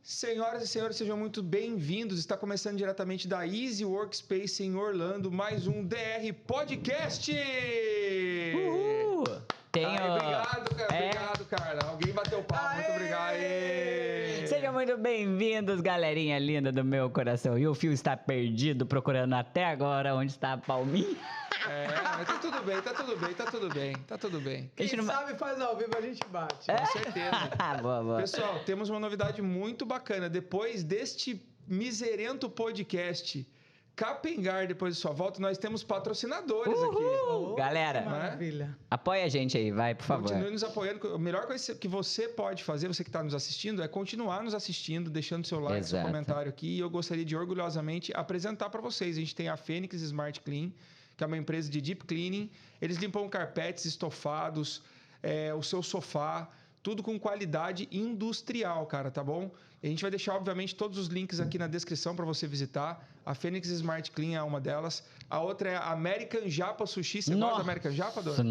Senhoras e senhores, sejam muito bem-vindos. Está começando diretamente da Easy Workspace em Orlando, mais um DR Podcast! Uhul! Obrigado, cara. Obrigado, Carla. Alguém bateu palma. Muito obrigado. Aê! Sejam muito bem-vindos, galerinha linda do meu coração. E o fio está perdido, procurando até agora onde está a palminha. Mas tá tudo bem. Quem sabe faz ao vivo, a gente bate. Com certeza. Boa. Pessoal, temos uma novidade muito bacana. Depois deste miserento podcast capengar depois de sua volta, nós temos patrocinadores aqui. Oh, galera, maravilha. apoia a gente aí, vai, por favor. Continue nos apoiando. A melhor coisa que você pode fazer, você que está nos assistindo, é continuar nos assistindo, deixando seu like, seu comentário aqui. E eu gostaria de orgulhosamente apresentar para vocês. A gente tem a Fênix Smart Clean, que é uma empresa de deep cleaning. Eles limpam carpetes, estofados, o seu sofá, tudo com qualidade industrial, cara, tá bom? E a gente vai deixar, obviamente, todos os links aqui na descrição para você visitar. A Fênix Smart Clean é uma delas. A outra é a American Japa Sushi. Você gosta da American Japa, Dor?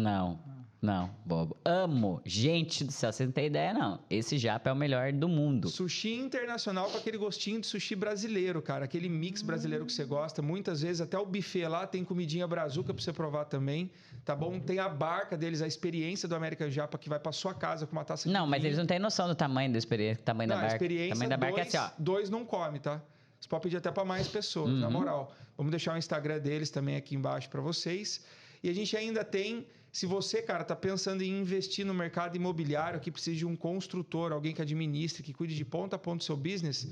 Não, bobo. Amo. Gente do céu, você não tem ideia, não. Esse japa é o melhor do mundo. Sushi internacional com aquele gostinho de sushi brasileiro, cara. Aquele mix brasileiro que você gosta. Muitas vezes até o buffet lá tem comidinha brazuca pra você provar também, tá bom? Tem a barca deles, a experiência do American Japa que vai pra sua casa com uma taça de Não, vinho. mas eles não têm noção do tamanho da experiência, tamanho da barca. A experiência, tamanho da barca é assim, ó. Dois não come, tá? Você pode pedir até pra mais pessoas, na moral. Vamos deixar o Instagram deles também aqui embaixo pra vocês. E a gente ainda tem, se você, cara, tá pensando em investir no mercado imobiliário, que precisa de um construtor, alguém que administre, que cuide de ponta a ponta do seu business,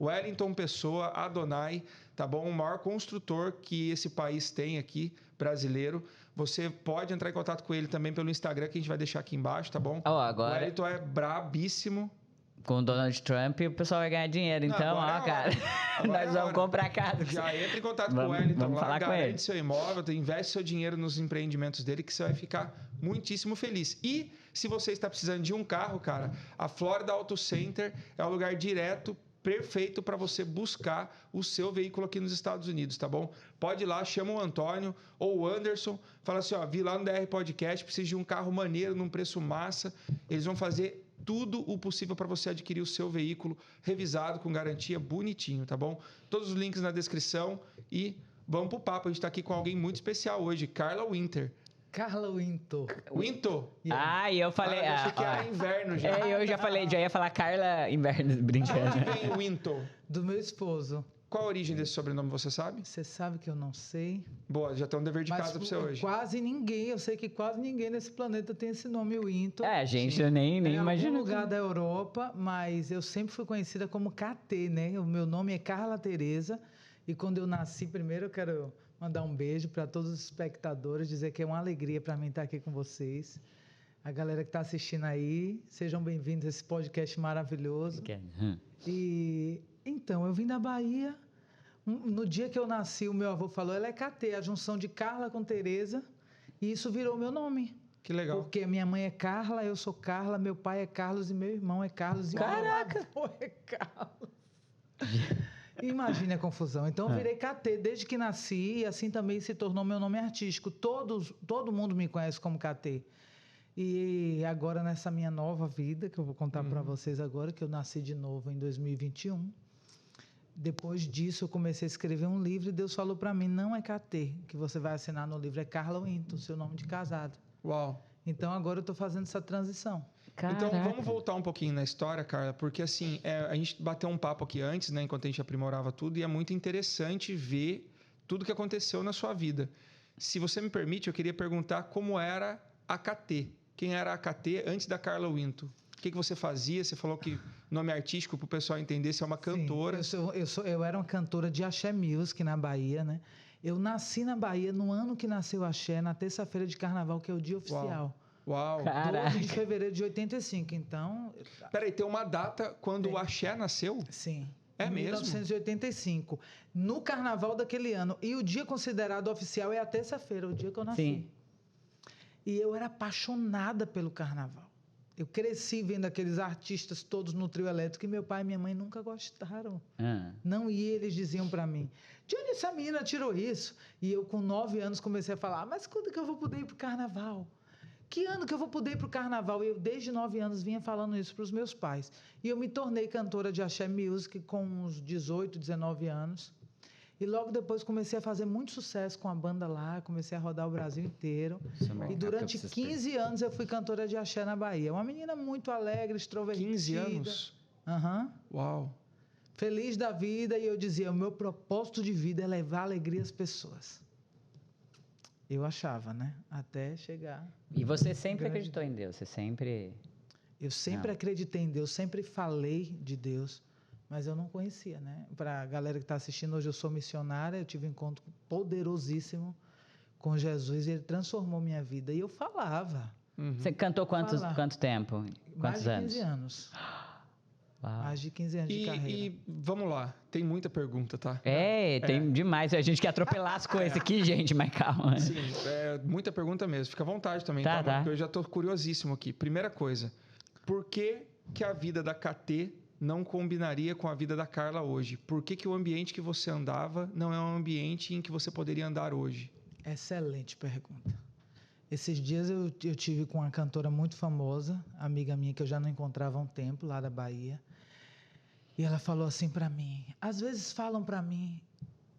Wellington Pessoa, Adonai, tá bom? O maior construtor que esse país tem aqui, brasileiro. Você pode entrar em contato com ele também pelo Instagram, que a gente vai deixar aqui embaixo, tá bom? Agora... O Wellington é brabíssimo. Com o Donald Trump, o pessoal vai ganhar dinheiro. Então, cara, nós vamos comprar casa. Já entra em contato com o Wellington vamos lá, falar garante com ele. seu imóvel, investe seu dinheiro nos empreendimentos dele, que você vai ficar muitíssimo feliz. E se você está precisando de um carro, cara, a Florida Auto Center é o lugar direto, perfeito para você buscar o seu veículo aqui nos Estados Unidos, tá bom? Pode ir lá, chama o Antônio ou o Anderson, fala assim, ó, vi lá no DR Podcast, preciso de um carro maneiro, num preço massa. Eles vão fazer tudo o possível para você adquirir o seu veículo revisado, com garantia, bonitinho, tá bom? Todos os links na descrição e vamos pro papo. A gente está aqui com alguém muito especial hoje, Carla Winter. Carla Winto. Winto? E eu falei... eu achei que era inverno já. Eu já ia falar Carla Inverno, brincando. De onde vem o Winto? Do meu esposo. Qual a origem desse sobrenome, você sabe? Você sabe que eu não sei. Boa, já tem um dever de casa pra você hoje. Quase ninguém, eu sei que quase ninguém nesse planeta tem esse nome, Winto. A gente nem imagina. É um lugar da Europa, mas eu sempre fui conhecida como KT, né? O meu nome é Carla Tereza. E quando eu nasci, primeiro eu quero mandar um beijo para todos os espectadores, dizer que é uma alegria para mim estar aqui com vocês. A galera que está assistindo aí, sejam bem-vindos a esse podcast maravilhoso. E então, eu vim da Bahia. No dia que eu nasci, o meu avô falou, ela é KT, a junção de Carla com Tereza, e isso virou meu nome. Que legal. Porque minha mãe é Carla, eu sou Carla, meu pai é Carlos e meu irmão é Carlos. Caraca! E meu avô é Carlos. Imagine a confusão. Então, eu virei KT desde que nasci, e assim também se tornou meu nome artístico. Todo mundo me conhece como KT. E agora, nessa minha nova vida, que eu vou contar para vocês agora, que eu nasci de novo em 2021, depois disso eu comecei a escrever um livro e Deus falou para mim, não é KT que você vai assinar no livro, é Carla Winto, seu nome de casado. Uau. Então, agora eu estou fazendo essa transição. Caraca. Então, vamos voltar um pouquinho na história, Carla, porque assim, a gente bateu um papo aqui antes, né, enquanto a gente aprimorava tudo, e é muito interessante ver tudo que aconteceu na sua vida. Se você me permite, eu queria perguntar como era a KT. Quem era a KT antes da Carla Winto? O que você fazia? Você falou que nome artístico, para o pessoal entender, você é uma cantora. Sim, eu era uma cantora de Axé Music na Bahia, né? Eu nasci na Bahia no ano que nasceu o Axé, na terça-feira de carnaval, que é o dia oficial. Uau! 12 de fevereiro de 85, então... Peraí, tem uma data quando o Axé nasceu? Sim. É em mesmo? 1985. No carnaval daquele ano. E o dia considerado oficial é a terça-feira, o dia que eu nasci. Sim. E eu era apaixonada pelo carnaval. Eu cresci vendo aqueles artistas todos no trio elétrico e meu pai e minha mãe nunca gostaram. Não, e eles diziam para mim, de onde essa menina tirou isso? E eu, com 9 anos, comecei a falar, mas quando que eu vou poder ir pro carnaval? Que ano que eu vou poder ir para o carnaval? E eu, desde 9 anos, vinha falando isso para os meus pais. E eu me tornei cantora de axé music com uns 18, 19 anos. E logo depois comecei a fazer muito sucesso com a banda lá, comecei a rodar o Brasil inteiro. E durante 15 anos eu fui cantora de axé na Bahia. Uma menina muito alegre, extrovertida. 15 anos? Aham. Uau. Feliz da vida, e eu dizia, o meu propósito de vida é levar alegria às pessoas. Eu achava, né? Até chegar... E você sempre acreditou em Deus? Você sempre... Eu sempre acreditei em Deus, sempre falei de Deus, mas eu não conhecia, né? Para a galera que está assistindo, hoje eu sou missionária, eu tive um encontro poderosíssimo com Jesus e ele transformou minha vida. E eu falava. Você cantou quanto tempo? Quantos Mais de 15 anos. Uau. Mais de 15 anos de carreira. E vamos lá, tem muita pergunta, tá? Tem demais. A gente quer atropelar as coisas aqui, gente, mas calma. Sim, muita pergunta mesmo. Fica à vontade também, Tá. Porque eu já tô curiosíssimo aqui. Primeira coisa, por que a vida da KT não combinaria com a vida da Carla hoje? Por que o ambiente que você andava não é um ambiente em que você poderia andar hoje? Excelente pergunta. Esses dias eu tive com uma cantora muito famosa, amiga minha que eu já não encontrava há um tempo, lá da Bahia. E ela falou assim para mim, às vezes falam para mim,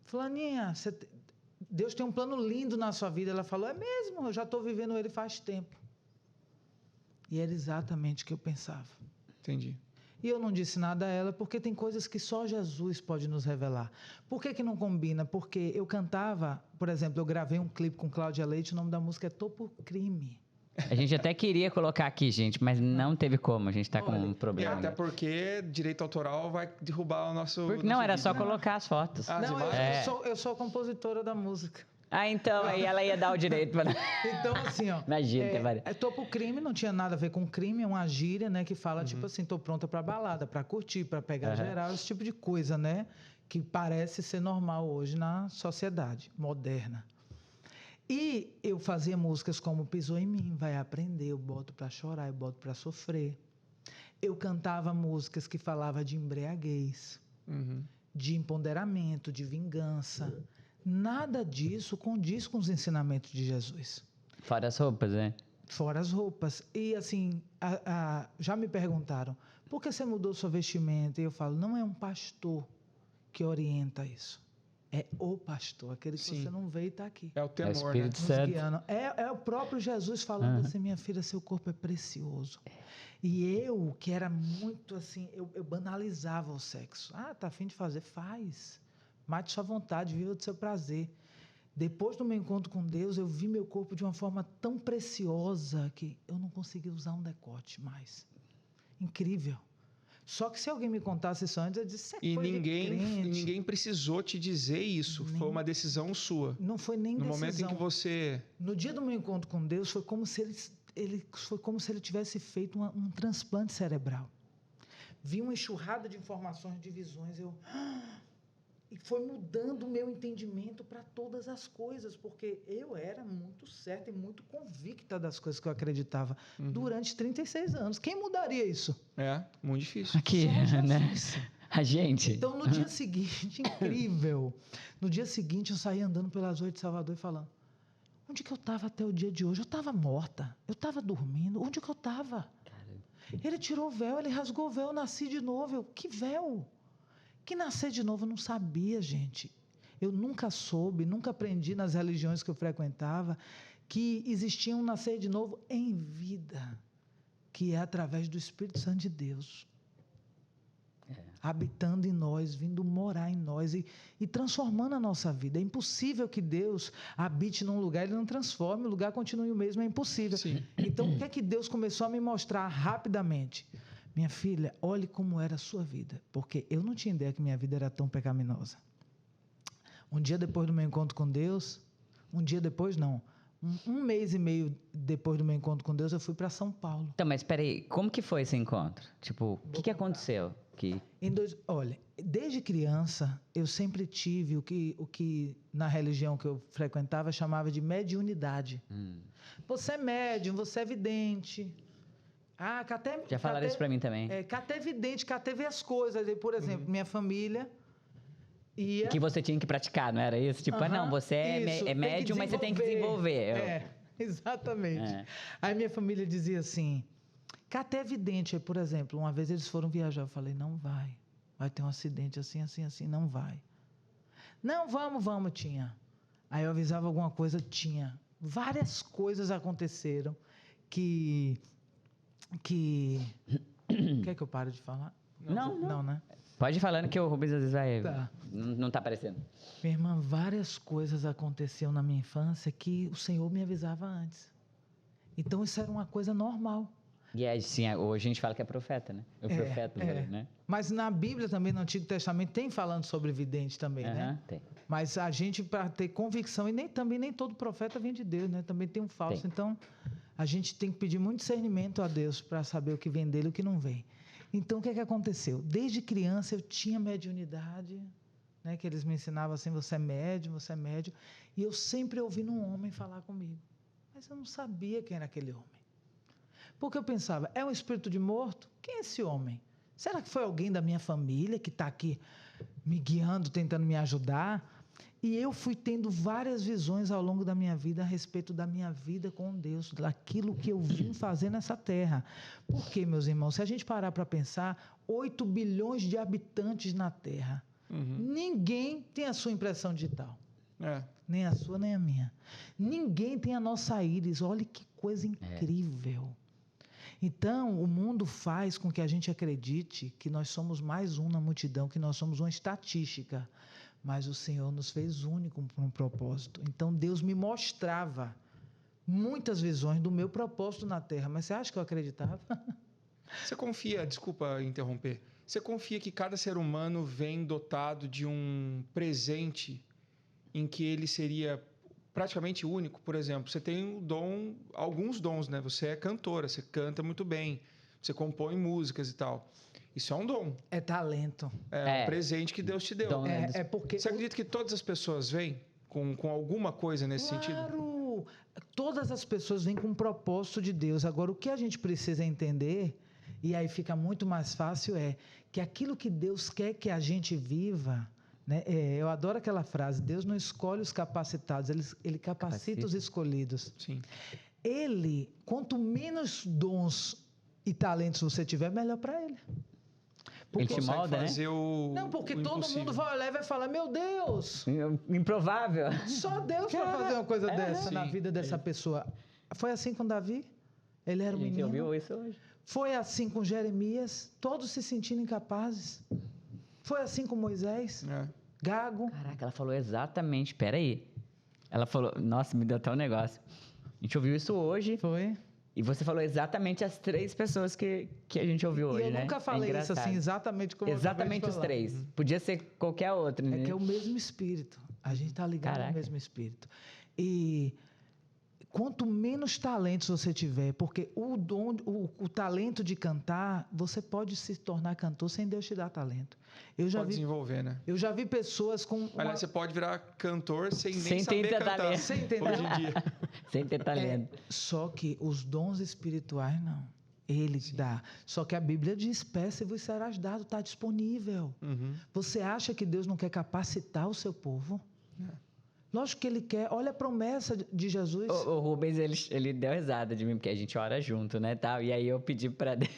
Fulaninha, Deus tem um plano lindo na sua vida. Ela falou, é mesmo, eu já estou vivendo ele faz tempo. E era exatamente o que eu pensava. Entendi. E eu não disse nada a ela, porque tem coisas que só Jesus pode nos revelar. Por que não combina? Porque eu cantava, por exemplo, eu gravei um clipe com Cláudia Leite, o nome da música é Tô por Crime. A gente até queria colocar aqui, gente, mas não teve como. A gente tá com um problema. Até porque direito autoral vai derrubar o nosso... Não, era só colocar as fotos. Não, eu sou compositora da música. Então, aí ela ia dar o direito para... Então, assim, ó... Imagina, Tô pro crime, não tinha nada a ver com crime, é uma gíria, né, que fala, tipo assim, tô pronta pra balada, pra curtir, pra pegar geral, esse tipo de coisa, né, que parece ser normal hoje na sociedade moderna. E eu fazia músicas como Pisou em Mim, Vai Aprender, eu boto pra chorar, eu boto pra sofrer. Eu cantava músicas que falavam de embriaguez, de empoderamento, de vingança. Nada disso condiz com os ensinamentos de Jesus. Fora as roupas, né? Fora as roupas. E assim, já me perguntaram, por que você mudou sua vestimenta? E eu falo, não é um pastor que orienta isso. É o pastor, aquele que você não vê e está aqui. É o temor, é o Espírito Santo. É o próprio Jesus falando assim, minha filha, seu corpo é precioso. E eu, que era muito assim, eu banalizava o sexo. Tá a fim de fazer? Faz. Mate sua vontade, viva do seu prazer. Depois do meu encontro com Deus, eu vi meu corpo de uma forma tão preciosa que eu não conseguia usar um decote mais. Incrível. Só que se alguém me contasse isso antes, eu disse, ninguém precisou te dizer isso. Foi uma decisão sua. Não foi nem decisão. No momento em que você... No dia do meu encontro com Deus, foi como se ele tivesse feito um transplante cerebral. Vi uma enxurrada de informações, de visões, e foi mudando o meu entendimento para todas as coisas, porque eu era muito certa e muito convicta das coisas que eu acreditava durante 36 anos. Quem mudaria isso? Muito difícil. Aqui, né? A gente. Então, no dia seguinte, incrível, no dia seguinte eu saí andando pelas ruas de Salvador e falando, onde que eu estava até o dia de hoje? Eu estava morta, eu estava dormindo, onde que eu estava? Ele tirou o véu, ele rasgou o véu, eu nasci de novo. Que véu? Que nascer de novo eu não sabia, gente. Eu nunca soube, nunca aprendi nas religiões que eu frequentava que existia um nascer de novo em vida, que é através do Espírito Santo de Deus. Habitando em nós, vindo morar em nós e transformando a nossa vida. É impossível que Deus habite num lugar e ele não transforme, o lugar continue o mesmo, é impossível. Sim. Então, o que é que Deus começou a me mostrar rapidamente? Minha filha, olhe como era a sua vida, porque eu não tinha ideia que minha vida era tão pecaminosa. Um dia depois do meu encontro com Deus, um mês e meio depois do meu encontro com Deus, eu fui para São Paulo. Então, mas peraí, como que foi esse encontro? Tipo, o que aconteceu? Olha, desde criança, eu sempre tive o que na religião que eu frequentava chamava de mediunidade. Você é médium, você é vidente. Já falaram isso pra mim também. Catê vidente, Catê vê as coisas. Por exemplo, minha família que você tinha que praticar, não era isso? Tipo, não, você é médium, mas você tem que desenvolver. Exatamente. É. Aí minha família dizia assim, que até é evidente. Aí, por exemplo, uma vez eles foram viajar, eu falei, não vai. Vai ter um acidente assim, assim, assim, não vai. Não, vamos, tinha. Aí eu avisava alguma coisa, tinha. Várias coisas aconteceram que... Quer que eu pare de falar? Não. Não, né? Pode ir falando que o Rubens às vezes vai... Tá. Não tá aparecendo. Minha irmã, várias coisas aconteciam na minha infância que o Senhor me avisava antes. Então, isso era uma coisa normal. E assim, hoje a gente fala que é profeta, né? O profeta, né? Mas na Bíblia também, no Antigo Testamento, tem falando sobre vidente também, né? Tem. Mas a gente, para ter convicção, e nem todo profeta vem de Deus, né? Também tem um falso. Tem. Então, a gente tem que pedir muito discernimento a Deus para saber o que vem dele e o que não vem. Então, o que aconteceu? Desde criança, eu tinha mediunidade, né? Que eles me ensinavam assim, você é médium. E eu sempre ouvindo um homem falar comigo. Mas eu não sabia quem era aquele homem. Porque eu pensava, é um espírito de morto? Quem é esse homem? Será que foi alguém da minha família que está aqui me guiando, tentando me ajudar? E eu fui tendo várias visões ao longo da minha vida a respeito da minha vida com Deus, daquilo que eu vim fazer nessa terra. Por quê, meus irmãos? Se a gente parar para pensar, 8 bilhões de habitantes na Terra. Ninguém tem a sua impressão digital. Nem a sua, nem a minha. Ninguém tem a nossa íris. Olha que coisa incrível. Então, o mundo faz com que a gente acredite que nós somos mais um na multidão, que nós somos uma estatística. Mas o Senhor nos fez único por um propósito. Então, Deus me mostrava muitas visões do meu propósito na Terra. Mas você acha que eu acreditava? Você confia, desculpa interromper, você confia que cada ser humano vem dotado de um presente em que ele seria praticamente único? Por exemplo, você tem um dom, alguns dons, né? Você é cantora, você canta muito bem, você compõe músicas e tal. Isso é um dom. É talento. É um presente que Deus te deu. Porque você acredita que todas as pessoas vêm com alguma coisa nesse sentido? Claro! Todas as pessoas vêm com um propósito de Deus. Agora, o que a gente precisa entender, e aí fica muito mais fácil, é que aquilo que Deus quer que a gente viva, né? Eu adoro aquela frase, Deus não escolhe os capacitados, ele capacita os escolhidos. Sim. Ele, quanto menos dons e talentos você tiver, melhor para ele. Porque ele te molda, né? Não, porque todo mundo vai olhar e vai falar, meu Deus! Improvável. Só Deus vai fazer uma coisa dessa na vida dessa pessoa. Foi assim com Davi? Ele era um menino. A gente ouviu isso hoje. Foi assim com Jeremias, todos se sentindo incapazes. Foi assim com Moisés, gago. Caraca, ela falou exatamente, peraí. Ela falou, nossa, me deu até um negócio. A gente ouviu isso hoje. Foi. E você falou exatamente as 3 pessoas que a gente ouviu hoje, né? E eu nunca falei isso assim, exatamente como exatamente os 3. Podia ser qualquer outro, né? É que é o mesmo espírito. A gente está ligado ao mesmo espírito. E quanto menos talentos você tiver, porque o talento de cantar, você pode se tornar cantor sem Deus te dar talento. Desenvolver, né? Eu já vi pessoas com... Aliás, você pode virar cantor sem nem saber cantar. Talento. Sem ter hoje em dia. Sem ter talento. Só que os dons espirituais, não. Ele dá. Só que a Bíblia diz, peça e vos serás dado, está disponível. Você acha que Deus não quer capacitar o seu povo? Lógico que ele quer. Olha a promessa de Jesus. O Rubens, ele deu risada de mim, porque a gente ora junto, né, tal. E aí eu pedi para Deus.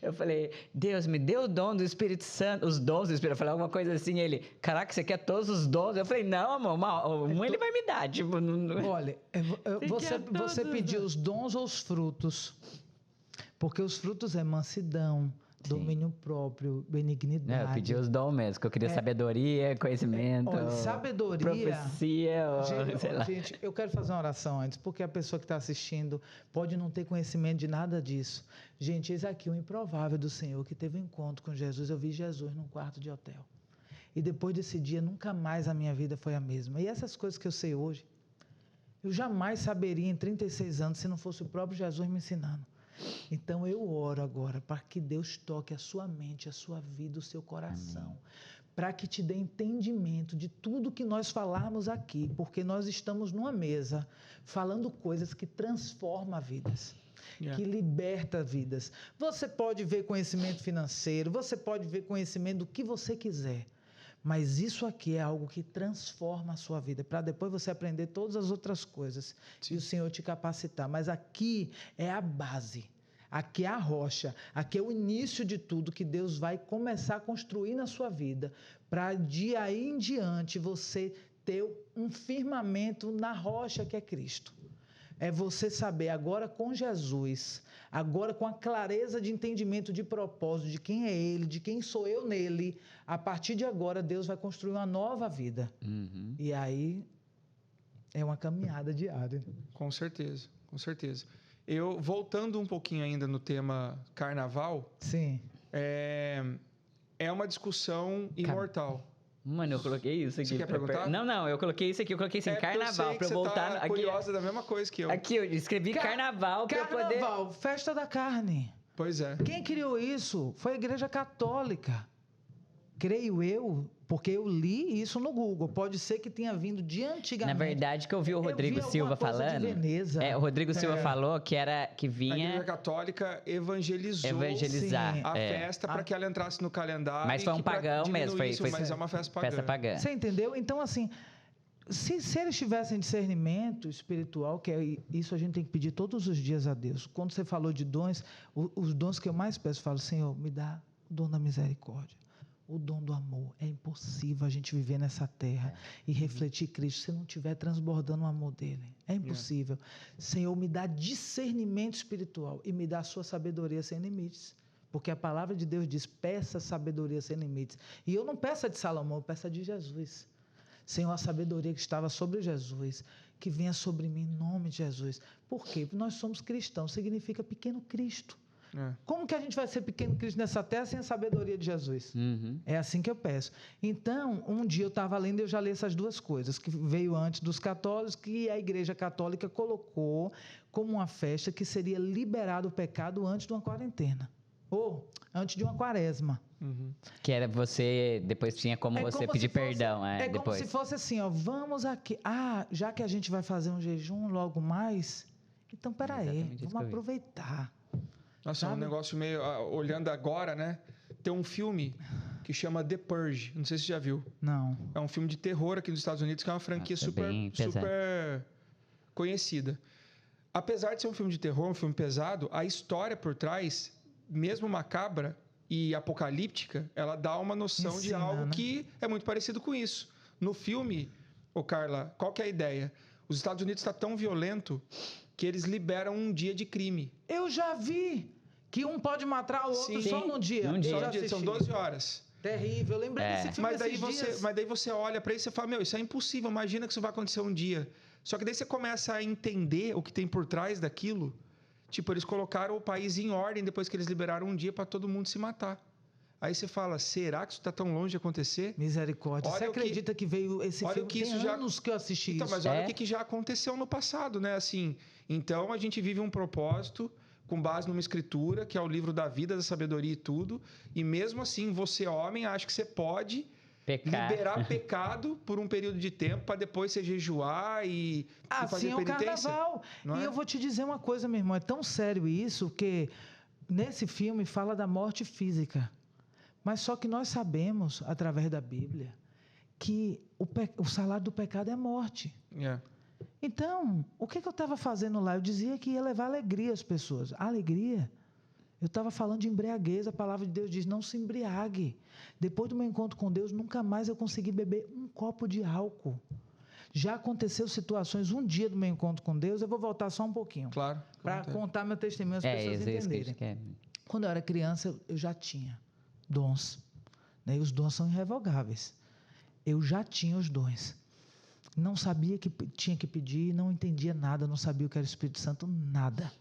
Eu falei, Deus, me deu o dom do Espírito Santo, os dons do Espírito. Eu falei alguma coisa assim, ele, caraca, você quer todos os dons? Eu falei, não, amor, ele vai me dar. Tipo, não... Olha, você pediu os dons ou os frutos? Porque os frutos é mansidão, domínio próprio, benignidade. Eu pedi os dons mesmo, que eu queria sabedoria, conhecimento, sabedoria, profecia, sei lá. Gente, eu quero fazer uma oração antes, porque a pessoa que está assistindo pode não ter conhecimento de nada disso. Gente, eis aqui o improvável do Senhor, que teve um encontro com Jesus. Eu vi Jesus num quarto de hotel. E depois desse dia, nunca mais a minha vida foi a mesma. E essas coisas que eu sei hoje, eu jamais saberia em 36 anos se não fosse o próprio Jesus me ensinando. Então eu oro agora para que Deus toque a sua mente, a sua vida, o seu coração, para que te dê entendimento de tudo que nós falarmos aqui, porque nós estamos numa mesa falando coisas que transformam vidas, que liberta vidas. Você pode ver conhecimento financeiro, você pode ver conhecimento do que você quiser, Mas isso aqui é algo que transforma a sua vida, para depois você aprender todas as outras coisas. Sim. E o Senhor te capacitar. Mas aqui é a base. Aqui é a rocha, aqui é o início de tudo que Deus vai começar a construir na sua vida, para de aí em diante você ter um firmamento na rocha que é Cristo. É você saber agora com Jesus, agora com a clareza de entendimento de propósito, de quem é Ele, de quem sou eu nele, a partir de agora Deus vai construir uma nova vida. Uhum. E aí é uma caminhada diária. Com certeza, com certeza. Eu, voltando um pouquinho ainda no tema carnaval, Sim. é uma discussão imortal. Mano, eu coloquei isso aqui. Você quer perguntar? Não, eu coloquei isso aqui, eu coloquei assim, Porque carnaval, eu pra sei eu que voltar... você tá aqui, curiosa da mesma coisa que eu. aqui eu escrevi carnaval pra eu poder... Carnaval, festa da carne. Pois é. Quem criou isso foi a Igreja Católica. Creio eu, porque eu li isso no Google. Pode ser que tenha vindo de antigamente. Na verdade, que eu vi o Rodrigo vi Silva alguma coisa de falando... Veneza. o Rodrigo Silva falou que A Igreja vinha Católica evangelizou evangelizar. Sim. a festa para que ela entrasse no calendário. Mas foi e um que pra pagão mesmo, diminuir foi isso, mas é uma festa pagã. festa pagã. Você entendeu? Então, assim, se eles tivessem discernimento espiritual, que é isso a gente tem que pedir todos os dias a Deus. Quando você falou de dons, os dons que eu mais peço, eu falo, Senhor, me dá o dom da misericórdia. O dom do amor. É impossível a gente viver nessa terra e refletir Cristo se não estiver transbordando o amor dele. É impossível. Senhor, me dá discernimento espiritual e me dá a sua sabedoria sem limites. Porque a palavra de Deus diz, peça sabedoria sem limites. E eu não peço a de Salomão, eu peço a de Jesus. Senhor, a sabedoria que estava sobre Jesus, que venha sobre mim em nome de Jesus. Por quê? Porque nós somos cristãos, significa pequeno Cristo. Como que a gente vai ser pequeno Cristo nessa terra sem a sabedoria de Jesus? Uhum. É assim que eu peço. Então, um dia eu estava lendo e eu já li essas duas coisas, que veio antes dos católicos, que a Igreja Católica colocou como uma festa que seria liberado o pecado antes de uma quarentena. Ou antes de uma quaresma. Que era você... Depois tinha como você pedir perdão. Como depois. se fosse assim, ó, vamos aqui. Já que a gente vai fazer um jejum logo mais, então peraí, Exatamente isso vamos que eu vi. aproveitar. Nossa, é um negócio meio... olhando agora, né? Tem um filme que chama The Purge. Não sei se você já viu. Não. É um filme de terror aqui nos Estados Unidos, que é uma franquia Nossa, super, bem pesado. super conhecida. Apesar de ser um filme de terror, um filme pesado, a história por trás, mesmo macabra e apocalíptica, ela dá uma noção de Ensina, algo né? que é muito parecido com isso. No filme, Carla, qual que é a ideia? Os Estados Unidos está tão violento que eles liberam um dia de crime. Eu já vi que um pode matar o outro Sim. só num dia. Num Eu dia. já Só um dia, são assisti. 12 horas. Terrível. Eu lembrei desse filme Mas daí, esses dias. você olha para isso e fala, isso é impossível, imagina que isso vai acontecer um dia. Só que daí você começa a entender o que tem por trás daquilo. Tipo, eles colocaram o país em ordem depois que eles liberaram um dia para todo mundo se matar. Aí você fala, será que isso está tão longe de acontecer? Misericórdia. Olha Você o que- acredita que veio esse olha filme? o que Tem isso já- anos que eu assisti Então, isso. mas olha o que já aconteceu no passado, né? Assim, então a gente vive um propósito com base numa escritura, que é o livro da vida, da sabedoria e tudo. E mesmo assim, você, homem, acha que você pode Pecar. liberar pecado por um período de tempo para depois você jejuar e fazer Assim é o penitência. carnaval. não E é? eu vou te dizer uma coisa, meu irmão. É tão sério isso que nesse filme fala da morte física. Mas só que nós sabemos, através da Bíblia, que o salário do pecado é morte. É. Então, o que eu estava fazendo lá? Eu dizia que ia levar alegria às pessoas. Alegria? Eu estava falando de embriaguez. A palavra de Deus diz, não se embriague. Depois do meu encontro com Deus, nunca mais eu consegui beber um copo de álcool. Já aconteceu situações, um dia do meu encontro com Deus, eu vou voltar só um pouquinho. Claro. Para contar meu testemunho, as pessoas isso que entenderem. isso que é. Quando eu era criança, eu já tinha dons. Né? E os dons são irrevogáveis. Eu já tinha os dons. Não sabia que tinha que pedir, não entendia nada, não sabia o que era o Espírito Santo, nada.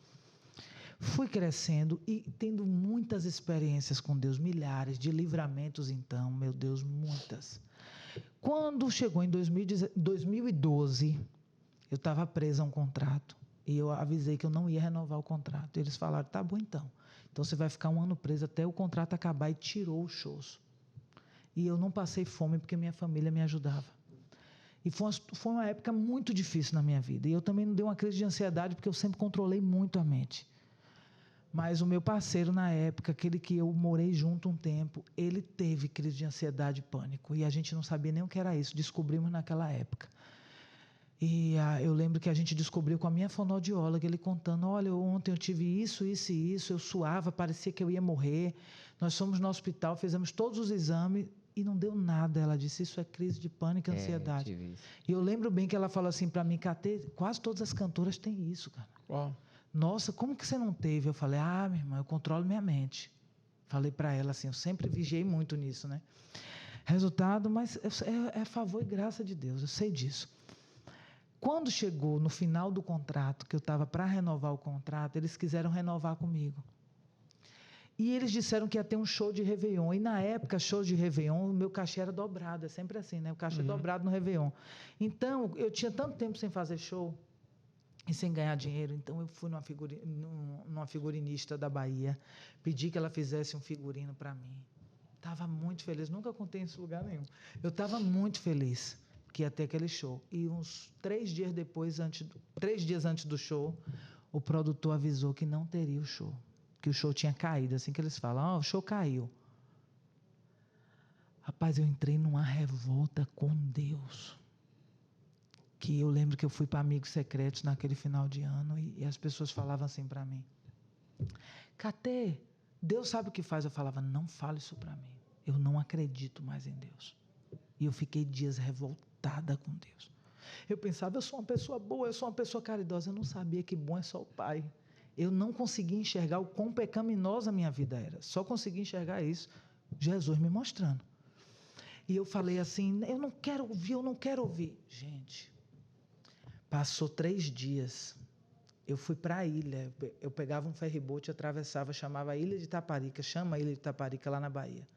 Fui crescendo e tendo muitas experiências com Deus, milhares de livramentos, então, meu Deus, muitas. Quando chegou em 2012, eu estava presa a um contrato e eu avisei que eu não ia renovar o contrato. Eles falaram, tá bom então. Então você vai ficar um ano preso até o contrato acabar, e tirou o choso. E eu não passei fome porque minha família me ajudava. E foi uma época muito difícil na minha vida. E eu também não dei uma crise de ansiedade porque eu sempre controlei muito a mente. Mas o meu parceiro, na época, aquele que eu morei junto um tempo, ele teve crise de ansiedade e pânico. E a gente não sabia nem o que era isso. Descobrimos naquela época. E eu lembro que a gente descobriu com a minha fonoaudióloga, ele contando, olha, ontem eu tive isso, isso e isso, eu suava, parecia que eu ia morrer. Nós fomos no hospital, fizemos todos os exames e não deu nada. Ela disse, isso é crise de pânico e ansiedade. E eu lembro bem que ela falou assim para mim, Catê, quase todas as cantoras têm isso, cara. Uau. Nossa, como que você não teve? Eu falei, minha irmã, eu controlo minha mente. Falei para ela assim, eu sempre vigiei muito nisso, né? Resultado, mas é favor e graça de Deus, eu sei disso. Quando chegou no final do contrato, que eu estava para renovar o contrato, eles quiseram renovar comigo. E eles disseram que ia ter um show de Réveillon. E na época, show de Réveillon, o meu cachê era dobrado. É sempre assim, né? O cachê é dobrado no Réveillon. Então, eu tinha tanto tempo sem fazer show e sem ganhar dinheiro. Então, eu fui numa figurinista da Bahia, pedi que ela fizesse um figurino para mim. Estava muito feliz. Nunca contei isso em lugar nenhum. Eu estava muito feliz que ia ter aquele show. E uns 3 dias antes do show, o produtor avisou que não teria o show. Que o show tinha caído, assim que eles falam, o show caiu. Rapaz, eu entrei numa revolta com Deus. Que eu lembro que eu fui para Amigos Secretos naquele final de ano e as pessoas falavam assim para mim, Catê, Deus sabe o que faz. Eu falava, não fale isso para mim. Eu não acredito mais em Deus. E eu fiquei dias revoltada com Deus. Eu pensava, eu sou uma pessoa boa, eu sou uma pessoa caridosa. Eu não sabia que bom é só o Pai. Eu não conseguia enxergar o quão pecaminosa a minha vida era. Só conseguia enxergar isso, Jesus me mostrando. E eu falei assim, eu não quero ouvir. Gente, passou 3 dias. Eu fui para a ilha. Eu pegava um ferryboat, atravessava, chamava a Ilha de Itaparica. Chama a Ilha de Itaparica, lá na Bahia.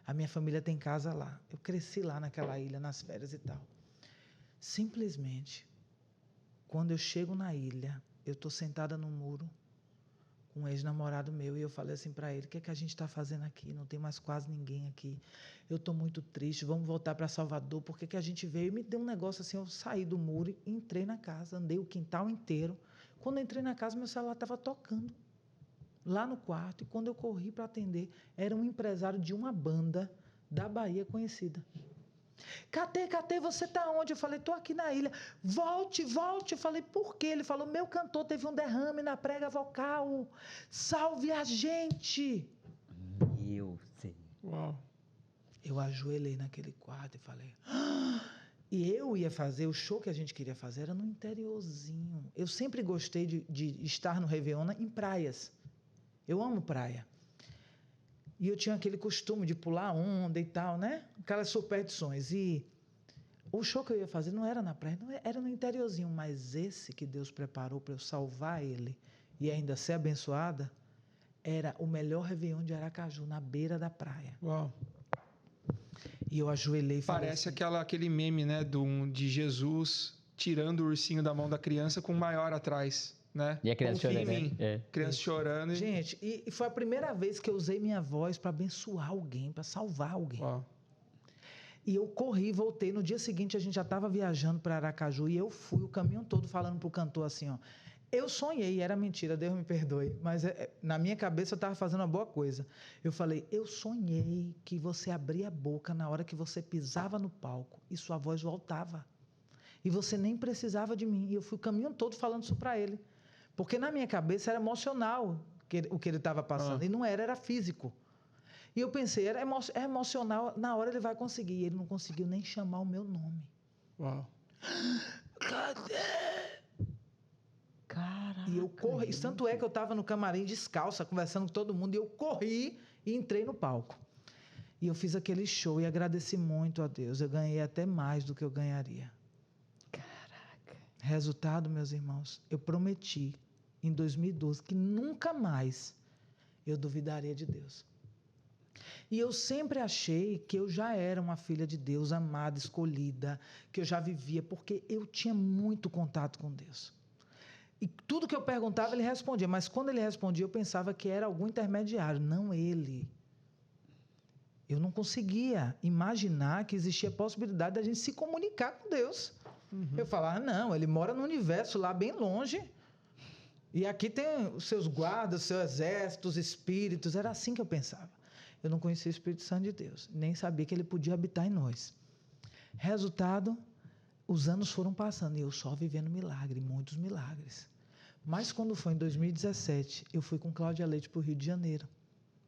A minha família tem casa lá. Eu cresci lá naquela ilha, nas férias e tal. Simplesmente, quando eu chego na ilha, eu estou sentada no muro com um ex-namorado meu e eu falei assim para ele, o que é que a gente está fazendo aqui? Não tem mais quase ninguém aqui. Eu estou muito triste, vamos voltar para Salvador. Por que que a gente veio? E me deu um negócio assim, eu saí do muro e entrei na casa, andei o quintal inteiro. Quando eu entrei na casa, meu celular estava tocando lá no quarto, e quando eu corri para atender, era um empresário de uma banda da Bahia conhecida. Catê, você está onde? Eu falei, estou aqui na ilha. Volte. Eu falei, por quê? Ele falou, meu cantor teve um derrame na prega vocal. Salve a gente. Meu Senhor. Uau. Eu ajoelhei naquele quarto e falei... E eu ia fazer, o show que a gente queria fazer era no interiorzinho. Eu sempre gostei de estar no Réveillon em praias. Eu amo praia. E eu tinha aquele costume de pular onda e tal, né? Aquelas superstições. E o show que eu ia fazer não era na praia, não era no interiorzinho. Mas esse que Deus preparou para eu salvar ele e ainda ser abençoada, era o melhor Réveillon de Aracaju, na beira da praia. Uau. E eu ajoelhei e falei Parece assim, aquele meme, né? De Jesus tirando o ursinho da mão da criança com o maior atrás. Né? E a criança Confia chorando, em mim. né? Criança chorando. Gente, e foi a primeira vez que eu usei minha voz para abençoar alguém, para salvar alguém. Uau. E eu corri, voltei. No dia seguinte, a gente já estava viajando para Aracaju e eu fui o caminho todo falando para o cantor assim, ó. Eu sonhei, era mentira, Deus me perdoe, mas na minha cabeça eu estava fazendo uma boa coisa. Eu falei, eu sonhei que você abria a boca na hora que você pisava no palco e sua voz voltava. E você nem precisava de mim. E eu fui o caminho todo falando isso para ele. Porque na minha cabeça era emocional o que ele estava passando. E não era físico. E eu pensei, é emocional, na hora ele vai conseguir. E ele não conseguiu nem chamar o meu nome. Uau. Cadê? Caraca. E eu corri. Tanto é que eu estava no camarim descalça, conversando com todo mundo. E eu corri e entrei no palco. E eu fiz aquele show e agradeci muito a Deus. Eu ganhei até mais do que eu ganharia. Caraca. Resultado, meus irmãos, eu prometi em 2012 que nunca mais eu duvidaria de Deus. E eu sempre achei que eu já era uma filha de Deus, amada, escolhida, que eu já vivia, porque eu tinha muito contato com Deus. E tudo que eu perguntava, ele respondia, mas quando ele respondia, eu pensava que era algum intermediário, não ele. Eu não conseguia imaginar que existia a possibilidade da gente se comunicar com Deus. Eu falava, não, ele mora no universo lá bem longe. E aqui tem os seus guardas, os seus exércitos, os espíritos. Era assim que eu pensava. Eu não conhecia o Espírito Santo de Deus, nem sabia que ele podia habitar em nós. Resultado, os anos foram passando e eu só vivendo milagre, muitos milagres. Mas quando foi em 2017, eu fui com Cláudia Leite para o Rio de Janeiro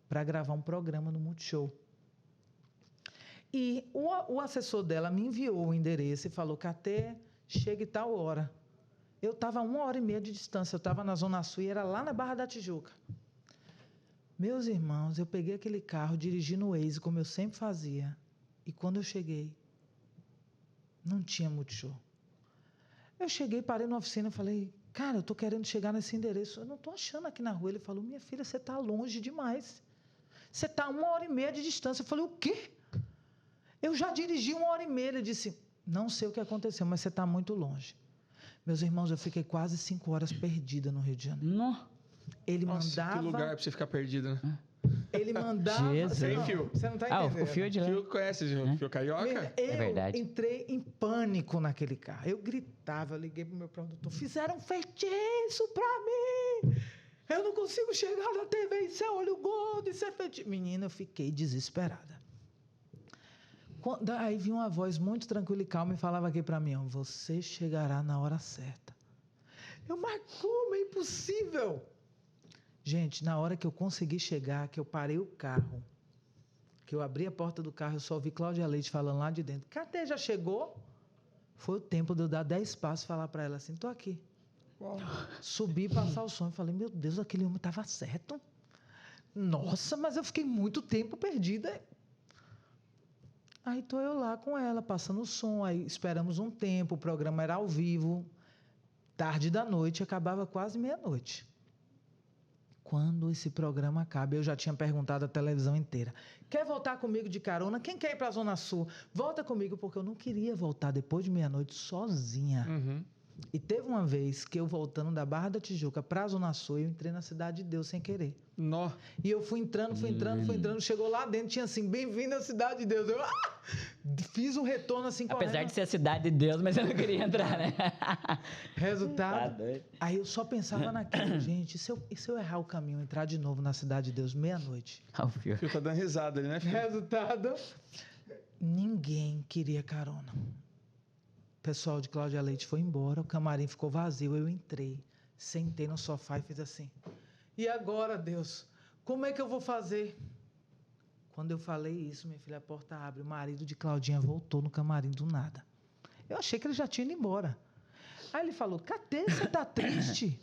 para gravar um programa no Multishow. E o assessor dela me enviou o endereço e falou que até chega e tal hora. Eu estava a 1h30 de distância, eu estava na Zona Sul e era lá na Barra da Tijuca. Meus irmãos, eu peguei aquele carro, dirigi no Waze, como eu sempre fazia. E quando eu cheguei, não tinha Multishow. Eu cheguei, parei na oficina e falei, cara, eu estou querendo chegar nesse endereço. Eu não estou achando aqui na rua. Ele falou, minha filha, você está longe demais. Você está a 1h30 de distância. Eu falei, o quê? Eu já dirigi 1h30. Ele disse, não sei o que aconteceu, mas você está muito longe. Meus irmãos, eu fiquei quase 5 horas perdida no Rio de Janeiro. Não. Ele Nossa, mandava... que lugar pra você ficar perdido, né? Ele mandava... Jesus. Sem fio. Você não está entendendo. O fio é de lá. Fio conhece o Fio Carioca? Eu verdade. entrei em pânico naquele carro. Eu gritava, eu liguei pro meu produtor. Fizeram um feitiço pra mim. Eu não consigo chegar na TV. Isso é olho gordo, isso é feitiço. Menina, eu fiquei desesperada. Aí vinha uma voz muito tranquila e calma e falava aqui pra mim, ó, você chegará na hora certa. Mas como? É impossível. Gente, na hora que eu consegui chegar, que eu parei o carro, que eu abri a porta do carro, eu só ouvi Cláudia Leite falando lá de dentro. Cadê? Já chegou? Foi o tempo de eu dar 10 passos e falar para ela assim, tô aqui. Uau. Subi e passar o som. Eu falei, meu Deus, aquele homem estava certo. Nossa, mas eu fiquei muito tempo perdida. Aí tô eu lá com ela, passando o som. Aí esperamos um tempo, o programa era ao vivo, tarde da noite, acabava quase meia-noite. Quando esse programa acaba, eu já tinha perguntado à televisão inteira. Quer voltar comigo de carona? Quem quer ir para a Zona Sul? Volta comigo, porque eu não queria voltar depois de meia-noite sozinha. Uhum. E teve uma vez que eu voltando da Barra da Tijuca para a Zona Sul, eu entrei na Cidade de Deus sem querer. Nó. E eu fui entrando, chegou lá dentro, tinha assim, bem-vindo à Cidade de Deus. Eu fiz um retorno assim, Apesar correndo. de ser a cidade de Deus, mas eu não queria entrar, né? Resultado, Tá doido. aí eu só pensava naquilo, gente, e se eu errar o caminho, entrar de novo na Cidade de Deus, meia-noite? O fio. O Fio tá dando risada ali, né, Fio? Resultado, ninguém queria carona. O pessoal de Cláudia Leite foi embora, o camarim ficou vazio, eu entrei, sentei no sofá e fiz assim, e agora, Deus, como é que eu vou fazer? Quando eu falei isso, minha filha, a porta abre, o marido de Claudinha voltou no camarim do nada. Eu achei que ele já tinha ido embora. Aí ele falou, cadê? Você está triste?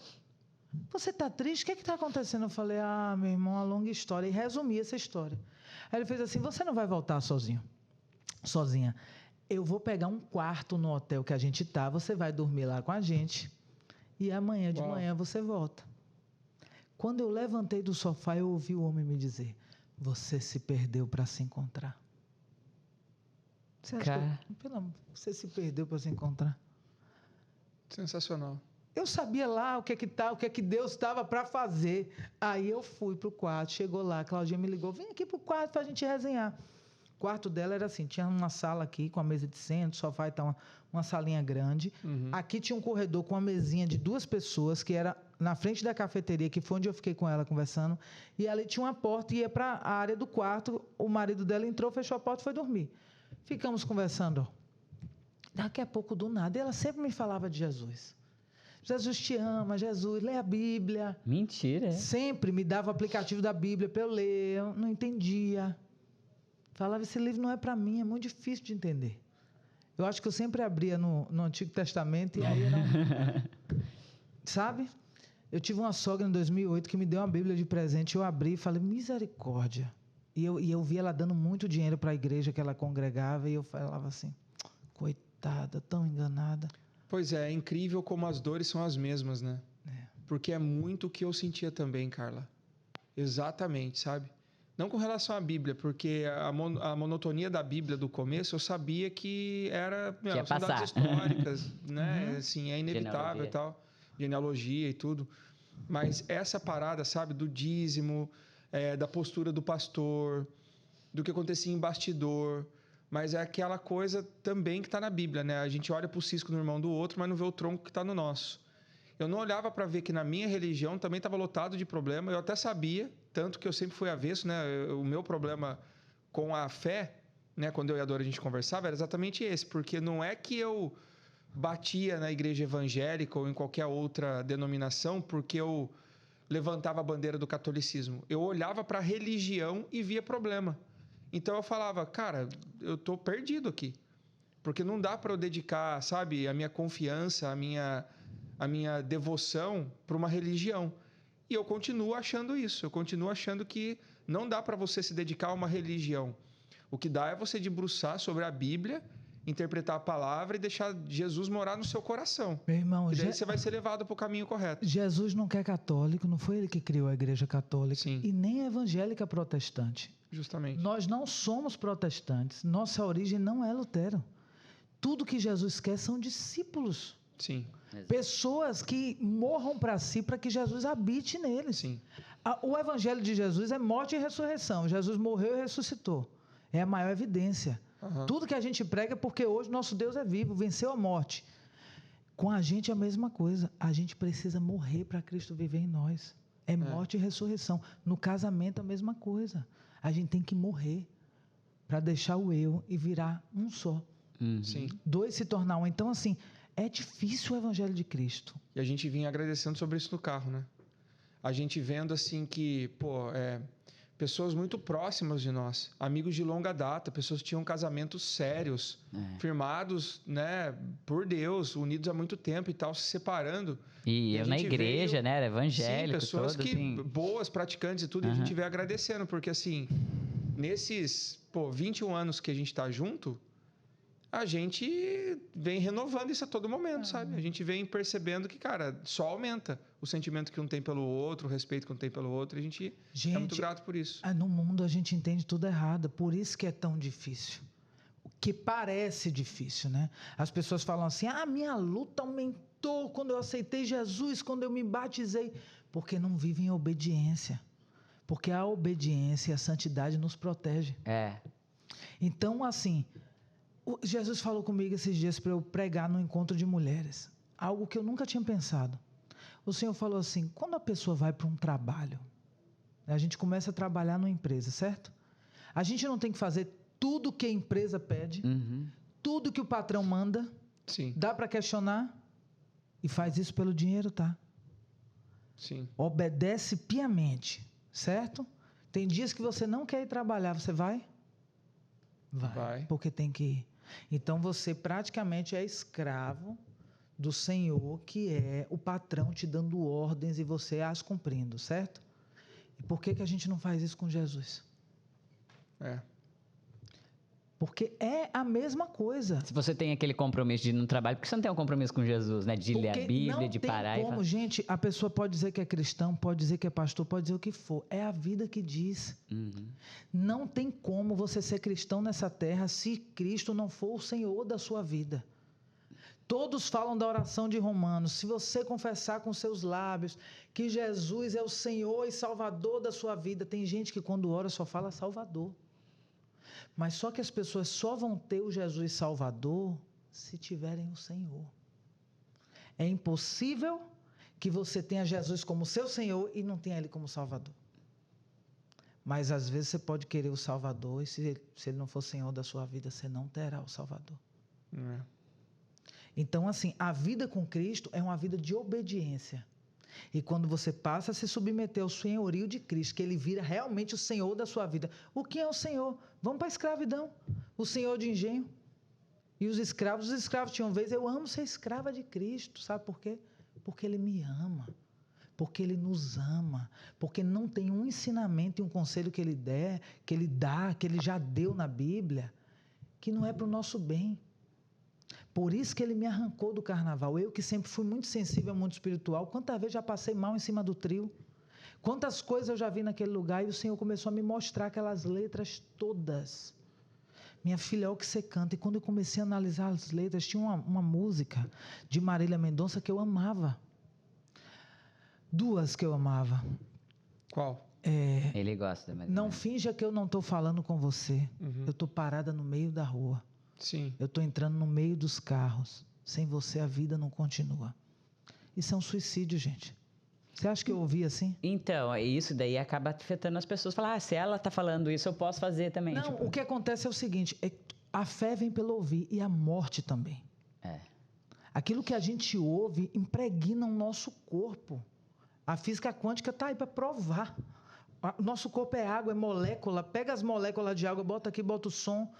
Você está triste? O que está acontecendo? Eu falei, meu irmão, uma longa história. E resumi essa história. Aí ele fez assim, você não vai voltar sozinha. Eu vou pegar um quarto no hotel que a gente está, você vai dormir lá com a gente e amanhã de manhã você volta. Quando eu levantei do sofá, eu ouvi o homem me dizer, você se perdeu para se encontrar. Você acha você se perdeu para se encontrar? Sensacional. Eu sabia lá o que é que Deus estava para fazer. Aí eu fui para o quarto, chegou lá, a Claudinha me ligou, vem aqui para o quarto para a gente resenhar. O quarto dela era assim, tinha uma sala aqui com a mesa de centro, sofá e tal, uma salinha grande. Uhum. Aqui tinha um corredor com uma mesinha de 2 pessoas, que era na frente da cafeteria, que foi onde eu fiquei com ela conversando. E ali tinha uma porta e ia para a área do quarto. O marido dela entrou, fechou a porta e foi dormir. Ficamos conversando. Daqui a pouco, do nada, ela sempre me falava de Jesus. Jesus te ama, Jesus, lê a Bíblia. Mentira, é? Sempre me dava o aplicativo da Bíblia para eu ler, eu não entendia. Falava, esse livro não é para mim, é muito difícil de entender. Eu acho que eu sempre abria no Antigo Testamento e aí era sabe? Eu tive uma sogra em 2008 que me deu uma Bíblia de presente, eu abri e falei, misericórdia. E eu vi ela dando muito dinheiro para a igreja que ela congregava e eu falava assim, coitada, tão enganada. Pois é incrível como as dores são as mesmas, né? Porque é muito o que eu sentia também, Carla. Exatamente, sabe? Não com relação à Bíblia, porque a monotonia da Bíblia do começo, eu sabia que era são dados históricas, né? Assim, é inevitável e tal, genealogia e tudo. Mas essa parada, sabe, do dízimo, da postura do pastor, do que acontecia em bastidor, mas é aquela coisa também que está na Bíblia, né? A gente olha para o cisco no irmão do outro, mas não vê o tronco que está no nosso. Eu não olhava para ver que na minha religião também estava lotado de problema. Eu até sabia, tanto que eu sempre fui avesso, né? O meu problema com a fé, né? Quando eu e a Dora a gente conversava, era exatamente esse. Porque não é que eu batia na igreja evangélica ou em qualquer outra denominação porque eu levantava a bandeira do catolicismo. Eu olhava para a religião e via problema. Então eu falava, cara, eu tô perdido aqui. Porque não dá para eu dedicar, sabe, a minha confiança, a minha devoção para uma religião. E eu continuo achando isso. Eu continuo achando que não dá para você se dedicar a uma religião. O que dá é você debruçar sobre a Bíblia, interpretar a palavra e deixar Jesus morar no seu coração. Meu irmão, E daí você vai ser levado para o caminho correto. Jesus não quer católico, não foi ele que criou a igreja católica. Sim. E nem a evangélica protestante. Justamente. Nós não somos protestantes. Nossa origem não é Lutero. Tudo que Jesus quer são discípulos. Sim. Pessoas que morram para si para que Jesus habite neles. Sim. O evangelho de Jesus é morte e ressurreição. Jesus morreu e ressuscitou. É a maior evidência. Uhum. Tudo que a gente prega é porque hoje nosso Deus é vivo, venceu a morte. Com a gente é a mesma coisa. A gente precisa morrer para Cristo viver em nós. É morte e ressurreição. No casamento, a mesma coisa. A gente tem que morrer para deixar o eu e virar um só. Sim. Dois se tornar um. Então, assim, é difícil o evangelho de Cristo. E a gente vinha agradecendo sobre isso no carro, né? A gente vendo, assim, que, pessoas muito próximas de nós, amigos de longa data, pessoas que tinham casamentos sérios, firmados, né, por Deus, unidos há muito tempo e tal, se separando. E eu na igreja, né, era evangélico, sim, pessoas todo, que assim. boas, praticantes e tudo, e a gente veio agradecendo, porque assim, nesses 21 anos que a gente está junto, a gente vem renovando isso a todo momento, sabe? A gente vem percebendo que, cara, só aumenta o sentimento que um tem pelo outro, o respeito que um tem pelo outro. A gente é muito grato por isso. No mundo a gente entende tudo errado, por isso que é tão difícil. O que parece difícil, né? As pessoas falam assim, minha luta aumentou quando eu aceitei Jesus, quando eu me batizei. Porque não vivem em obediência. Porque a obediência e a santidade nos protege. Então, assim... Jesus falou comigo esses dias para eu pregar no encontro de mulheres. Algo que eu nunca tinha pensado. O Senhor falou assim, quando a pessoa vai para um trabalho, a gente começa a trabalhar numa empresa, certo? A gente não tem que fazer tudo que a empresa pede, tudo que o patrão manda. Sim. Dá para questionar e faz isso pelo dinheiro, tá? Sim. Obedece piamente, certo? Tem dias que você não quer ir trabalhar, você vai? Vai. Porque tem que ir. Então, você praticamente é escravo do Senhor, que é o patrão te dando ordens e você as cumprindo, certo? E por que a gente não faz isso com Jesus? Porque é a mesma coisa. Se você tem aquele compromisso de ir no trabalho, por que você não tem um compromisso com Jesus, né? De ler a Bíblia, de parar como, gente, a pessoa pode dizer que é cristão, pode dizer que é pastor, pode dizer o que for. É a vida que diz. Não tem como você ser cristão nessa terra se Cristo não for o Senhor da sua vida. Todos falam da oração de Romanos. Se você confessar com seus lábios que Jesus é o Senhor e Salvador da sua vida, tem gente que quando ora só fala Salvador. Mas só que as pessoas só vão ter o Jesus Salvador se tiverem o Senhor. É impossível que você tenha Jesus como seu Senhor e não tenha Ele como Salvador. Mas às vezes você pode querer o Salvador e se Ele não for Senhor da sua vida, você não terá o Salvador. Então, assim, a vida com Cristo é uma vida de obediência. E quando você passa a se submeter ao senhorio de Cristo, que Ele vira realmente o Senhor da sua vida. O que é o Senhor? Vamos para a escravidão. O Senhor de engenho. E os escravos tinham vez, eu amo ser escrava de Cristo. Sabe por quê? Porque Ele me ama. Porque Ele nos ama. Porque não tem um ensinamento e um conselho que Ele dá, que Ele já deu na Bíblia, que não é para o nosso bem. Por isso que Ele me arrancou do carnaval. Eu que sempre fui muito sensível ao mundo espiritual, quantas vezes já passei mal em cima do trio? Quantas coisas eu já vi naquele lugar e o Senhor começou a me mostrar aquelas letras todas. Minha filha, olha o que você canta. E quando eu comecei a analisar as letras, tinha uma música de Marília Mendonça que eu amava. Duas que eu amava. Qual? Ele gosta. Mas não finja que eu não estou falando com você. Eu estou parada no meio da rua. Sim. Eu estou entrando no meio dos carros. Sem você a vida não continua. Isso é um suicídio, gente. Você acha que eu ouvi assim? Então, isso daí acaba afetando as pessoas. Falar, se ela tá falando isso, eu posso fazer também. Não, Tipo, o que acontece é o seguinte, a fé vem pelo ouvir e a morte também. é. Aquilo que a gente ouve impregna o nosso corpo. A física quântica está aí para provar. O nosso corpo é água, é molécula. Pega as moléculas de água, bota aqui, bota o som.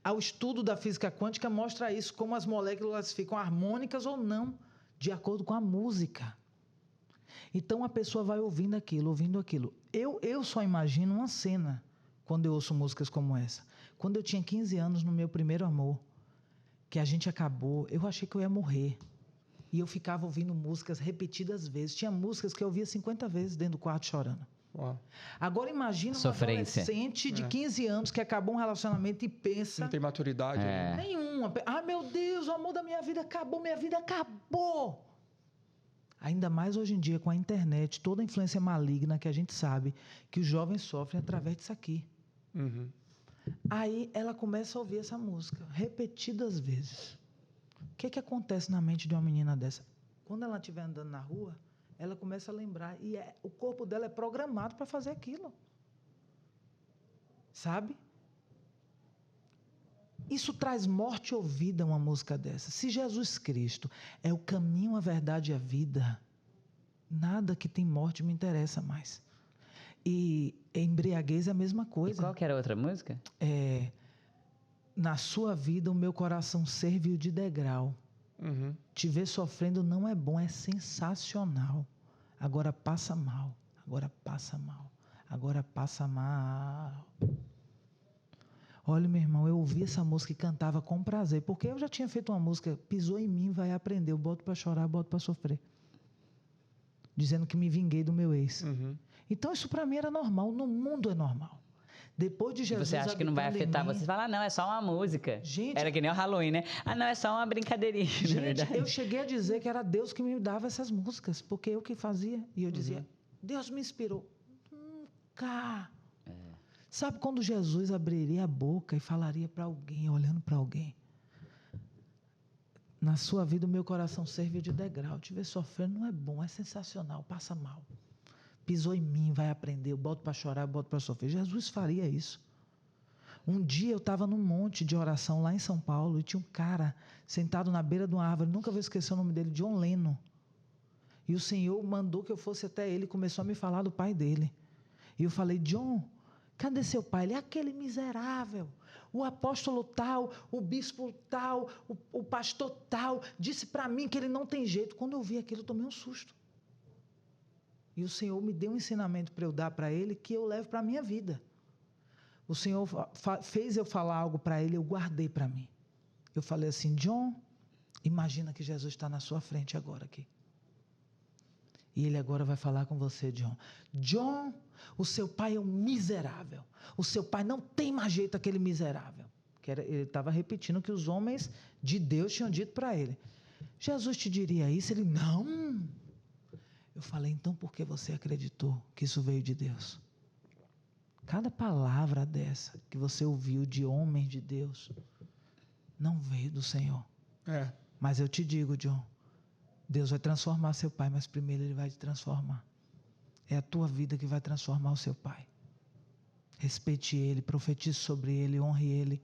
O estudo da física quântica mostra isso, como as moléculas ficam harmônicas ou não, de acordo com a música. Então, a pessoa vai ouvindo aquilo, ouvindo aquilo. Eu só imagino uma cena quando eu ouço músicas como essa. Quando eu tinha 15 anos, no meu primeiro amor, que a gente acabou, eu achei que eu ia morrer. E eu ficava ouvindo músicas repetidas vezes. Tinha músicas que eu ouvia 50 vezes dentro do quarto chorando. Uau. Agora imagina um Sofrência. adolescente de 15 anos que acabou um relacionamento e pensa... Não tem maturidade. É. Né? Nenhuma. Ah, meu Deus, o amor da minha vida acabou, minha vida acabou. Ainda mais hoje em dia com a internet, toda a influência maligna que a gente sabe que os jovens sofrem através disso aqui. Uhum. Aí ela começa a ouvir essa música repetidas vezes. O que acontece na mente de uma menina dessa? Quando ela estiver andando na rua, ela começa a lembrar e o corpo dela é programado para fazer aquilo. Sabe? Isso traz morte ou vida, uma música dessa. Se Jesus Cristo é o caminho, a verdade e a vida, nada que tem morte me interessa mais. E embriaguez é a mesma E coisa. qual que era a outra música? Na sua vida, o meu coração serviu de degrau. Uhum. Te ver sofrendo não é bom, é sensacional. Agora passa mal, agora passa mal, agora passa mal. Olha, meu irmão, eu ouvi essa música e cantava com prazer, porque eu já tinha feito uma música, pisou em mim, vai aprender, eu boto para chorar, boto para sofrer. Dizendo que me vinguei do meu ex. Uhum. Então isso para mim era normal, no mundo é normal. Depois de E Jesus você acha que não vai habitando em afetar mim, você? Você fala, não, é só uma música. Gente, era que nem o Halloween, né? Ah, não, é só uma brincadeirinha, na gente, verdade. eu cheguei a dizer que era Deus que me dava essas músicas, porque eu que fazia. E eu dizia, Deus me inspirou. Nunca. Sabe quando Jesus abriria a boca e falaria para alguém, olhando para alguém? Na sua vida, o meu coração serviu de degrau. Te ver sofrendo não é bom, é sensacional, passa mal. Pisou em mim, vai aprender, eu boto para chorar, eu boto para sofrer. Jesus faria isso. Um dia eu estava num monte de oração lá em São Paulo e tinha um cara sentado na beira de uma árvore, nunca vou esquecer o nome dele, John Lennon. E o Senhor mandou que eu fosse até ele e começou a me falar do pai dele. E eu falei, John, cadê seu pai? Ele é aquele miserável. O apóstolo tal, o bispo tal, o pastor tal, disse para mim que ele não tem jeito. Quando eu vi aquilo, eu tomei um susto. E o Senhor me deu um ensinamento para eu dar para ele que eu levo para a minha vida. O Senhor fez eu falar algo para ele, eu guardei para mim. Eu falei assim, John, imagina que Jesus está na sua frente agora aqui. E ele agora vai falar com você, John. John, o seu pai é um miserável. O seu pai não tem mais jeito aquele miserável. Ele estava repetindo o que os homens de Deus tinham dito para ele. Jesus te diria isso? Ele, não. Eu falei, então por que você acreditou que isso veio de Deus? Cada palavra dessa que você ouviu de homens de Deus não veio do Senhor. Mas eu te digo, John, Deus vai transformar seu pai, mas primeiro Ele vai te transformar. É a tua vida que vai transformar o seu pai. Respeite ele, profetize sobre ele, honre ele.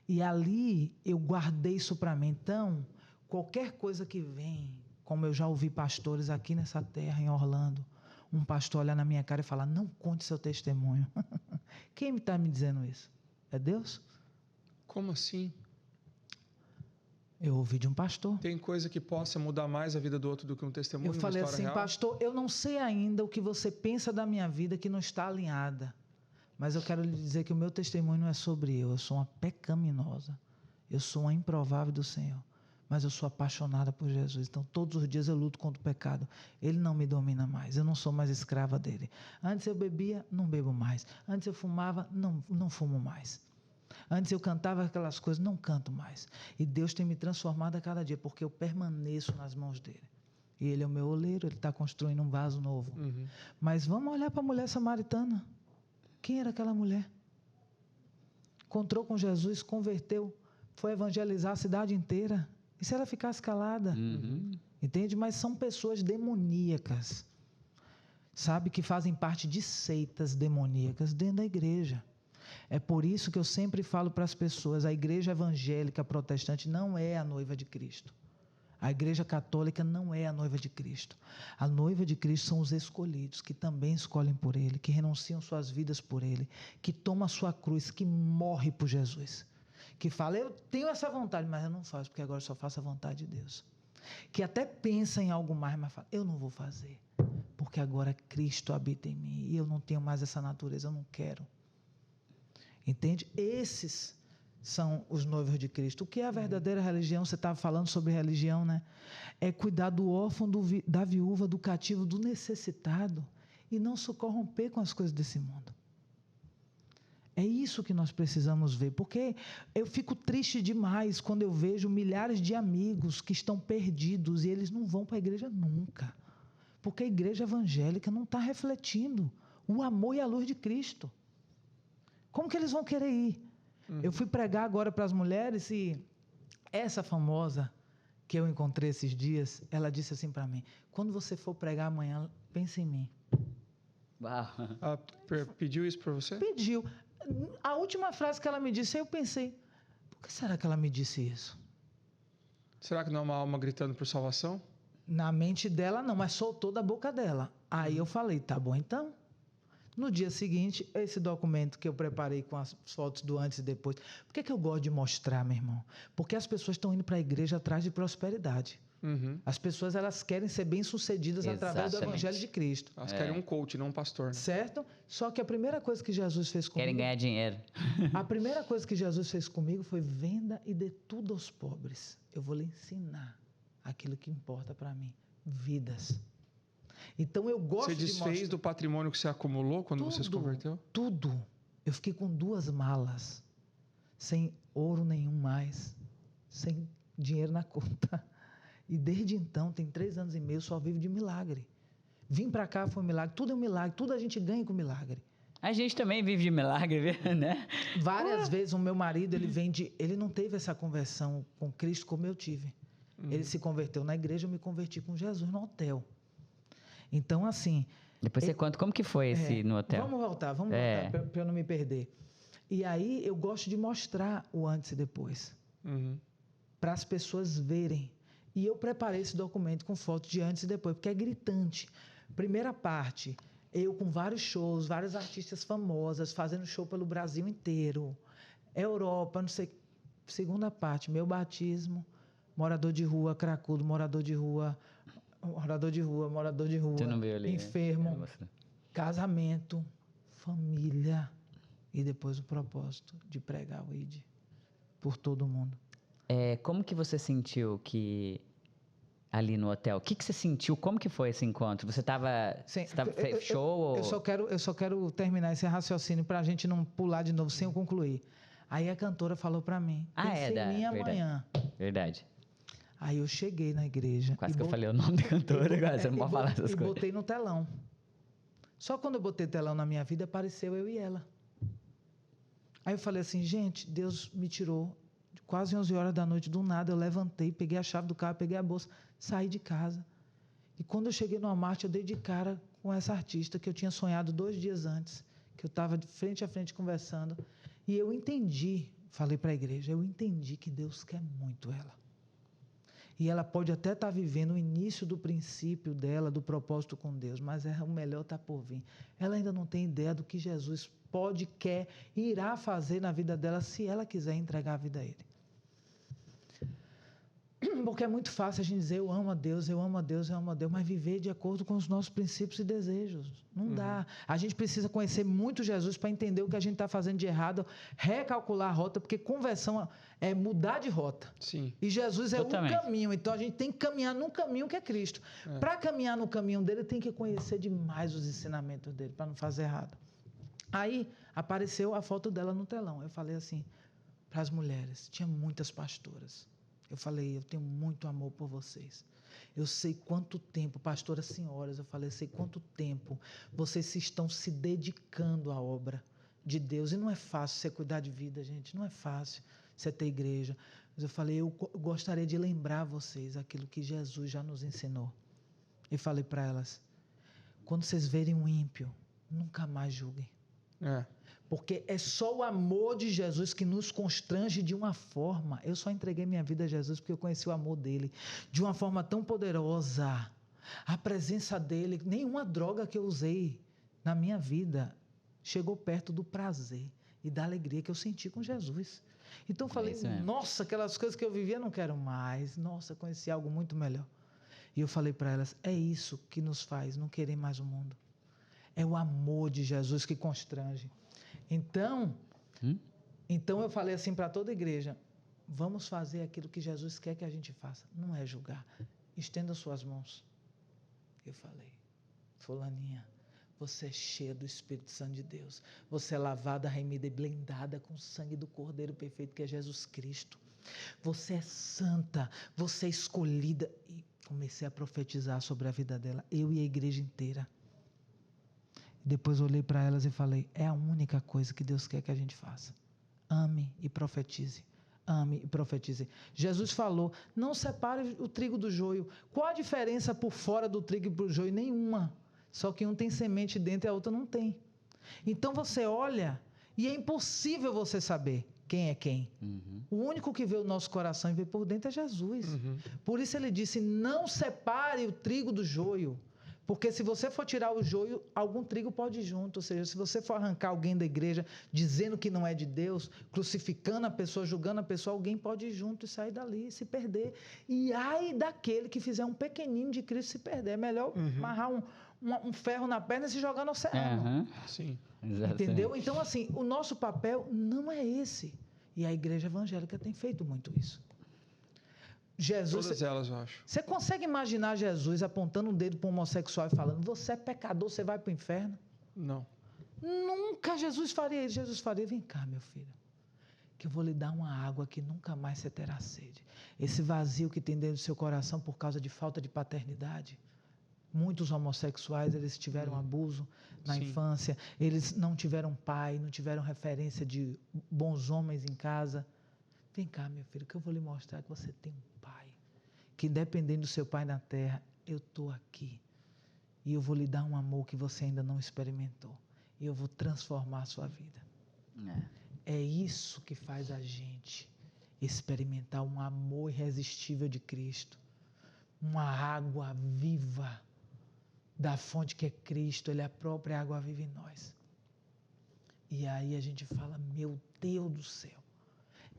E ali eu guardei isso para mim. Então, qualquer coisa que vem, como eu já ouvi pastores aqui nessa terra, em Orlando, um pastor olhar na minha cara e falar, não conte seu testemunho. Quem está me dizendo isso? É Deus? Como assim? Eu ouvi de um pastor. Tem coisa que possa mudar mais a vida do outro do que um testemunho, Eu falei uma história assim, real? pastor, eu não sei ainda o que você pensa da minha vida que não está alinhada. Mas eu quero lhe dizer que o meu testemunho não é sobre eu sou uma pecaminosa. Eu sou uma improvável do Senhor. Mas eu sou apaixonada por Jesus. Então, todos os dias eu luto contra o pecado. Ele não me domina mais. Eu não sou mais escrava dele. Antes eu bebia, não bebo mais. Antes eu fumava, não fumo mais. Antes eu cantava aquelas coisas, não canto mais. E Deus tem me transformado a cada dia, porque eu permaneço nas mãos dele. E ele é o meu oleiro, ele está construindo um vaso novo. Uhum. Mas vamos olhar para a mulher samaritana. Quem era aquela mulher? Encontrou com Jesus, converteu, foi evangelizar a cidade inteira. E se ela ficasse calada? Entende? Mas são pessoas demoníacas, sabe? Que fazem parte de seitas demoníacas dentro da igreja. É por isso que eu sempre falo para as pessoas, a igreja evangélica protestante não é a noiva de Cristo. A igreja católica não é a noiva de Cristo. A noiva de Cristo são os escolhidos, que também escolhem por Ele, que renunciam suas vidas por Ele, que tomam a sua cruz, que morre por Jesus. Que fala, eu tenho essa vontade, mas eu não faço, porque agora eu só faço a vontade de Deus. Que até pensa em algo mais, mas fala, eu não vou fazer, porque agora Cristo habita em mim, e eu não tenho mais essa natureza, eu não quero. Entende? Esses são os noivos de Cristo. O que é a verdadeira religião? Você estava falando sobre religião, né? É cuidar do órfão, da viúva, do cativo, do necessitado e não se corromper com as coisas desse mundo. É isso que nós precisamos ver, porque eu fico triste demais quando eu vejo milhares de amigos que estão perdidos e eles não vão para a igreja nunca, porque a igreja evangélica não está refletindo o amor e a luz de Cristo. Como que eles vão querer ir? Eu fui pregar agora para as mulheres e essa famosa que eu encontrei esses dias, ela disse assim para mim, quando você for pregar amanhã, pense em mim. Uau. Ela pediu isso para você? Pediu. A última frase que ela me disse, eu pensei, por que será que ela me disse isso? Será que não é uma alma gritando por salvação? Na mente dela não, mas soltou da boca dela. Aí eu falei, tá bom então. No dia seguinte, esse documento que eu preparei com as fotos do antes e depois. Por que eu gosto de mostrar, meu irmão? Porque as pessoas estão indo para a igreja atrás de prosperidade. As pessoas, elas querem ser bem-sucedidas através do Evangelho de Cristo. Elas querem um coach, não um pastor. Né? Certo? Só que a primeira coisa que Jesus fez comigo... Querem ganhar dinheiro. A primeira coisa que Jesus fez comigo foi venda e dê tudo aos pobres. Eu vou lhe ensinar aquilo que importa para mim. Vidas. Então eu gosto de mostrar... Você desfez do patrimônio que você acumulou quando você se converteu? Tudo. Eu fiquei com 2 malas, sem ouro nenhum mais, sem dinheiro na conta. E desde então, tem 3 anos e meio, só vivo de milagre. Vim para cá foi um milagre, tudo é um milagre, tudo a gente ganha com milagre. A gente também vive de milagre, né? Várias vezes o meu marido, ele não teve essa conversão com Cristo como eu tive. Ele se converteu na igreja, eu me converti com Jesus no hotel. Então, assim... Depois você conta como que foi esse no hotel. Vamos voltar para eu não me perder. E aí, eu gosto de mostrar o antes e depois. Para as pessoas verem. E eu preparei esse documento com fotos de antes e depois, porque é gritante. Primeira parte, eu com vários shows, várias artistas famosas, fazendo show pelo Brasil inteiro. Europa, não sei... Segunda parte, meu batismo, morador de rua, cracudo, morador de rua... Você não veio ali, enfermo, né? casamento, família e depois o propósito de pregar o ID por todo mundo. Como que você sentiu que ali no hotel? O que você sentiu? Como que foi esse encontro? Você fez show? Eu só quero terminar esse raciocínio para a gente não pular de novo sem eu concluir. Aí a cantora falou para mim, pensei em mim amanhã. Verdade. Aí eu cheguei na igreja. Quase que eu falei o nome da cantora, agora você não pode falar essas coisas. E botei no telão. Só quando eu botei telão na minha vida, apareceu eu e ela. Aí eu falei assim, gente, Deus me tirou de quase 11 horas da noite, do nada, eu levantei, peguei a chave do carro, peguei a bolsa, saí de casa. E quando eu cheguei no Walmart, eu dei de cara com essa artista que eu tinha sonhado 2 dias antes, que eu estava de frente a frente conversando. E eu entendi, falei para a igreja, eu entendi que Deus quer muito ela. E ela pode até estar vivendo o início do princípio dela, do propósito com Deus, mas o melhor está por vir. Ela ainda não tem ideia do que Jesus pode, quer e irá fazer na vida dela, se ela quiser entregar a vida a Ele. Porque é muito fácil a gente dizer, eu amo a Deus, eu amo a Deus, eu amo a Deus, mas viver de acordo com os nossos princípios e desejos. Não dá. A gente precisa conhecer muito Jesus para entender o que a gente está fazendo de errado, recalcular a rota, porque conversão é mudar de rota. Sim. E Jesus é Totalmente. o caminho, então a gente tem que caminhar num caminho que é Cristo. Para caminhar no caminho dele, tem que conhecer demais os ensinamentos dele, para não fazer errado. Aí apareceu a foto dela no telão. Eu falei assim para as mulheres, tinha muitas pastoras. Eu falei, eu tenho muito amor por vocês. Eu sei quanto tempo, pastoras senhoras, eu falei, eu sei quanto tempo vocês estão se dedicando à obra de Deus. E não é fácil você cuidar de vida, gente, não é fácil você ter igreja. Mas eu falei, eu gostaria de lembrar vocês aquilo que Jesus já nos ensinou. E falei para elas, quando vocês verem um ímpio, nunca mais julguem. Porque é só o amor de Jesus que nos constrange de uma forma. Eu só entreguei minha vida a Jesus porque eu conheci o amor dele de uma forma tão poderosa. A presença dele, nenhuma droga que eu usei na minha vida chegou perto do prazer e da alegria que eu senti com Jesus. Então eu falei, nossa, aquelas coisas que eu vivia não quero mais. Nossa, conheci algo muito melhor. E eu falei para elas, é isso que nos faz não querer mais o mundo. É o amor de Jesus que constrange. Então eu falei assim para toda a igreja, vamos fazer aquilo que Jesus quer que a gente faça. Não é julgar. Estenda suas mãos. Eu falei, fulaninha, você é cheia do Espírito Santo de Deus. Você é lavada, remida e blindada com o sangue do Cordeiro perfeito que é Jesus Cristo. Você é santa, você é escolhida. E comecei a profetizar sobre a vida dela, eu e a igreja inteira. Depois olhei para elas e falei, é a única coisa que Deus quer que a gente faça. Ame e profetize. Ame e profetize. Jesus falou, não separe o trigo do joio. Qual a diferença por fora do trigo e do joio? Nenhuma. Só que um tem semente dentro e a outra não tem. Então você olha e é impossível você saber quem é quem. O único que vê o nosso coração e vê por dentro é Jesus. Por isso ele disse, não separe o trigo do joio. Porque se você for tirar o joio, algum trigo pode ir junto. Ou seja, se você for arrancar alguém da igreja dizendo que não é de Deus, crucificando a pessoa, julgando a pessoa, alguém pode ir junto e sair dali, se perder. E ai daquele que fizer um pequenino de Cristo se perder. É melhor amarrar um ferro na perna e se jogar no oceano. Sim. Entendeu? Então, assim, o nosso papel não é esse. E a igreja evangélica tem feito muito isso. Jesus, todas elas, eu acho. Você consegue imaginar Jesus apontando um dedo para um homossexual e falando, você é pecador, você vai para o inferno? Não. Nunca Jesus faria isso. Jesus faria, vem cá, meu filho, que eu vou lhe dar uma água que nunca mais você terá sede. Esse vazio que tem dentro do seu coração por causa de falta de paternidade. Muitos homossexuais, eles tiveram abuso na infância, eles não tiveram pai, não tiveram referência de bons homens em casa. Vem cá, meu filho, que eu vou lhe mostrar que você tem um pai, que dependendo do seu pai na terra, eu estou aqui. E eu vou lhe dar um amor que você ainda não experimentou. E eu vou transformar a sua vida. É isso que faz a gente experimentar um amor irresistível de Cristo. Uma água viva da fonte que é Cristo. Ele é a própria água viva em nós. E aí a gente fala, meu Deus do céu.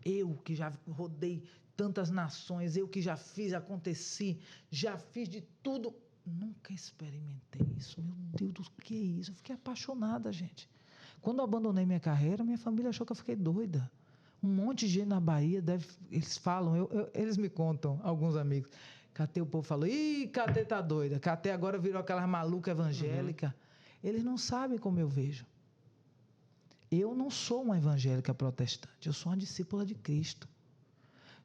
Eu que já rodei tantas nações, eu que já fiz, aconteci, já fiz de tudo, nunca experimentei isso. Meu Deus, do que é isso? Eu fiquei apaixonada, gente. Quando eu abandonei minha carreira, minha família achou que eu fiquei doida. Um monte de gente na Bahia, eles falam, eles me contam, alguns amigos. Catê, o povo falou, ih, Catê tá doida. Catê agora virou aquela maluca evangélica. Eles não sabem como eu vejo. Eu não sou uma evangélica protestante, eu sou uma discípula de Cristo.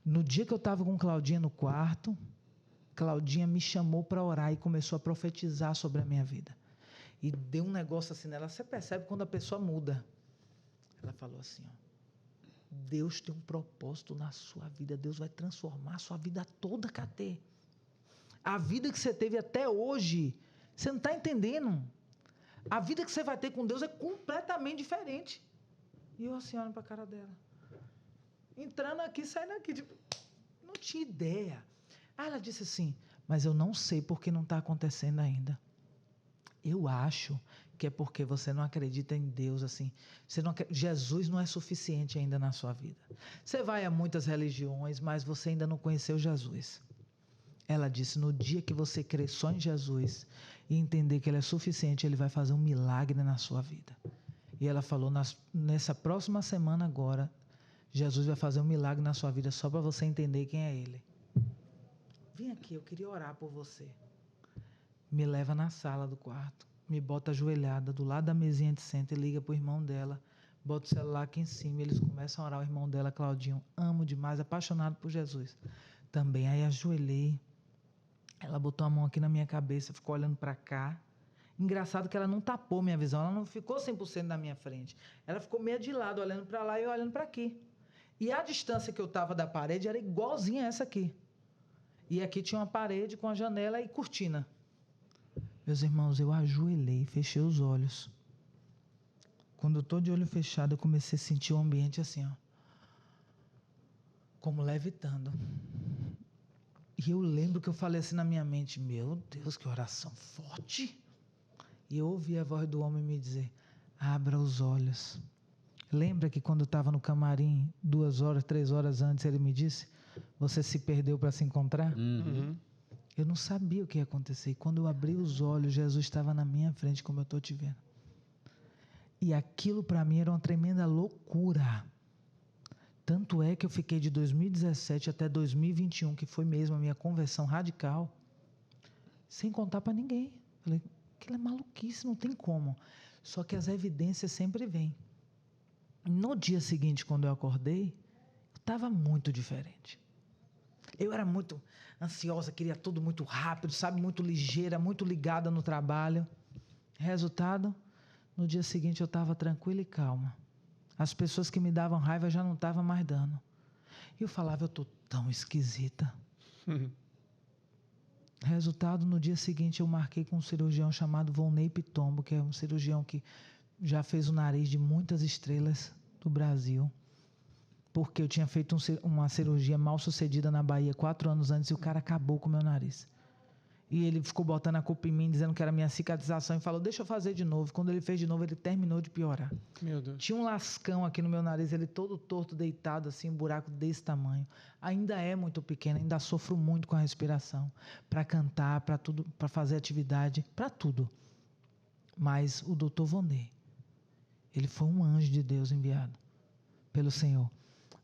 No dia que eu estava com Claudinha no quarto, Claudinha me chamou para orar e começou a profetizar sobre a minha vida. E deu um negócio assim nela, você percebe quando a pessoa muda. Ela falou assim, ó, Deus tem um propósito na sua vida, Deus vai transformar a sua vida toda, Catê. A vida que você teve até hoje, você não está entendendo. A vida que você vai ter com Deus é completamente diferente. E eu assim, olhando para a cara dela. Entrando aqui, saindo aqui. Tipo, não tinha ideia. Aí ela disse assim, mas eu não sei porque não está acontecendo ainda. Eu acho que é porque você não acredita em Deus, assim. Jesus não é suficiente ainda na sua vida. Você vai a muitas religiões, mas você ainda não conheceu Jesus. Ela disse, no dia que você crer só em Jesus e entender que Ele é suficiente, Ele vai fazer um milagre na sua vida. E ela falou, nessa próxima semana agora, Jesus vai fazer um milagre na sua vida só para você entender quem é Ele. Vem aqui, eu queria orar por você. Me leva na sala do quarto, me bota ajoelhada do lado da mesinha de centro e liga para o irmão dela, bota o celular aqui em cima e eles começam a orar. O irmão dela, Claudinho, amo demais, apaixonado por Jesus. Também, aí ajoelhei. Ela botou a mão aqui na minha cabeça, ficou olhando para cá. Engraçado que ela não tapou minha visão, ela não ficou 100% na minha frente. Ela ficou meio de lado, olhando para lá e eu olhando para aqui. E a distância que eu estava da parede era igualzinha a essa aqui. E aqui tinha uma parede com a janela e cortina. Meus irmãos, eu ajoelhei, fechei os olhos. Quando eu estou de olho fechado, eu comecei a sentir o ambiente assim, ó, como levitando. E eu lembro que eu falei assim na minha mente, meu Deus, que oração forte. E eu ouvi a voz do homem me dizer, abra os olhos. Lembra que quando eu estava no camarim, 2 horas, 3 horas antes, ele me disse, você se perdeu para se encontrar? Uhum. Eu não sabia o que ia acontecer. E quando eu abri os olhos, Jesus estava na minha frente, como eu estou te vendo. E aquilo para mim era uma tremenda loucura. Tanto é que eu fiquei de 2017 até 2021, que foi mesmo a minha conversão radical, sem contar para ninguém. Falei, aquilo é maluquice, não tem como. Só que as evidências sempre vêm. No dia seguinte, quando eu acordei, eu estava muito diferente. Eu era muito ansiosa, queria tudo muito rápido, sabe, muito ligeira, muito ligada no trabalho. Resultado, no dia seguinte eu estava tranquila e calma. As pessoas que me davam raiva já não estavam mais dando. E eu falava, eu estou tão esquisita. Resultado, no dia seguinte eu marquei com um cirurgião chamado Volney Pitombo, que é um cirurgião que já fez o nariz de muitas estrelas do Brasil. Porque eu tinha feito uma cirurgia mal sucedida na Bahia 4 anos antes e o cara acabou com o meu nariz. E ele ficou botando a culpa em mim, dizendo que era minha cicatrização e falou, deixa eu fazer de novo. Quando ele fez de novo, ele terminou de piorar. Meu Deus. Tinha um lascão aqui no meu nariz, ele todo torto, deitado assim, um buraco desse tamanho. Ainda é muito pequeno, ainda sofro muito com a respiração. Para cantar, para tudo, para fazer atividade, para tudo. Mas o Dr. Vonei, ele foi um anjo de Deus enviado pelo Senhor.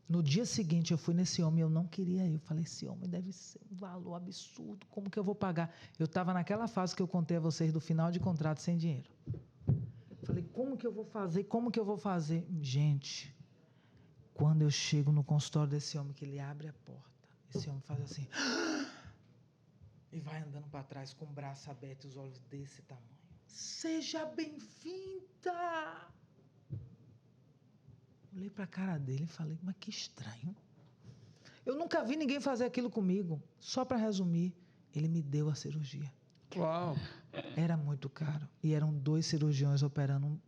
No dia seguinte, eu fui nesse homem e eu não queria ir. Eu falei, esse homem deve ser um valor absurdo. Como que eu vou pagar? Eu estava naquela fase que eu contei a vocês do final de contrato sem dinheiro. Falei, como que eu vou fazer? Como que eu vou fazer? Gente, quando eu chego no consultório desse homem, que ele abre a porta, esse homem faz assim, e vai andando para trás com o braço aberto e os olhos desse tamanho. Seja bem-vinda! Olhei para a cara dele e falei, mas que estranho. Eu nunca vi ninguém fazer aquilo comigo. Só para resumir, ele me deu a cirurgia. Uau. Era muito caro. E eram 2 cirurgiões operando,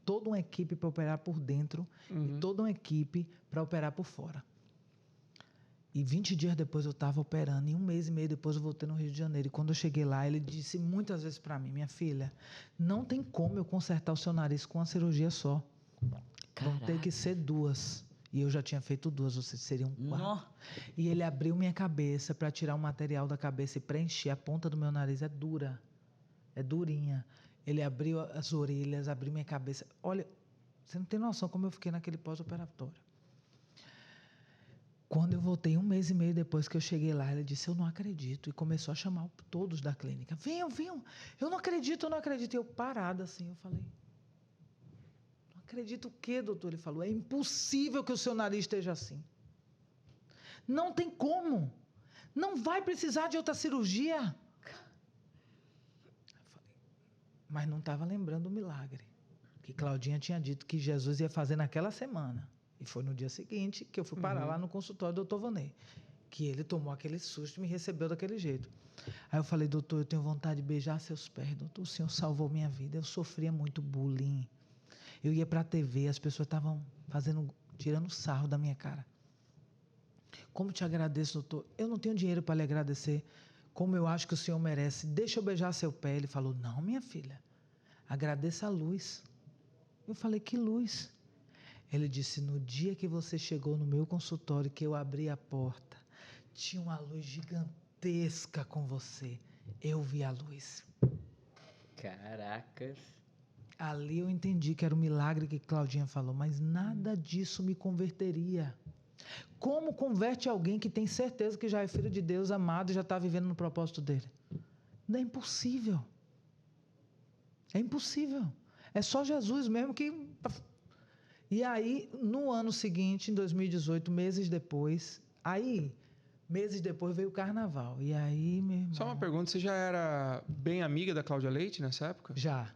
toda uma equipe para operar por dentro e toda uma equipe para operar por fora. E 20 dias depois eu estava operando, e 1 mês e meio depois eu voltei no Rio de Janeiro. E quando eu cheguei lá, ele disse muitas vezes para mim, minha filha, não tem como eu consertar o seu nariz com uma cirurgia só. Vão ter que ser 2. E eu já tinha feito 2, ou seja, seriam 4. E ele abriu minha cabeça para tirar o material da cabeça e preencher. A ponta do meu nariz é dura. É durinha. Ele abriu as orelhas, abriu minha cabeça. Olha, você não tem noção como eu fiquei naquele pós-operatório. Quando eu voltei 1 mês e meio depois que eu cheguei lá, ele disse, eu não acredito. E começou a chamar todos da clínica. Venham. Eu não acredito. E eu parada assim, eu falei... Acredito o quê, doutor? Ele falou, é impossível que o seu nariz esteja assim. Não tem como. Não vai precisar de outra cirurgia. Eu falei, mas não estava lembrando o milagre que Claudinha tinha dito que Jesus ia fazer naquela semana. E foi no dia seguinte que eu fui parar lá no consultório do Dr. Vonei, que ele tomou aquele susto e me recebeu daquele jeito. Aí eu falei, doutor, eu tenho vontade de beijar seus pés, doutor, o senhor salvou minha vida. Eu sofria muito bullying. Eu ia para a TV, as pessoas estavam tirando sarro da minha cara. Como te agradeço, doutor? Eu não tenho dinheiro para lhe agradecer, como eu acho que o senhor merece. Deixa eu beijar seu pé. Ele falou, não, minha filha, agradeça a luz. Eu falei, que luz? Ele disse, no dia que você chegou no meu consultório, que eu abri a porta, tinha uma luz gigantesca com você. Eu vi a luz. Caracas. Ali eu entendi que era o milagre que Claudinha falou, mas nada disso me converteria. Como converte alguém que tem certeza que já é filho de Deus, amado, e já está vivendo no propósito dele? Não é impossível. É impossível. É só Jesus mesmo que... E aí, no ano seguinte, em 2018, meses depois veio o carnaval. E aí, meu irmão... Só uma pergunta, você já era bem amiga da Cláudia Leite nessa época? Já.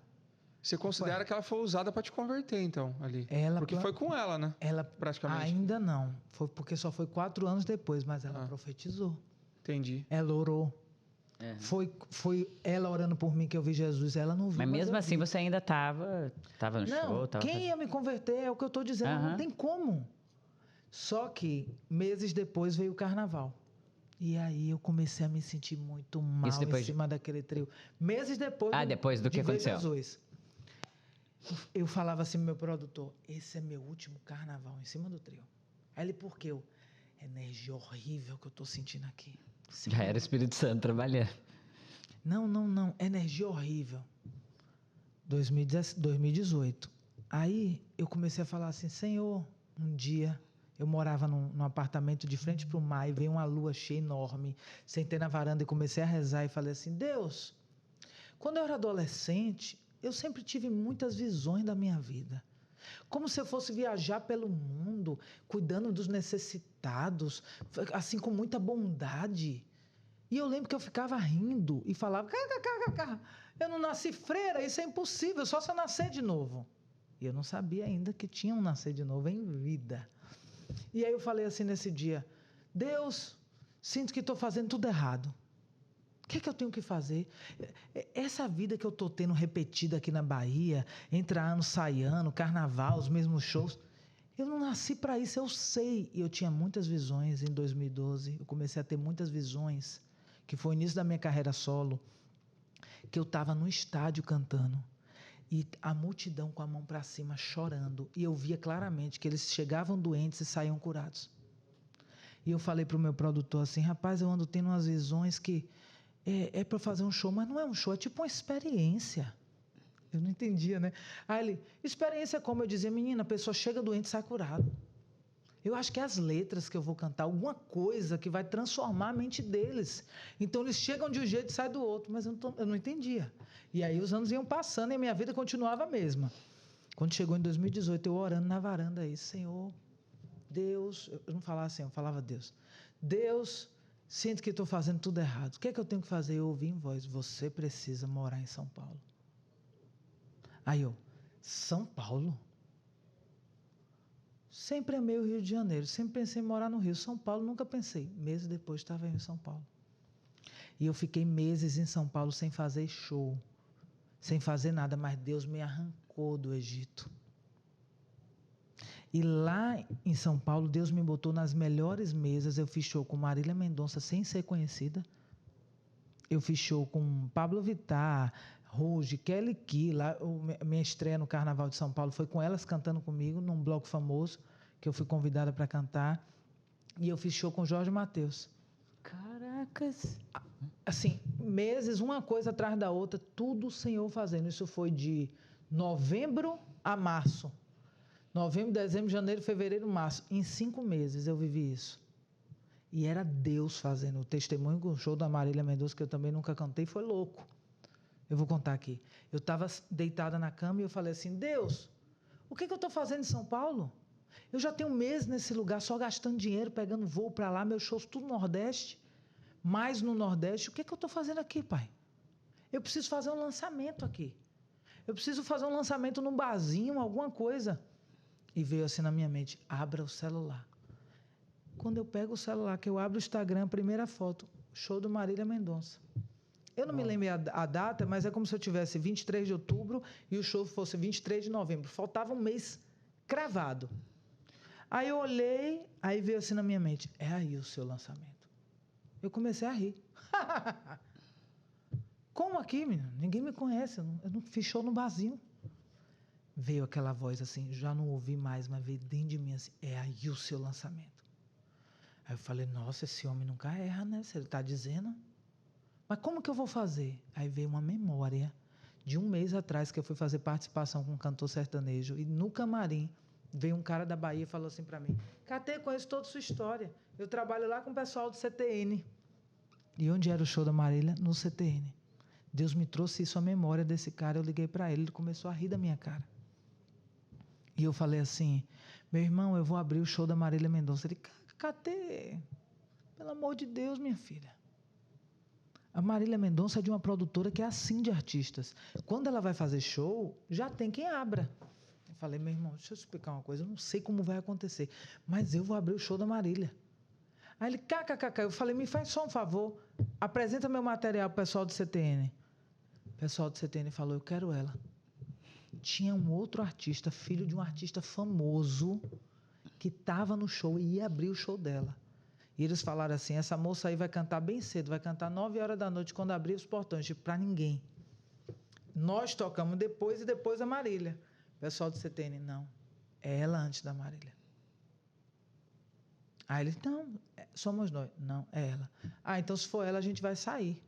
Você considera que ela foi usada para te converter, então, ali? Porque foi com ela, né? Ela praticamente. Ainda não. Foi porque só foi 4 anos depois, mas ela profetizou. Entendi. Ela orou. Foi ela orando por mim que eu vi Jesus. Ela não viu, Mas mesmo assim vi. você ainda tava no show? Quem ia me converter é o que eu estou dizendo. Não tem como. Só que meses depois veio o carnaval. E aí eu comecei a me sentir muito mal em cima daquele trio. Meses depois. Depois do que aconteceu. Jesus. Eu falava assim pro meu produtor, esse é meu último carnaval em cima do trio. Aí ele, por quê? Energia horrível que eu tô sentindo aqui. Já era o Espírito Santo trabalhando. Não. Energia horrível. 2018. Aí eu comecei a falar assim, Senhor, um dia eu morava num apartamento de frente para o mar e veio uma lua cheia enorme. Sentei na varanda e comecei a rezar e falei assim, Deus, quando eu era adolescente, eu sempre tive muitas visões da minha vida. Como se eu fosse viajar pelo mundo, cuidando dos necessitados, assim, com muita bondade. E eu lembro que eu ficava rindo e falava, eu não nasci freira, isso é impossível, só se eu nascer de novo. E eu não sabia ainda que tinha um nascer de novo em vida. E aí eu falei assim nesse dia, Deus, sinto que estou fazendo tudo errado. O que é que eu tenho que fazer? Essa vida que eu estou tendo repetida aqui na Bahia, entra ano, sai ano, carnaval, os mesmos shows, eu não nasci para isso, eu sei. E eu tinha muitas visões em 2012, eu comecei a ter muitas visões, que foi o início da minha carreira solo, que eu estava no estádio cantando, e a multidão com a mão para cima, chorando, e eu via claramente que eles chegavam doentes e saíam curados. E eu falei para o meu produtor assim, rapaz, eu ando tendo umas visões que é para fazer um show, mas não é um show, é tipo uma experiência. Eu não entendia, né? Aí ele, experiência como? Eu dizia, menina, a pessoa chega doente e sai curado. Eu acho que é as letras que eu vou cantar, alguma coisa que vai transformar a mente deles. Então eles chegam de um jeito e saem do outro, mas eu não entendia. E aí os anos iam passando e a minha vida continuava a mesma. Quando chegou em 2018, eu orando na varanda aí, Senhor, Deus, eu não falava assim, eu falava Deus. Deus, sinto que estou fazendo tudo errado. O que é que eu tenho que fazer? Eu ouvi em voz, você precisa morar em São Paulo. Aí eu, São Paulo? Sempre amei o Rio de Janeiro, sempre pensei em morar no Rio. São Paulo, nunca pensei. Meses depois estava em São Paulo. E eu fiquei meses em São Paulo sem fazer show, sem fazer nada, mas Deus me arrancou do Egito. E lá em São Paulo, Deus me botou nas melhores mesas. Eu fiz show com Marília Mendonça sem ser conhecida. Eu fiz show com Pablo Vittar, Ruge, Kelly Key. Lá, minha estreia no Carnaval de São Paulo foi com elas cantando comigo, num bloco famoso, que eu fui convidada para cantar. E eu fiz show com Jorge Mateus. Caracas! Assim, meses, uma coisa atrás da outra, tudo o Senhor fazendo. Isso foi de novembro a março. Novembro, dezembro, janeiro, fevereiro, março. Em 5 meses eu vivi isso. E era Deus fazendo. O testemunho com o show da Marília Mendonça, que eu também nunca cantei, foi louco. Eu vou contar aqui. Eu estava deitada na cama e eu falei assim, Deus, o que eu estou fazendo em São Paulo? Eu já tenho um mês nesse lugar, só gastando dinheiro, pegando voo para lá, meus shows tudo no Nordeste, mais no Nordeste. O que eu estou fazendo aqui, pai? Eu preciso fazer um lançamento aqui. Eu preciso fazer um lançamento num barzinho, alguma coisa. E veio assim na minha mente, abra o celular. Quando eu pego o celular, que eu abro o Instagram, a primeira foto, show do Marília Mendonça. Eu não me lembro a data, mas é como se eu tivesse 23 de outubro e o show fosse 23 de novembro. Faltava um mês cravado. Aí eu olhei, aí veio assim na minha mente, é aí o seu lançamento. Eu comecei a rir. Como aqui, menino? Ninguém me conhece, eu não fiz show no barzinho. Veio aquela voz assim, já não ouvi mais, mas veio dentro de mim assim, é aí o seu lançamento. Aí eu falei, nossa, esse homem nunca erra, né? Se ele está dizendo. Mas como que eu vou fazer? Aí veio uma memória de um mês atrás que eu fui fazer participação com um cantor sertanejo e no camarim veio um cara da Bahia e falou assim para mim, Catê, conheço toda a sua história. Eu trabalho lá com o pessoal do CTN. E onde era o show da Marília? No CTN. Deus me trouxe isso à memória desse cara, eu liguei para ele, ele começou a rir da minha cara. E eu falei assim, meu irmão, eu vou abrir o show da Marília Mendonça. Ele, Catê, pelo amor de Deus, minha filha. A Marília Mendonça é de uma produtora que é assim de artistas. Quando ela vai fazer show, já tem quem abra. Eu falei, meu irmão, deixa eu explicar uma coisa, eu não sei como vai acontecer, mas eu vou abrir o show da Marília. Aí ele, kkkk, eu falei, me faz só um favor, apresenta meu material pro pessoal do CTN. O pessoal do CTN falou, eu quero ela. Tinha um outro artista, filho de um artista famoso, que estava no show e ia abrir o show dela. E eles falaram assim, essa moça aí vai cantar bem cedo, vai cantar 9 horas da noite, quando abrir os portões, tipo, para ninguém. Nós tocamos depois e depois a Marília. O pessoal do CTN, não, é ela antes da Marília. Aí eles, não, somos nós. Não, é ela. Ah, então se for ela, a gente vai sair.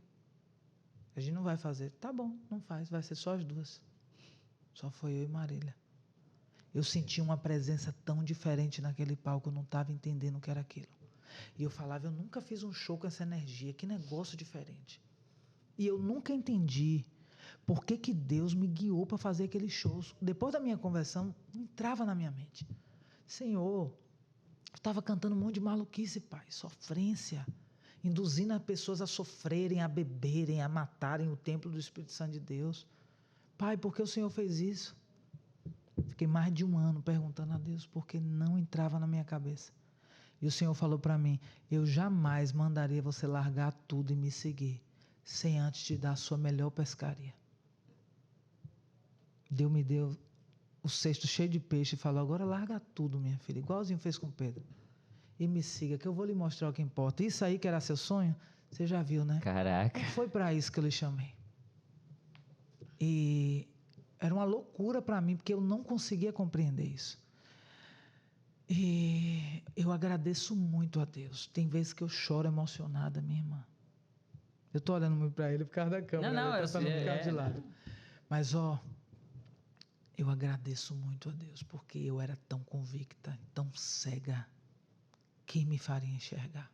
A gente não vai fazer. Tá bom, não faz, vai ser só as duas. Só foi eu e Marília. Eu senti uma presença tão diferente naquele palco, eu não estava entendendo o que era aquilo. E eu falava, eu nunca fiz um show com essa energia, que negócio diferente. E eu nunca entendi por que Deus me guiou para fazer aqueles shows. Depois da minha conversão, entrava na minha mente. Senhor, eu estava cantando um monte de maluquice, pai, sofrência, induzindo as pessoas a sofrerem, a beberem, a matarem o templo do Espírito Santo de Deus. Pai, por que o Senhor fez isso? Fiquei mais de 1 ano perguntando a Deus, porque não entrava na minha cabeça. E o Senhor falou para mim, eu jamais mandaria você largar tudo e me seguir, sem antes te dar a sua melhor pescaria. Deus me deu o cesto cheio de peixe e falou, agora larga tudo, minha filha, igualzinho fez com Pedro. E me siga, que eu vou lhe mostrar o que importa. Isso aí que era seu sonho, você já viu, né? Caraca. Foi para isso que eu lhe chamei. E era uma loucura para mim, porque eu não conseguia compreender isso. E eu agradeço muito a Deus. Tem vezes que eu choro emocionada, minha irmã. Eu estou olhando muito para ele por causa da câmera. Não, eu eu sei, ficar de lado. Mas, eu agradeço muito a Deus, porque eu era tão convicta, tão cega. Quem me faria enxergar?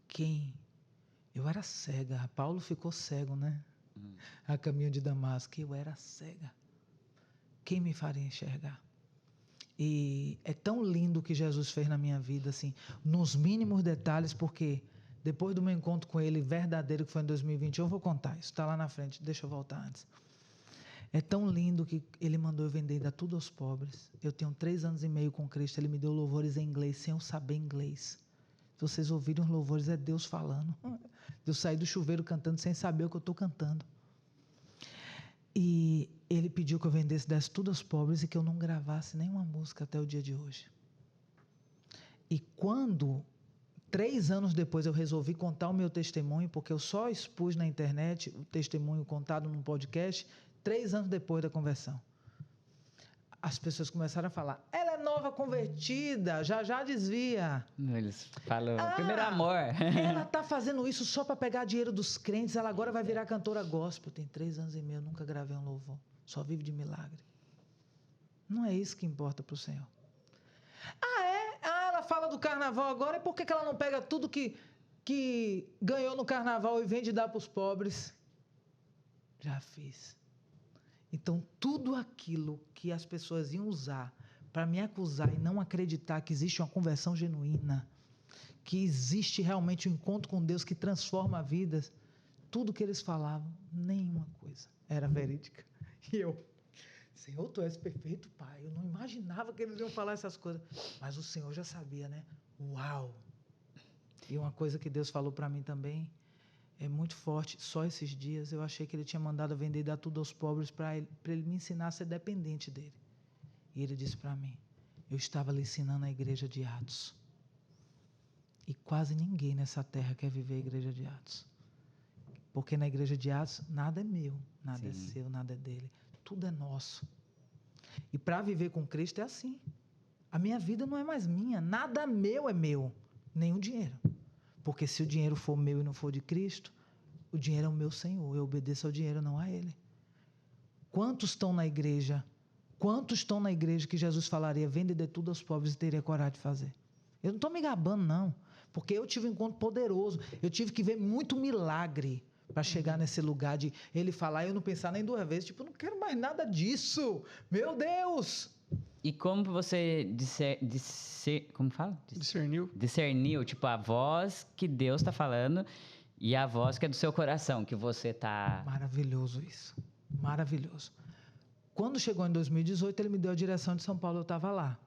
Quem? Eu era cega. Paulo ficou cego, né? A caminho de Damasco. Eu era cega. Quem me faria enxergar? E é tão lindo o que Jesus fez na minha vida, assim, nos mínimos detalhes, porque depois do meu encontro com Ele verdadeiro, que foi em 2021, eu vou contar isso, está lá na frente, deixa eu voltar antes. É tão lindo que Ele mandou eu vender, dar tudo aos pobres. Eu tenho 3 anos e meio com Cristo, Ele me deu louvores em inglês, sem eu saber inglês. Se vocês ouvirem os louvores, é Deus falando. Eu saí do chuveiro cantando sem saber o que eu estou cantando. E Ele pediu que eu vendesse, desse tudo aos pobres e que eu não gravasse nenhuma música até o dia de hoje. E quando, 3 anos depois, eu resolvi contar o meu testemunho, porque eu só expus na internet o testemunho contado num podcast, 3 anos depois da conversão. As pessoas começaram a falar, ela é nova convertida, já desvia. Eles falam, primeiro amor. Ela está fazendo isso só para pegar dinheiro dos crentes, ela agora vai virar cantora gospel. Tem 3 anos e meio, eu nunca gravei um louvor, só vivo de milagre. Não é isso que importa para o Senhor. Ela fala do carnaval agora, e por que ela não pega tudo que ganhou no carnaval e vende e dá para os pobres? Já fiz. Então, tudo aquilo que as pessoas iam usar para me acusar e não acreditar que existe uma conversão genuína, que existe realmente um encontro com Deus que transforma vidas, tudo que eles falavam, nenhuma coisa era verídica. E eu, Senhor, Tu és perfeito, Pai. Eu não imaginava que eles iam falar essas coisas. Mas o Senhor já sabia, né? Uau! E uma coisa que Deus falou para mim também, é muito forte. Só esses dias eu achei que Ele tinha mandado eu vender e dar tudo aos pobres para ele me ensinar a ser dependente dEle. E Ele disse para mim, eu estava lhe ensinando a igreja de Atos. E quase ninguém nessa terra quer viver a igreja de Atos. Porque na igreja de Atos, nada é meu, nada é seu, nada é dele. Tudo é nosso. E para viver com Cristo é assim. A minha vida não é mais minha, nada meu é meu, nem o dinheiro. Porque se o dinheiro for meu e não for de Cristo, o dinheiro é o meu Senhor. Eu obedeço ao dinheiro, não a Ele. Quantos estão na igreja? Quantos estão na igreja que Jesus falaria, vende de tudo aos pobres e teria coragem de fazer? Eu não estou me gabando, não. Porque eu tive um encontro poderoso. Eu tive que ver muito milagre para chegar nesse lugar de Ele falar e eu não pensar nem 2 vezes. Tipo, eu não quero mais nada disso. Meu Deus! E como você como fala? Discerniu. Discerniu, tipo, a voz que Deus está falando E a voz que é do seu coração, que você tá... Maravilhoso isso. Maravilhoso. Quando chegou em 2018, ele me deu a direção de São Paulo, eu estava lá.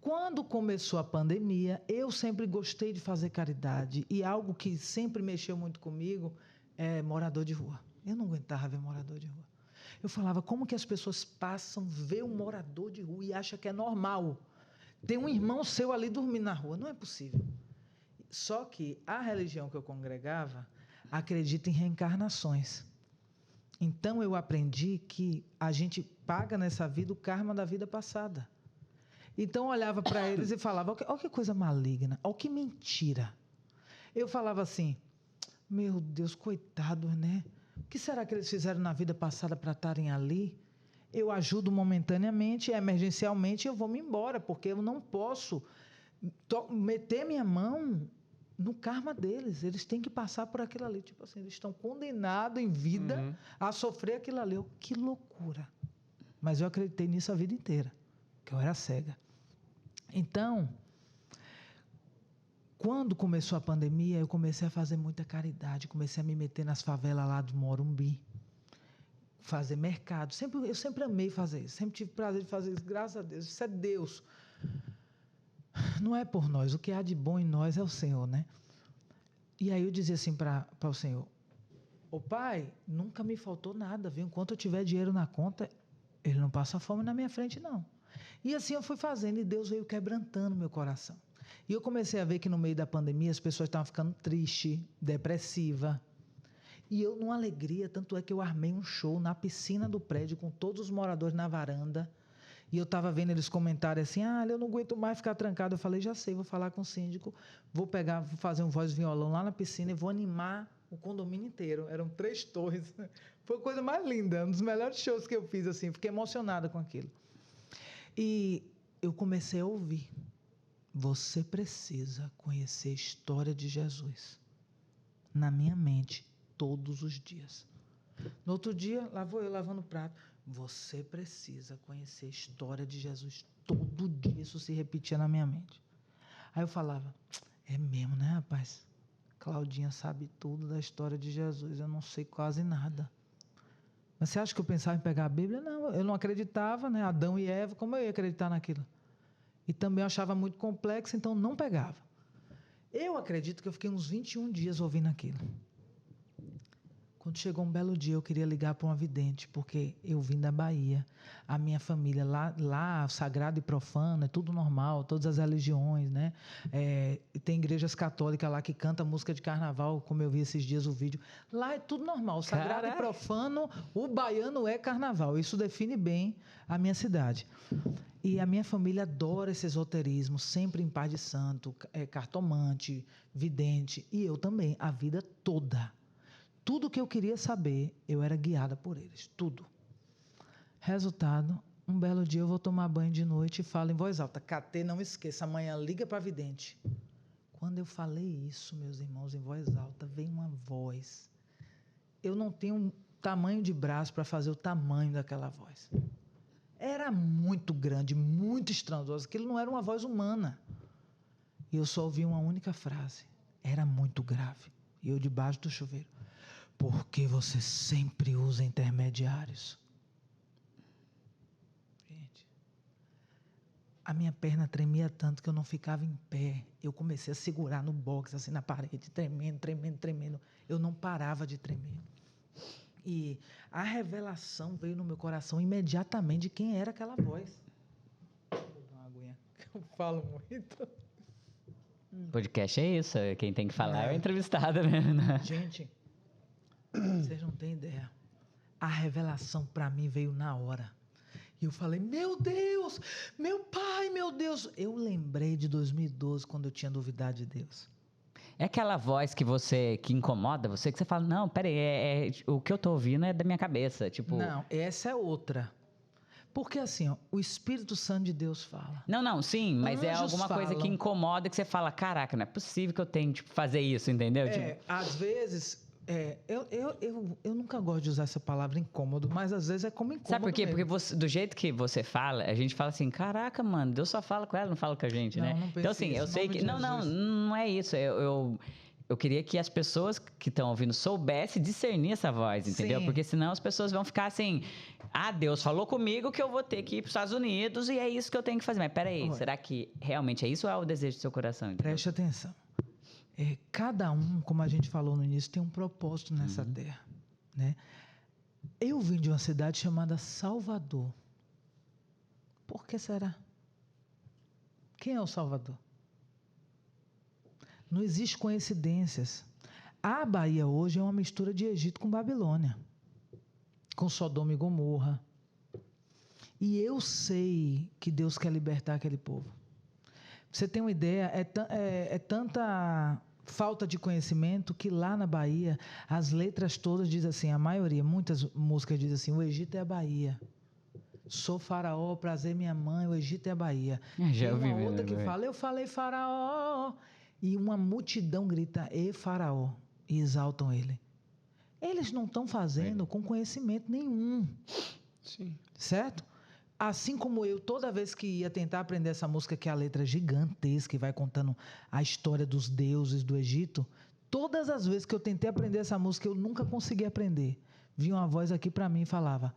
Quando começou a pandemia, eu sempre gostei de fazer caridade. E algo que sempre mexeu muito comigo é morador de rua. Eu não aguentava ver morador de rua. Eu falava, como que as pessoas passam, vê um morador de rua e acham que é normal? Tem um irmão seu ali dormindo na rua. Não é possível. Só que a religião que eu congregava acredita em reencarnações. Então, eu aprendi que a gente paga nessa vida o karma da vida passada. Então, eu olhava para eles e falava, olha que coisa maligna, olha que mentira. Eu falava assim, meu Deus, coitados, né? O que será que eles fizeram na vida passada para estarem ali? Eu ajudo momentaneamente, emergencialmente, eu vou me embora, porque eu não posso meter minha mão no karma deles. Eles têm que passar por aquilo ali. Tipo assim, eles estão condenados em vida a sofrer aquilo ali. Que loucura. Mas eu acreditei nisso a vida inteira, que eu era cega. Então, quando começou a pandemia, eu comecei a fazer muita caridade, comecei a me meter nas favelas lá do Morumbi, fazer mercado. Eu sempre amei fazer isso, sempre tive prazer de fazer isso, graças a Deus. Isso é Deus. Não é por nós, o que há de bom em nós é o Senhor, né? E aí eu dizia assim para o Senhor, ô Pai, nunca me faltou nada, viu? Enquanto eu tiver dinheiro na conta, Ele não passa fome na minha frente, não. E assim eu fui fazendo, e Deus veio quebrantando meu coração. E eu comecei a ver que no meio da pandemia as pessoas estavam ficando tristes, depressivas. E eu, numa alegria, tanto é que eu armei um show na piscina do prédio, com todos os moradores na varanda. E eu estava vendo eles comentarem assim, eu não aguento mais ficar trancado. Eu falei, já sei, vou falar com o síndico, vou fazer um voz e violão lá na piscina e vou animar o condomínio inteiro. Eram 3 torres. Foi a coisa mais linda, um dos melhores shows que eu fiz, assim. Fiquei emocionada com aquilo. E eu comecei a ouvir. Você precisa conhecer a história de Jesus. Na minha mente, todos os dias. No outro dia, lá vou eu lavando o prato. Você precisa conhecer a história de Jesus. Todo dia isso se repetia na minha mente. Aí eu falava, é mesmo, né, rapaz? Claudinha sabe tudo da história de Jesus. Eu não sei quase nada. Mas você acha que eu pensava em pegar a Bíblia? Não, eu não acreditava, né? Adão e Eva, como eu ia acreditar naquilo? E também eu achava muito complexo, então não pegava. Eu acredito que eu fiquei uns 21 dias ouvindo aquilo. Quando chegou um belo dia, eu queria ligar para uma vidente, porque eu vim da Bahia. A minha família, lá sagrado e profano, é tudo normal, todas as religiões, né? Tem igrejas católicas lá que cantam música de carnaval, como eu vi esses dias o vídeo. Lá é tudo normal, sagrado e profano, o baiano é carnaval. Isso define bem a minha cidade. E a minha família adora esse esoterismo, sempre em paz de santo, cartomante, vidente, e eu também, a vida toda. Tudo que eu queria saber, eu era guiada por eles, tudo. Resultado, um belo dia eu vou tomar banho de noite e falo em voz alta, Catê, não esqueça, amanhã liga para a vidente. Quando eu falei isso, meus irmãos, em voz alta, veio uma voz. Eu não tenho um tamanho de braço para fazer o tamanho daquela voz. Era muito grande, muito estrondosa, aquilo não era uma voz humana. E eu só ouvi uma única frase, era muito grave. E eu debaixo do chuveiro. Por que você sempre usa intermediários? Gente, a minha perna tremia tanto que eu não ficava em pé. Eu comecei a segurar no box, assim, na parede, tremendo. Eu não parava de tremer. E a revelação veio no meu coração imediatamente de quem era aquela voz. Vou dar uma aguinha, eu falo muito. Podcast é isso, quem tem que falar é o entrevistado mesmo, né? Gente, vocês não têm ideia. A revelação para mim veio na hora. E eu falei, meu Deus, meu pai, meu Deus. Eu lembrei de 2012, quando eu tinha duvidado de Deus. É aquela voz que incomoda você, que você fala, não, peraí, o que eu tô ouvindo é da minha cabeça, tipo... Não, essa é outra. Porque assim, ó, o Espírito Santo de Deus fala. Não, sim, mas é Anjos alguma coisa falam. que incomoda, que você fala, caraca, não é possível que eu tenha que fazer isso, entendeu? Tipo, Às vezes, eu nunca gosto de usar essa palavra incômodo, mas às vezes é como incômodo. sabe por quê? mesmo. Porque do jeito que você fala, a gente fala assim, caraca, mano, Deus só fala com ela, não fala com a gente, Não, né? não pense Então, assim, isso, eu em sei nome que... de Não Jesus. é isso. eu queria que as pessoas que estão ouvindo soubessem discernir essa voz, entendeu? Sim. Porque senão as pessoas vão ficar assim, Deus falou comigo que eu vou ter que ir para os Estados Unidos e é isso que eu tenho que fazer. Mas peraí, Olha. será que realmente é isso ou é o desejo do seu coração? Entendeu? Preste atenção. Cada um, como a gente falou no início, tem um propósito nessa terra, né? Eu vim de uma cidade chamada Salvador. Por que será? Quem é o Salvador? Não existe coincidências. A Bahia hoje é uma mistura de Egito com Babilônia, com Sodoma e Gomorra. E eu sei que Deus quer libertar aquele povo. Pra você tem uma ideia, é tanta falta de conhecimento que lá na Bahia, as letras todas dizem assim, a maioria, muitas músicas dizem assim, o Egito é a Bahia. Sou faraó, prazer minha mãe, o Egito é a Bahia. Já Tem ouvi uma outra que mesmo, fala, eu falei faraó, e uma multidão grita, e faraó, e exaltam ele. Eles não estão fazendo com conhecimento nenhum. Sim. Certo? Assim como eu, toda vez que ia tentar aprender essa música, que a letra é gigantesca e vai contando a história dos deuses do Egito, todas as vezes que eu tentei aprender essa música, eu nunca consegui aprender. Vinha uma voz aqui para mim e falava,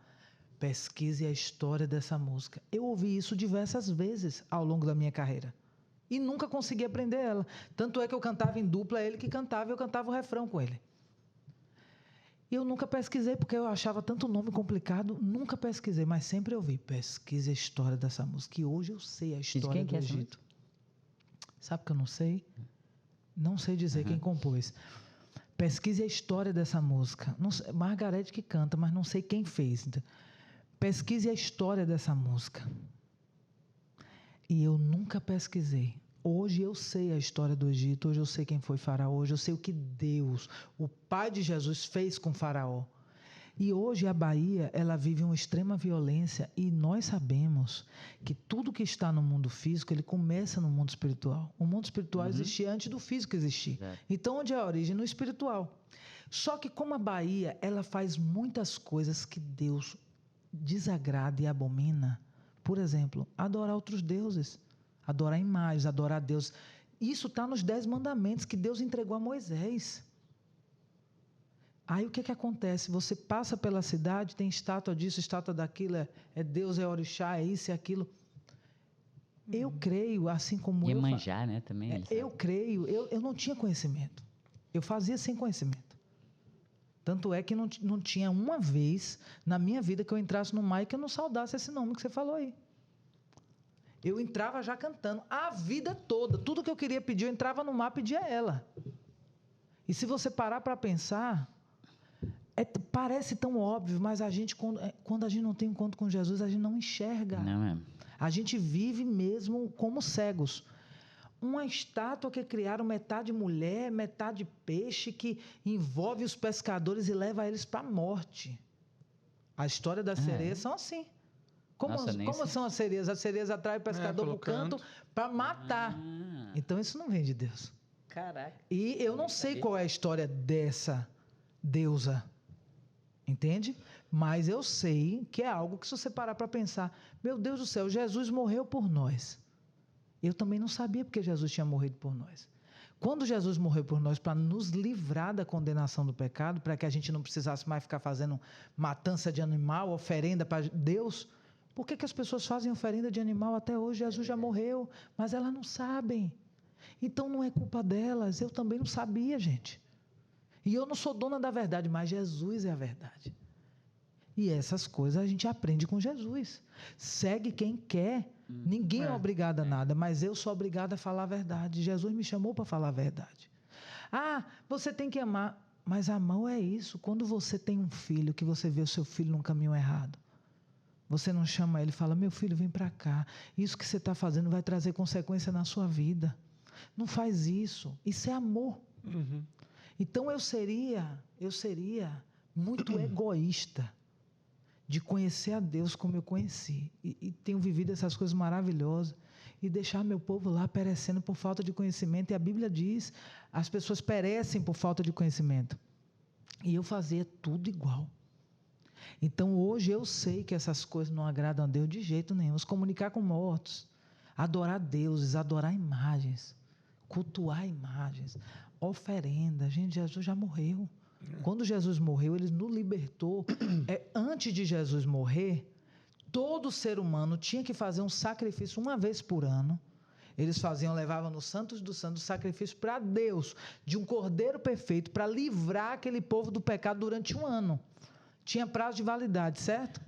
pesquise a história dessa música. Eu ouvi isso diversas vezes ao longo da minha carreira. E nunca consegui aprender ela. Tanto é que eu cantava em dupla, ele que cantava, e eu cantava o refrão com ele. E eu nunca pesquisei, porque eu achava tanto nome complicado, nunca pesquisei, mas sempre ouvi, pesquise a história dessa música. E hoje eu sei a história do Egito. Sabe que eu não sei? Não sei dizer quem compôs. Pesquise a história dessa música. Não sei, Margareth que canta, mas não sei quem fez. Pesquise a história dessa música. E eu nunca pesquisei. Hoje eu sei a história do Egito, hoje eu sei quem foi Faraó, hoje eu sei o que Deus, o Pai de Jesus, fez com Faraó. E hoje a Bahia, ela vive uma extrema violência e nós sabemos que tudo que está no mundo físico, ele começa no mundo espiritual. O mundo espiritual existia antes do físico existir. Então, onde é a origem? No espiritual. Só que como a Bahia, ela faz muitas coisas que Deus desagrada e abomina. Por exemplo, adorar outros deuses. Adorar imagens, adorar a Deus. Isso está nos 10 mandamentos que Deus entregou a Moisés. Aí o que acontece? Você passa pela cidade, tem estátua disso, estátua daquilo, é Deus, é orixá, é isso e aquilo. Eu creio, assim como Iemanjá, né? Também. Eu creio, eu não tinha conhecimento. Eu fazia sem conhecimento. Tanto é que não tinha uma vez na minha vida que eu entrasse no mar e que eu não saudasse esse nome que você falou aí. Eu entrava já cantando a vida toda. Tudo que eu queria pedir, eu entrava no mar e pedia a ela. E se você parar para pensar, parece tão óbvio, mas a gente, quando a gente não tem encontro com Jesus, a gente não enxerga. Não é? A gente vive mesmo como cegos. Uma estátua que criaram metade mulher, metade peixe, que envolve os pescadores e leva eles para a morte. A história das sereias são assim. Como são as sereias? As sereias atraem o pescador para o canto para matar. Então, isso não vem de Deus. Caraca. E eu não sei qual é a história dessa deusa. Entende? Mas eu sei que é algo que, se você parar para pensar, meu Deus do céu, Jesus morreu por nós. Eu também não sabia porque Jesus tinha morrido por nós. Quando Jesus morreu por nós para nos livrar da condenação do pecado, para que a gente não precisasse mais ficar fazendo matança de animal, oferenda para Deus... Por que as pessoas fazem oferenda de animal até hoje? Jesus já morreu, mas elas não sabem. Então não é culpa delas. Eu também não sabia, gente. E eu não sou dona da verdade, mas Jesus é a verdade. E essas coisas a gente aprende com Jesus. Segue quem quer. Ninguém é obrigado a nada, mas eu sou obrigado a falar a verdade. Jesus me chamou para falar a verdade. Você tem que amar. Mas amor é isso. Quando você tem um filho, que você vê o seu filho num caminho errado, você não chama ele e fala, meu filho, vem para cá. Isso que você está fazendo vai trazer consequência na sua vida. Não faz isso. Isso é amor. Então, eu seria muito egoísta de conhecer a Deus como eu conheci. E tenho vivido essas coisas maravilhosas. E deixar meu povo lá perecendo por falta de conhecimento. E a Bíblia diz, as pessoas perecem por falta de conhecimento. E eu fazia tudo igual. Então, hoje eu sei que essas coisas não agradam a Deus de jeito nenhum. Se comunicar com mortos, adorar deuses, adorar imagens, cultuar imagens, oferenda. Gente, Jesus já morreu. Quando Jesus morreu, ele nos libertou. Antes de Jesus morrer, todo ser humano tinha que fazer um sacrifício uma vez por ano. Eles levavam no Santos dos Santos sacrifício para Deus, de um cordeiro perfeito, para livrar aquele povo do pecado durante um ano. Tinha prazo de validade, certo?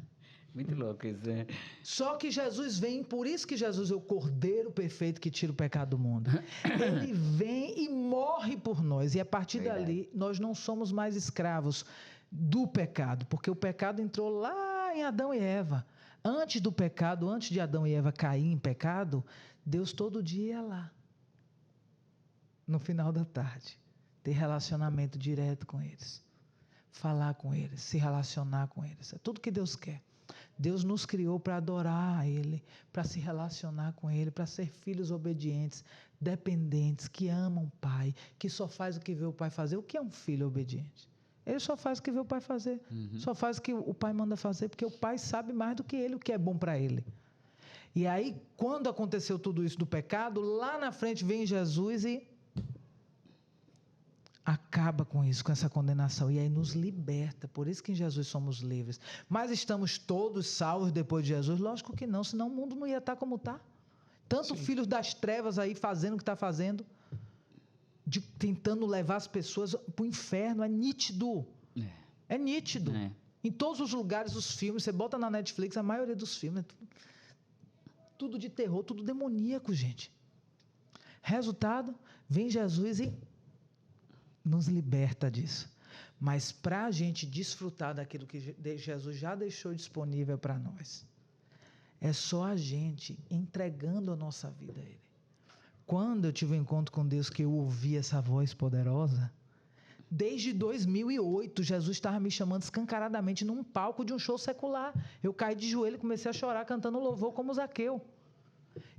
Muito louco isso, né? Só que Jesus vem, por isso que Jesus é o cordeiro perfeito que tira o pecado do mundo. Ele vem e morre por nós. E a partir dali, nós não somos mais escravos do pecado, porque o pecado entrou lá em Adão e Eva. Antes do pecado, antes de Adão e Eva cair em pecado, Deus todo dia ia lá, no final da tarde, ter relacionamento direto com eles, falar com eles, se relacionar com eles. É tudo que Deus quer. Deus nos criou para adorar a Ele, para se relacionar com Ele, para ser filhos obedientes, dependentes, que amam o Pai, que só faz o que vê o Pai fazer. O que é um filho obediente? Ele só faz o que vê o Pai fazer, só faz o que o Pai manda fazer, porque o Pai sabe mais do que ele o que é bom para ele. E aí, quando aconteceu tudo isso do pecado, lá na frente vem Jesus e acaba com isso, com essa condenação, e aí nos liberta. Por isso que em Jesus somos livres. Mas estamos todos salvos depois de Jesus? Lógico que não, senão o mundo não ia estar como está. Tanto filhos das trevas aí fazendo o que está fazendo, tentando levar as pessoas para o inferno. É nítido. É nítido. Em todos os lugares, os filmes, você bota na Netflix, a maioria dos filmes é tudo de terror, tudo demoníaco, gente. Resultado, vem Jesus e nos liberta disso. Mas para a gente desfrutar daquilo que Jesus já deixou disponível para nós, é só a gente entregando a nossa vida a Ele. Quando eu tive um encontro com Deus, que eu ouvi essa voz poderosa, desde 2008, Jesus estava me chamando escancaradamente num palco de um show secular. Eu caí de joelho e comecei a chorar cantando louvor como Zaqueu.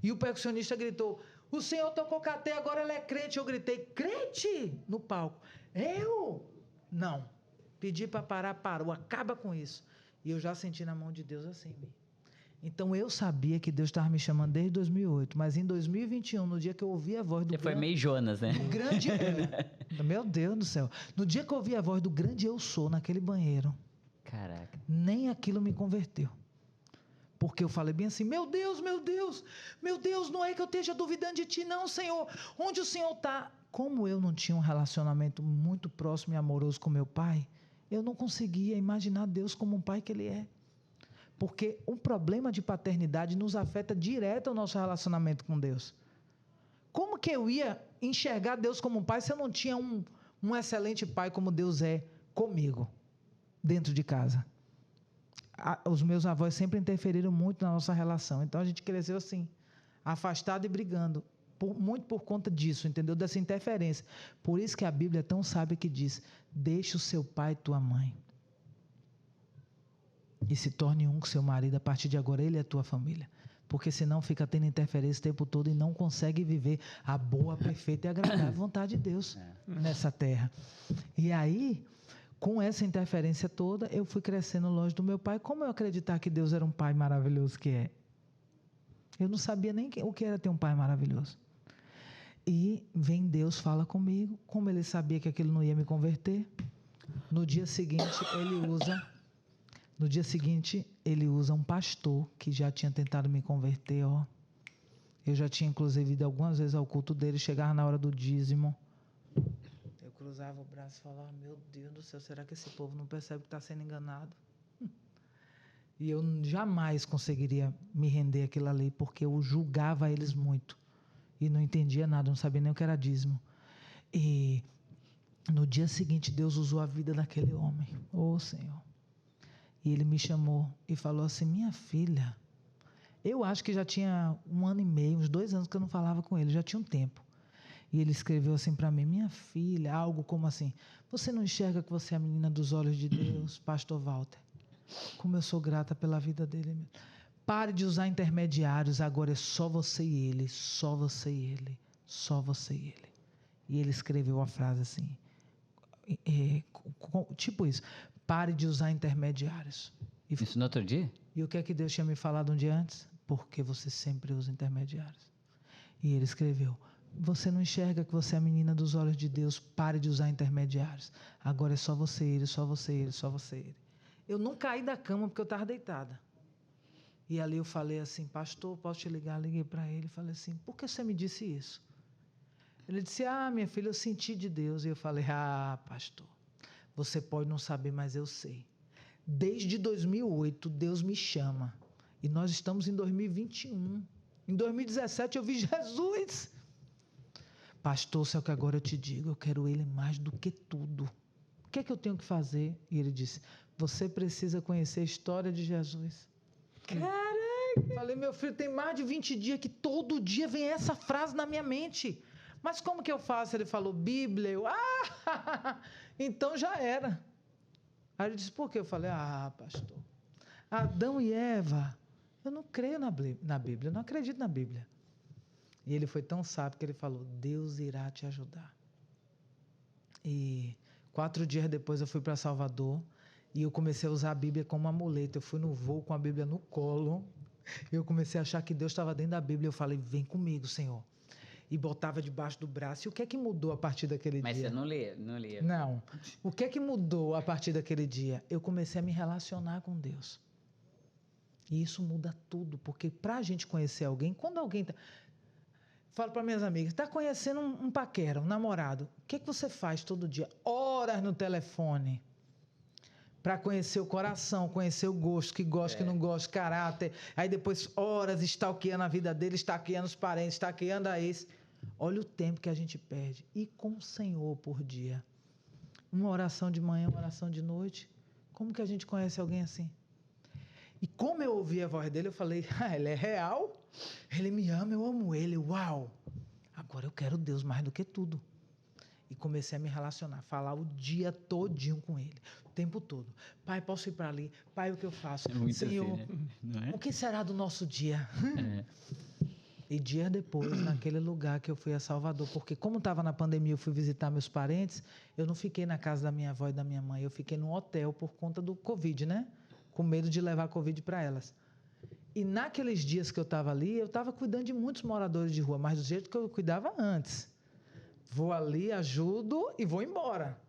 E o percussionista gritou: o senhor tocou catê, agora ele é crente. Eu gritei: crente? No palco. Eu? Não. Pedi para parar, parou. Acaba com isso. E eu já senti na mão de Deus assim em mim. Então eu sabia que Deus estava me chamando desde 2008, mas em 2021, no dia que eu ouvi a voz do Você foi meio Jonas, né? Meu Deus do céu. No dia que eu ouvi a voz do grande eu sou naquele banheiro, Caraca. nem aquilo me converteu. Porque eu falei bem assim: meu Deus, meu Deus, meu Deus, não é que eu esteja duvidando de ti, não, Senhor. Onde o Senhor está? Como eu não tinha um relacionamento muito próximo e amoroso com meu pai, eu não conseguia imaginar Deus como um pai que Ele é. Porque um problema de paternidade nos afeta direto ao nosso relacionamento com Deus. Como que eu ia enxergar Deus como um pai se eu não tinha um excelente pai como Deus é comigo, dentro de casa? Os meus avós sempre interferiram muito na nossa relação. Então, a gente cresceu assim, afastado e brigando. Muito por conta disso, entendeu? Dessa interferência. Por isso que a Bíblia é tão sábia que diz: deixa o seu pai e tua mãe e se torne um com seu marido. A partir de agora, ele é a tua família. Porque senão fica tendo interferência o tempo todo e não consegue viver a boa, perfeita e agradável vontade de Deus nessa terra. E aí, com essa interferência toda, eu fui crescendo longe do meu pai. Como eu acreditar que Deus era um pai maravilhoso que é? Eu não sabia nem o que era ter um pai maravilhoso. E vem Deus, fala comigo. Como ele sabia que aquilo não ia me converter, no dia seguinte ele usa um pastor que já tinha tentado me converter, ó. Eu já tinha, inclusive, ido algumas vezes ao culto dele, chegava na hora do dízimo. Eu cruzava o braço e falava: meu Deus do céu, será que esse povo não percebe que está sendo enganado? E eu jamais conseguiria me render àquilo ali, porque eu julgava eles muito. E não entendia nada, não sabia nem o que era dízimo. E no dia seguinte, Deus usou a vida daquele homem. Ô, Senhor. E ele me chamou e falou assim: minha filha, eu acho que já tinha 1 ano e meio, uns 2 anos que eu não falava com ele, já tinha um tempo. E ele escreveu assim para mim: minha filha, algo como assim: você não enxerga que você é a menina dos olhos de Deus, pastor Walter? Como eu sou grata pela vida dele. Pare de usar intermediários, agora é só você e ele, só você e ele, só você e ele. E ele escreveu a frase assim, tipo isso: pare de usar intermediários. Isso no outro dia? E o que é que Deus tinha me falado um dia antes? Porque você sempre usa intermediários. E ele escreveu: você não enxerga que você é a menina dos olhos de Deus, pare de usar intermediários. Agora é só você e ele, só você e ele, só você e ele. Eu não caí da cama porque eu estava deitada. E ali eu falei assim, pastor, posso te ligar? Liguei para ele e falei assim, por que você me disse isso? Ele disse, minha filha, eu senti de Deus. E eu falei, pastor, você pode não saber, mas eu sei. Desde 2008, Deus me chama. E nós estamos em 2021. Em 2017 eu vi Jesus. Pastor, só que agora eu te digo, eu quero Ele mais do que tudo. O que é que eu tenho que fazer? E ele disse, você precisa conhecer a história de Jesus. Caraca! Falei, meu filho, tem mais de 20 dias que todo dia vem essa frase na minha mente. Mas como que eu faço? Ele falou, Bíblia. Eu, então já era. Aí ele disse, por quê? Eu falei, pastor, Adão e Eva, eu não creio na Bíblia, eu não acredito na Bíblia. E ele foi tão sábio que ele falou, Deus irá te ajudar. E 4 dias depois eu fui para Salvador e eu comecei a usar a Bíblia como amuleto. Eu fui no voo com a Bíblia no colo. Eu comecei a achar que Deus estava dentro da Bíblia. Eu falei, vem comigo, Senhor. E botava debaixo do braço. E o que é que mudou a partir daquele dia? Mas você não lia? Não. O que é que mudou a partir daquele dia? Eu comecei a me relacionar com Deus. E isso muda tudo. Porque para a gente conhecer alguém, quando alguém... Falo para minhas amigas, está conhecendo um paquera, um namorado. O que é que você faz todo dia? Horas no telefone. Para conhecer o coração, conhecer o gosto, que gosta, que não gosta, caráter. Aí depois horas stalkeando a vida dele, stalkeando os parentes, stalkeando a ex. Olha o tempo que a gente perde. E com o Senhor por dia. Uma oração de manhã, uma oração de noite. Como que a gente conhece alguém assim? E como eu ouvi a voz dele, eu falei, ele é real? Ele me ama, eu amo ele. Uau! Agora eu quero Deus mais do que tudo. E comecei a me relacionar, falar o dia todinho com ele, o tempo todo. Pai, posso ir para ali? Pai, o que eu faço? É muito Senhor, assim, né? Não é? o que será do nosso dia? É. E dias depois, naquele lugar que eu fui a Salvador, porque como estava na pandemia, eu fui visitar meus parentes, eu não fiquei na casa da minha avó e da minha mãe, eu fiquei num hotel por conta do Covid, né? Com medo de levar Covid para elas. E naqueles dias que eu estava ali, eu estava cuidando de muitos moradores de rua, mas do jeito que eu cuidava antes. Vou ali, ajudo e vou embora.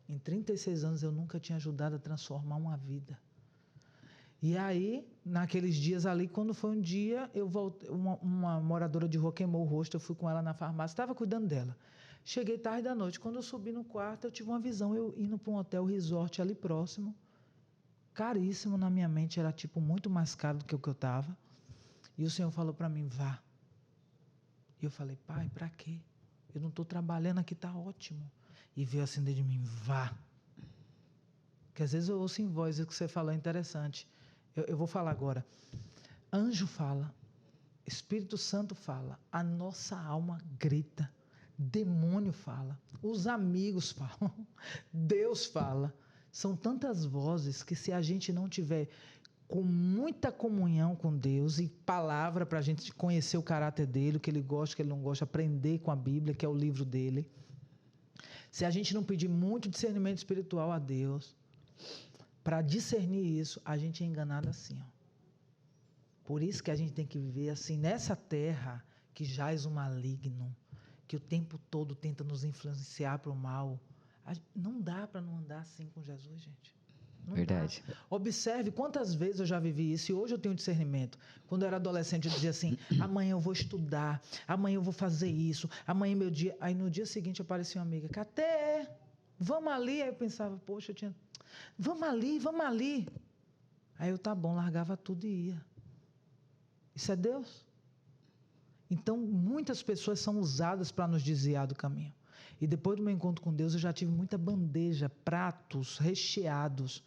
Em 36 anos eu nunca tinha ajudado a transformar uma vida. E aí, naqueles dias ali, quando foi um dia, eu voltei, uma moradora de rua queimou o rosto, eu fui com ela na farmácia, estava cuidando dela. Cheguei tarde da noite, quando eu subi no quarto, eu tive uma visão, eu indo para um hotel resort ali próximo, caríssimo na minha mente, era tipo muito mais caro do que o que eu estava. E o Senhor falou para mim, vá. E eu falei, pai, para quê? Eu não estou trabalhando aqui, está ótimo. E veio assim dentro de mim, vá. Porque às vezes eu ouço em voz, o que você falou é interessante. Eu vou falar agora. Anjo fala, Espírito Santo fala, a nossa alma grita, demônio fala, os amigos falam, Deus fala. São tantas vozes que se a gente não tiver com muita comunhão com Deus e palavra para a gente conhecer o caráter dele, o que ele gosta, o que ele não gosta, aprender com a Bíblia, que é o livro dele. Se a gente não pedir muito discernimento espiritual a Deus, para discernir isso, a gente é enganado assim. Ó. Por isso que a gente tem que viver assim, nessa terra que jaz o maligno, que o tempo todo tenta nos influenciar para o mal. Não dá para não andar assim com Jesus, gente. Não Verdade. dá. Observe quantas vezes eu já vivi isso e hoje eu tenho discernimento. Quando eu era adolescente, eu dizia assim, amanhã eu vou estudar, amanhã eu vou fazer isso, amanhã é meu dia. Aí no dia seguinte aparecia uma amiga, Caté, vamos ali. Aí eu pensava, poxa, vamos ali. Aí eu, tá bom, largava tudo e ia. Isso é Deus? Então, muitas pessoas são usadas para nos desviar do caminho. E depois do meu encontro com Deus, eu já tive muita bandeja, pratos recheados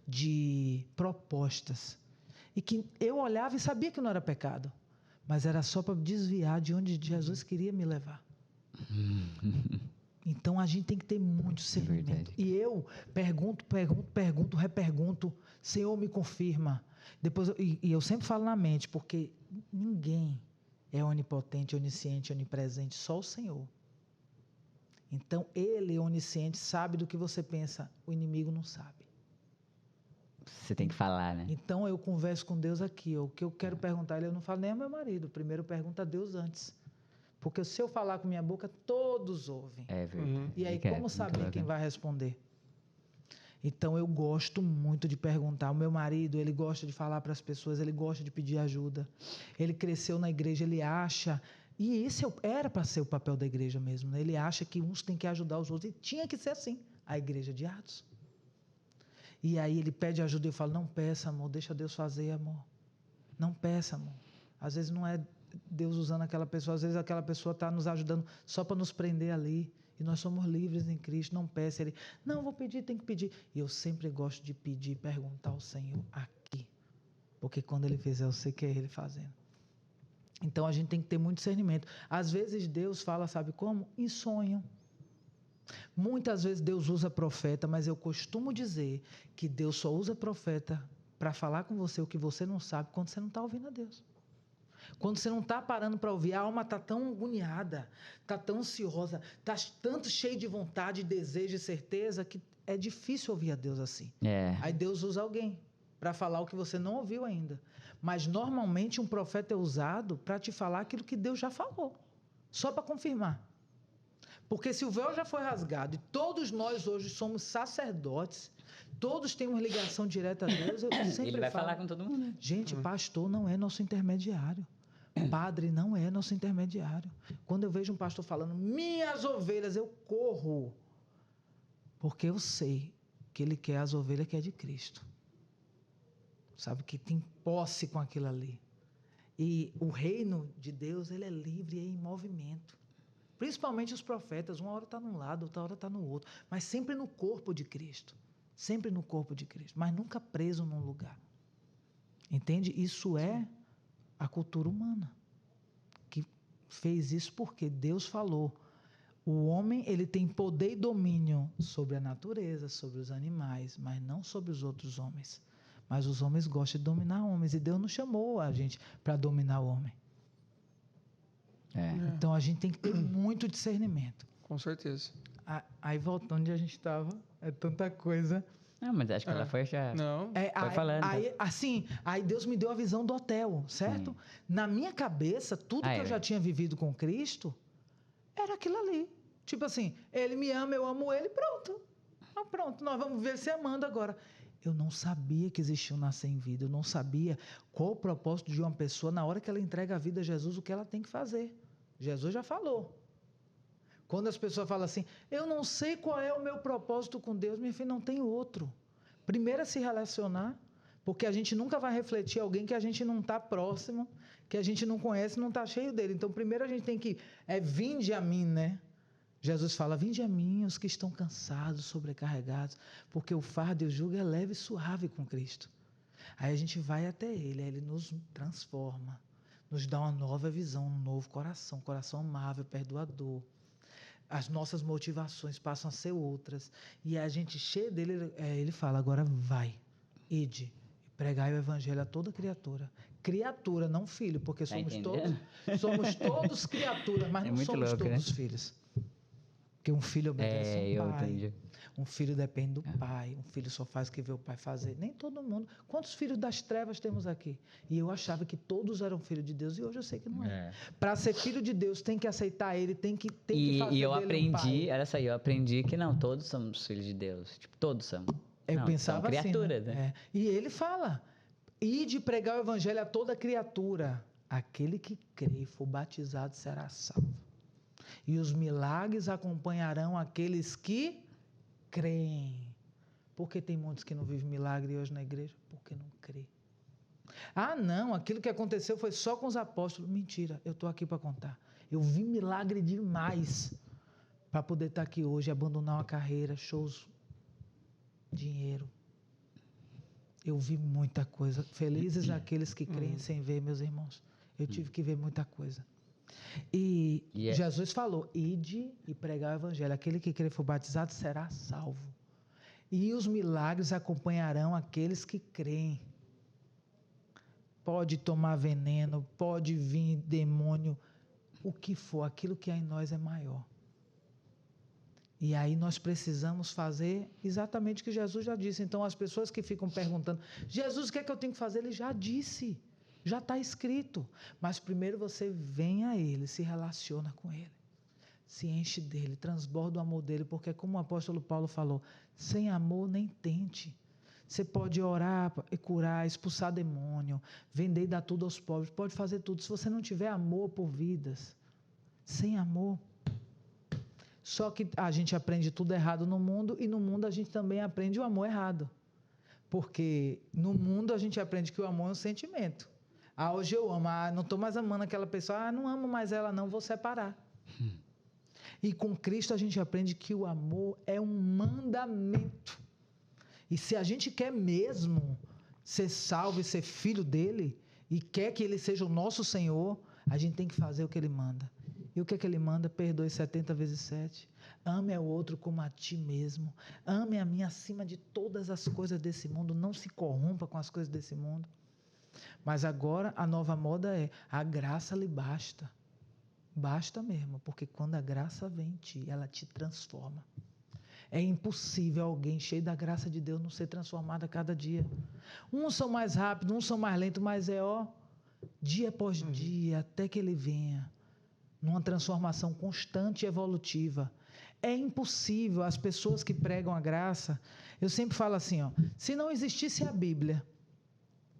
de propostas. E que eu olhava e sabia que não era pecado. Mas era só para desviar de onde Jesus queria me levar. Então, a gente tem que ter muito discernimento. E eu pergunto, repergunto. Senhor, me confirma. Depois, e eu sempre falo na mente, porque ninguém é onipotente, onisciente, onipresente, só o Senhor. Então, Ele, onisciente, sabe do que você pensa, o inimigo não sabe. Você tem que falar, né? Então, eu converso com Deus aqui, ó, o que eu quero perguntar, eu não falo nem ao meu marido, primeiro eu pergunto a Deus antes. Porque se eu falar com minha boca, todos ouvem. É verdade. Uhum. E aí, Fica como muito saber louco, quem né? vai responder? Então, eu gosto muito de perguntar. O meu marido, ele gosta de falar para as pessoas, ele gosta de pedir ajuda. Ele cresceu na igreja, ele acha... E esse era para ser o papel da igreja mesmo, né? Ele acha que uns têm que ajudar os outros. E tinha que ser assim, a igreja de Atos. E aí ele pede ajuda e eu falo, não peça, amor, deixa Deus fazer, amor. Não peça, amor. Às vezes não é Deus usando aquela pessoa, às vezes aquela pessoa está nos ajudando só para nos prender ali. E nós somos livres em Cristo, não peça. Ele, não, vou pedir, tem que pedir. E eu sempre gosto de pedir, perguntar ao Senhor aqui. Porque quando Ele fizer, eu sei que é Ele fazendo. Então a gente tem que ter muito discernimento. Às vezes Deus fala, sabe como? Em sonho. Muitas vezes Deus usa profeta, mas eu costumo dizer que Deus só usa profeta para falar com você o que você não sabe quando você não está ouvindo a Deus. Quando você não está parando para ouvir, a alma está tão agoniada, está tão ansiosa, está tanto cheia de vontade, desejo e certeza que é difícil ouvir a Deus assim. É. Aí Deus usa alguém para falar o que você não ouviu ainda. Mas normalmente um profeta é usado para te falar aquilo que Deus já falou, só para confirmar. Porque se o véu já foi rasgado e todos nós hoje somos sacerdotes, todos temos ligação direta a Deus, eu sempre Ele vai falo, falar com todo mundo. Né? gente, pastor não é nosso intermediário. Padre não é nosso intermediário. Quando eu vejo um pastor falando, minhas ovelhas, eu corro. Porque eu sei que ele quer as ovelhas que é de Cristo. Sabe, que tem posse com aquilo ali. E o reino de Deus, ele é livre e é em movimento. Principalmente os profetas, uma hora está num lado, outra hora está no outro. Mas sempre no corpo de Cristo. Sempre no corpo de Cristo. Mas nunca preso num lugar. Entende? Isso é a cultura humana. Que fez isso porque Deus falou. O homem, ele tem poder e domínio sobre a natureza, sobre os animais, mas não sobre os outros homens. Mas os homens gostam de dominar homens. E Deus não chamou a gente para dominar o homem. É. Então, a gente tem que ter muito discernimento. Com certeza. Aí, voltando onde a gente estava, é tanta coisa. Não, mas acho que ela foi já... Não. Foi falando. Aí Deus me deu a visão do hotel, certo? Na minha cabeça, tudo que eu já tinha vivido com Cristo era aquilo ali. Tipo assim, Ele me ama, eu amo Ele, pronto. Ah, pronto, nós vamos ver se amando agora. Eu não sabia que existia um nascer em vida. Eu não sabia qual o propósito de uma pessoa na hora que ela entrega a vida a Jesus, o que ela tem que fazer. Jesus já falou. Quando as pessoas falam assim, eu não sei qual é o meu propósito com Deus, minha filha, não tem outro. Primeiro é se relacionar, porque a gente nunca vai refletir alguém que a gente não está próximo, que a gente não conhece, não está cheio dele. Então, primeiro a gente tem que, vinde a mim, né? Jesus fala, vinde a mim os que estão cansados, sobrecarregados, porque o fardo e o jugo é leve e suave com Cristo. Aí a gente vai até Ele, aí Ele nos transforma, nos dá uma nova visão, um novo coração, um coração amável, perdoador. As nossas motivações passam a ser outras. E a gente cheio dele, Ele fala, agora vai, ide, pregai o evangelho a toda criatura. Criatura, não filho, porque somos todos criaturas, mas não somos louco, todos né? filhos. Porque um filho obedece ao pai, entendi. um filho depende do pai, um filho só faz o que vê o pai fazer. Nem todo mundo. Quantos filhos das trevas temos aqui? E eu achava que todos eram filhos de Deus e hoje eu sei que não é. Para ser filho de Deus tem que aceitar Ele, tem que fazer E eu dele aprendi, um pai. olha só, eu aprendi que não, todos somos filhos de Deus. Tipo, todos somos. Eu não, pensava são criaturas, assim, né? E Ele fala, ide pregar o evangelho a toda criatura. Aquele que crê e for batizado será salvo. E os milagres acompanharão aqueles que creem. Porque tem muitos que não vivem milagre hoje na igreja? Porque não crê. Ah, não, aquilo que aconteceu foi só com os apóstolos. Mentira, eu estou aqui para contar. Eu vi milagre demais para poder estar aqui hoje, abandonar uma carreira, shows, dinheiro. Eu vi muita coisa. Felizes aqueles que creem sem ver, meus irmãos. Eu tive que ver muita coisa. E Jesus falou, ide e pregar o evangelho. Aquele que crer e for batizado será salvo. E os milagres acompanharão aqueles que creem. Pode tomar veneno, pode vir demônio, o que for, aquilo que há em nós é maior. E aí nós precisamos fazer exatamente o que Jesus já disse. Então as pessoas que ficam perguntando, Jesus, o que é que eu tenho que fazer? Ele já disse. Já está escrito. Mas primeiro você vem a Ele, se relaciona com Ele. Se enche dele, transborda o amor dele, porque como o apóstolo Paulo falou, sem amor nem tente. Você pode orar e curar, expulsar demônio, vender e dar tudo aos pobres, pode fazer tudo. Se você não tiver amor por vidas, sem amor. Só que a gente aprende tudo errado no mundo e no mundo a gente também aprende o amor errado. Porque no mundo a gente aprende que o amor é um sentimento. Ah, hoje eu amo, não estou mais amando aquela pessoa, não amo mais ela não, vou separar. E com Cristo a gente aprende que o amor é um mandamento. E se a gente quer mesmo ser salvo e ser filho dele, e quer que ele seja o nosso Senhor, a gente tem que fazer o que ele manda. E o que é que ele manda? Perdoe 70 vezes 7. Ame ao outro como a ti mesmo. Ame a mim acima de todas as coisas desse mundo. Não se corrompa com as coisas desse mundo. Mas agora a nova moda é: a graça lhe basta. Basta mesmo, porque quando a graça vem em ti, ela te transforma. É impossível alguém cheio da graça de Deus não ser transformado a cada dia. Uns são mais rápidos, uns são mais lentos, mas dia após dia, até que ele venha, numa transformação constante e evolutiva. É impossível. As pessoas que pregam a graça, eu sempre falo assim, se não existisse a Bíblia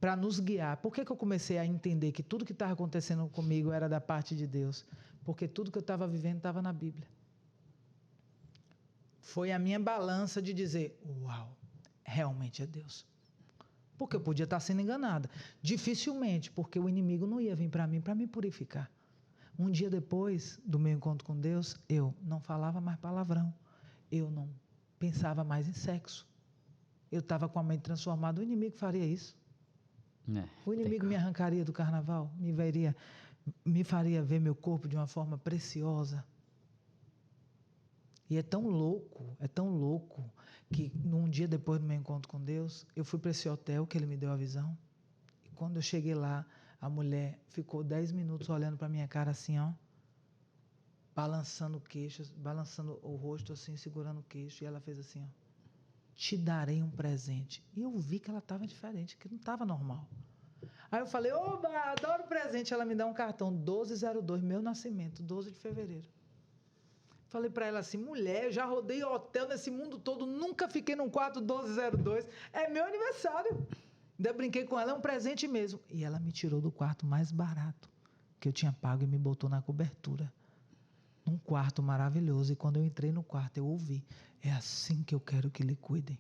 para nos guiar, por que eu comecei a entender que tudo que estava acontecendo comigo era da parte de Deus? Porque tudo que eu estava vivendo estava na Bíblia. Foi a minha balança de dizer, uau, realmente é Deus. Porque eu podia estar sendo enganada. Dificilmente, porque o inimigo não ia vir para mim para me purificar. Um dia depois do meu encontro com Deus, eu não falava mais palavrão. Eu não pensava mais em sexo. Eu estava com a mente transformada. O inimigo faria isso. O inimigo me arrancaria do carnaval, me faria ver meu corpo de uma forma preciosa. E é tão louco, que num dia depois do meu encontro com Deus, eu fui para esse hotel que ele me deu a visão. E quando eu cheguei lá, a mulher ficou 10 minutos olhando para minha cara assim, balançando o queixo, balançando o rosto assim, segurando o queixo. E ela fez assim, te darei um presente. E eu vi que ela estava diferente, que não estava normal. Aí eu falei, oba, adoro presente. Ela me dá um cartão 1202, meu nascimento, 12 de fevereiro. Falei para ela assim, mulher, eu já rodei hotel nesse mundo todo, nunca fiquei num quarto 1202, é meu aniversário. Ainda brinquei com ela, é um presente mesmo. E ela me tirou do quarto mais barato que eu tinha pago e me botou na cobertura. Num quarto maravilhoso. E quando eu entrei no quarto, eu ouvi, é assim que eu quero que lhe cuidem.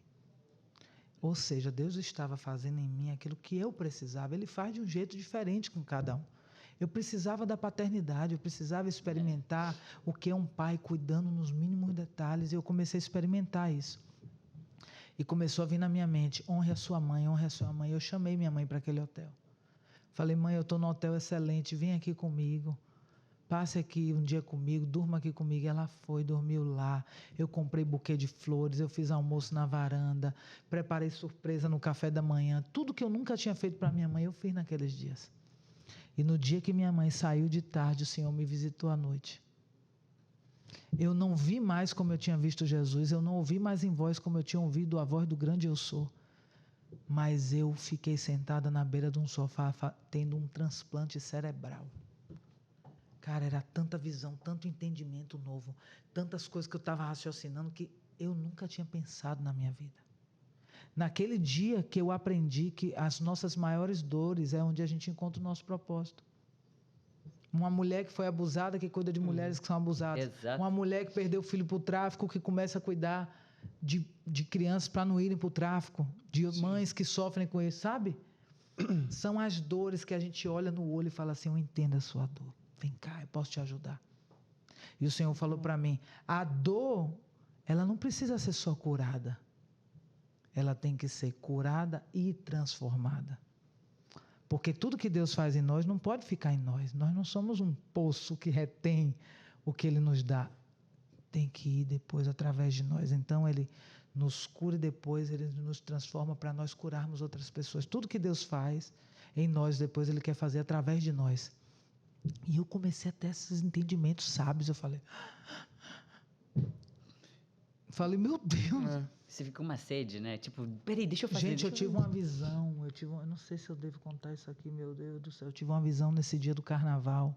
Ou seja, Deus estava fazendo em mim aquilo que eu precisava. Ele faz de um jeito diferente com cada um. Eu precisava da paternidade, eu precisava experimentar o que é um pai cuidando nos mínimos detalhes. E eu comecei a experimentar isso. E começou a vir na minha mente, honre a sua mãe, honre a sua mãe. Eu chamei minha mãe para aquele hotel. Falei, mãe, eu estou num hotel excelente, vem aqui comigo. Passe aqui um dia comigo, durma aqui comigo. Ela foi, dormiu lá. Eu comprei buquê de flores, eu fiz almoço na varanda, preparei surpresa no café da manhã. Tudo que eu nunca tinha feito para minha mãe, eu fiz naqueles dias. E no dia que minha mãe saiu de tarde, o Senhor me visitou à noite. Eu não vi mais como eu tinha visto Jesus, eu não ouvi mais em voz como eu tinha ouvido a voz do grande eu sou. Mas eu fiquei sentada na beira de um sofá, tendo um transplante cerebral. Cara, era tanta visão, tanto entendimento novo, tantas coisas que eu estava raciocinando que eu nunca tinha pensado na minha vida. Naquele dia que eu aprendi que as nossas maiores dores é onde a gente encontra o nosso propósito. Uma mulher que foi abusada, que cuida de mulheres que são abusadas. Exato. Uma mulher que perdeu o filho para o tráfico, que começa a cuidar de crianças para não irem para o tráfico. De mães que sofrem com isso, sabe? São as dores que a gente olha no olho e fala assim, eu entendo a sua dor. Vem cá, eu posso te ajudar. E o Senhor falou para mim, a dor, ela não precisa ser só curada. Ela tem que ser curada e transformada. Porque tudo que Deus faz em nós não pode ficar em nós. Nós não somos um poço que retém o que Ele nos dá. Tem que ir depois através de nós. Então, Ele nos cura e depois Ele nos transforma para nós curarmos outras pessoas. Tudo que Deus faz em nós, depois Ele quer fazer através de nós. E eu comecei a ter esses entendimentos sábios. Eu falei, Falei, meu Deus. É. Você fica com uma sede, né? Tipo, peraí, deixa eu fazer. Gente, eu tive uma visão. Eu não sei se eu devo contar isso aqui, meu Deus do céu. Eu tive uma visão nesse dia do carnaval.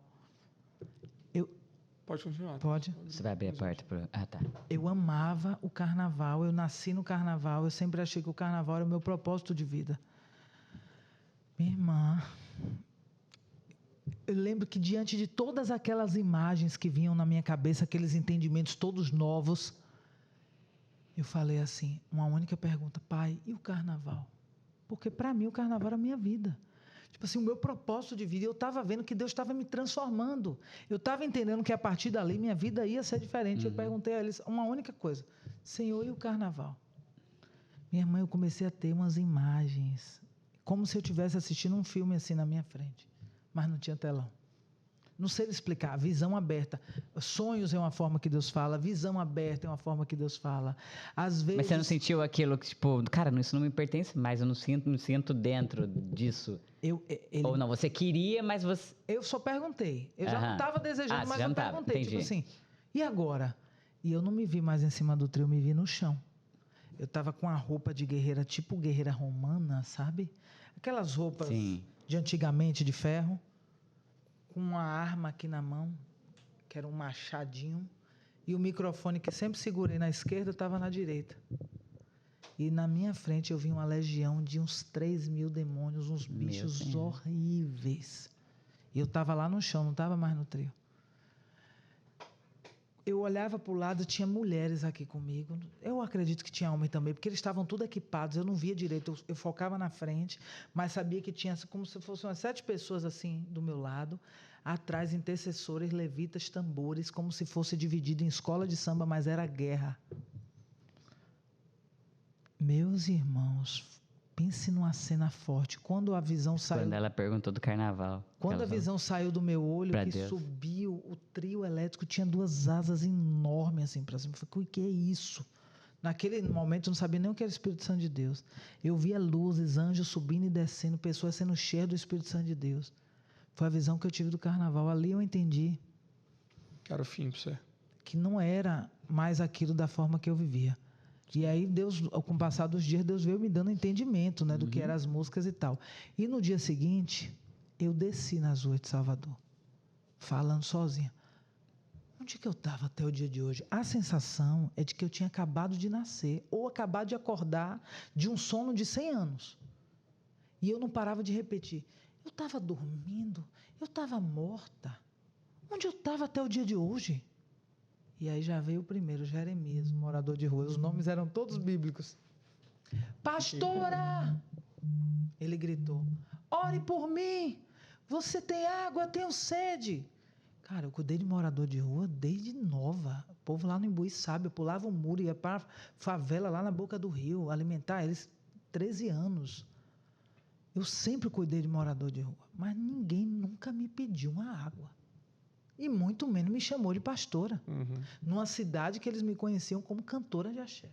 Pode continuar. Pode? Você vai abrir a porta pro... Ah, tá. Eu amava o carnaval, eu nasci no carnaval, eu sempre achei que o carnaval era o meu propósito de vida. Minha irmã, eu lembro que diante de todas aquelas imagens que vinham na minha cabeça, aqueles entendimentos todos novos, eu falei assim, uma única pergunta, pai, e o carnaval? Porque para mim o carnaval era a minha vida. Tipo assim, o meu propósito de vida, eu estava vendo que Deus estava me transformando. Eu estava entendendo que a partir dali minha vida ia ser diferente. Eu perguntei a eles uma única coisa, Senhor, e o carnaval? Minha irmã, eu comecei a ter umas imagens, como se eu estivesse assistindo um filme assim na minha frente, mas não tinha telão. Não sei explicar, visão aberta. Sonhos é uma forma que Deus fala, visão aberta é uma forma que Deus fala. Às vezes... Mas você não sentiu aquilo que, tipo, cara, isso não me pertence mais, eu não sinto dentro disso. Ou não, você queria, mas você... Eu só perguntei. Eu já não estava desejando, mas eu perguntei. Entendi. Tipo assim, e agora? E eu não me vi mais em cima do trio, eu me vi no chão. Eu estava com a roupa de guerreira, tipo guerreira romana, sabe? Aquelas roupas de antigamente, de ferro. Com uma arma aqui na mão, que era um machadinho, e o microfone que sempre segurei na esquerda estava na direita. E na minha frente eu vi uma legião de uns 3.000 demônios, uns bichos horríveis. E eu estava lá no chão, não estava mais no trio. Eu olhava para o lado, tinha mulheres aqui comigo. Eu acredito que tinha homem também, porque eles estavam tudo equipados. Eu não via direito, eu focava na frente, mas sabia que tinha como se fossem umas 7 pessoas assim do meu lado. Atrás, intercessores, levitas, tambores, como se fosse dividido em escola de samba, mas era guerra. Meus irmãos, pense numa cena forte. Quando a visão saiu... Quando ela perguntou do carnaval. Quando a visão saiu do meu olho, que Deus subiu, o trio elétrico tinha 2 asas enormes assim para cima. Eu falei, o que é isso? Naquele momento eu não sabia nem o que era o Espírito Santo de Deus. Eu via luzes, anjos subindo e descendo, pessoas sendo cheias do Espírito Santo de Deus. Foi a visão que eu tive do carnaval. Ali eu entendi. Que era o fim para você. Que não era mais aquilo da forma que eu vivia. E aí, Deus, com o passar dos dias, Deus veio me dando entendimento, né, do que eram as músicas e tal. E no dia seguinte, eu desci nas ruas de Salvador, falando sozinha. Onde que eu estava até o dia de hoje? A sensação é de que eu tinha acabado de nascer ou acabado de acordar de um sono de 100 anos. E eu não parava de repetir. Eu estava dormindo, eu estava morta. Onde eu estava até o dia de hoje? E aí já veio o primeiro, Jeremias, morador de rua. Os nomes eram todos bíblicos. Pastora! Ele gritou, ore por mim! Você tem água, eu tenho sede. Cara, eu cuidei de morador de rua desde nova. O povo lá no Imbuí sabe, eu pulava um muro, ia para a favela lá na boca do rio, alimentar eles 13 anos. Eu sempre cuidei de morador de rua, mas ninguém nunca me pediu uma água. E muito menos me chamou de pastora. Numa cidade que eles me conheciam como cantora de axé.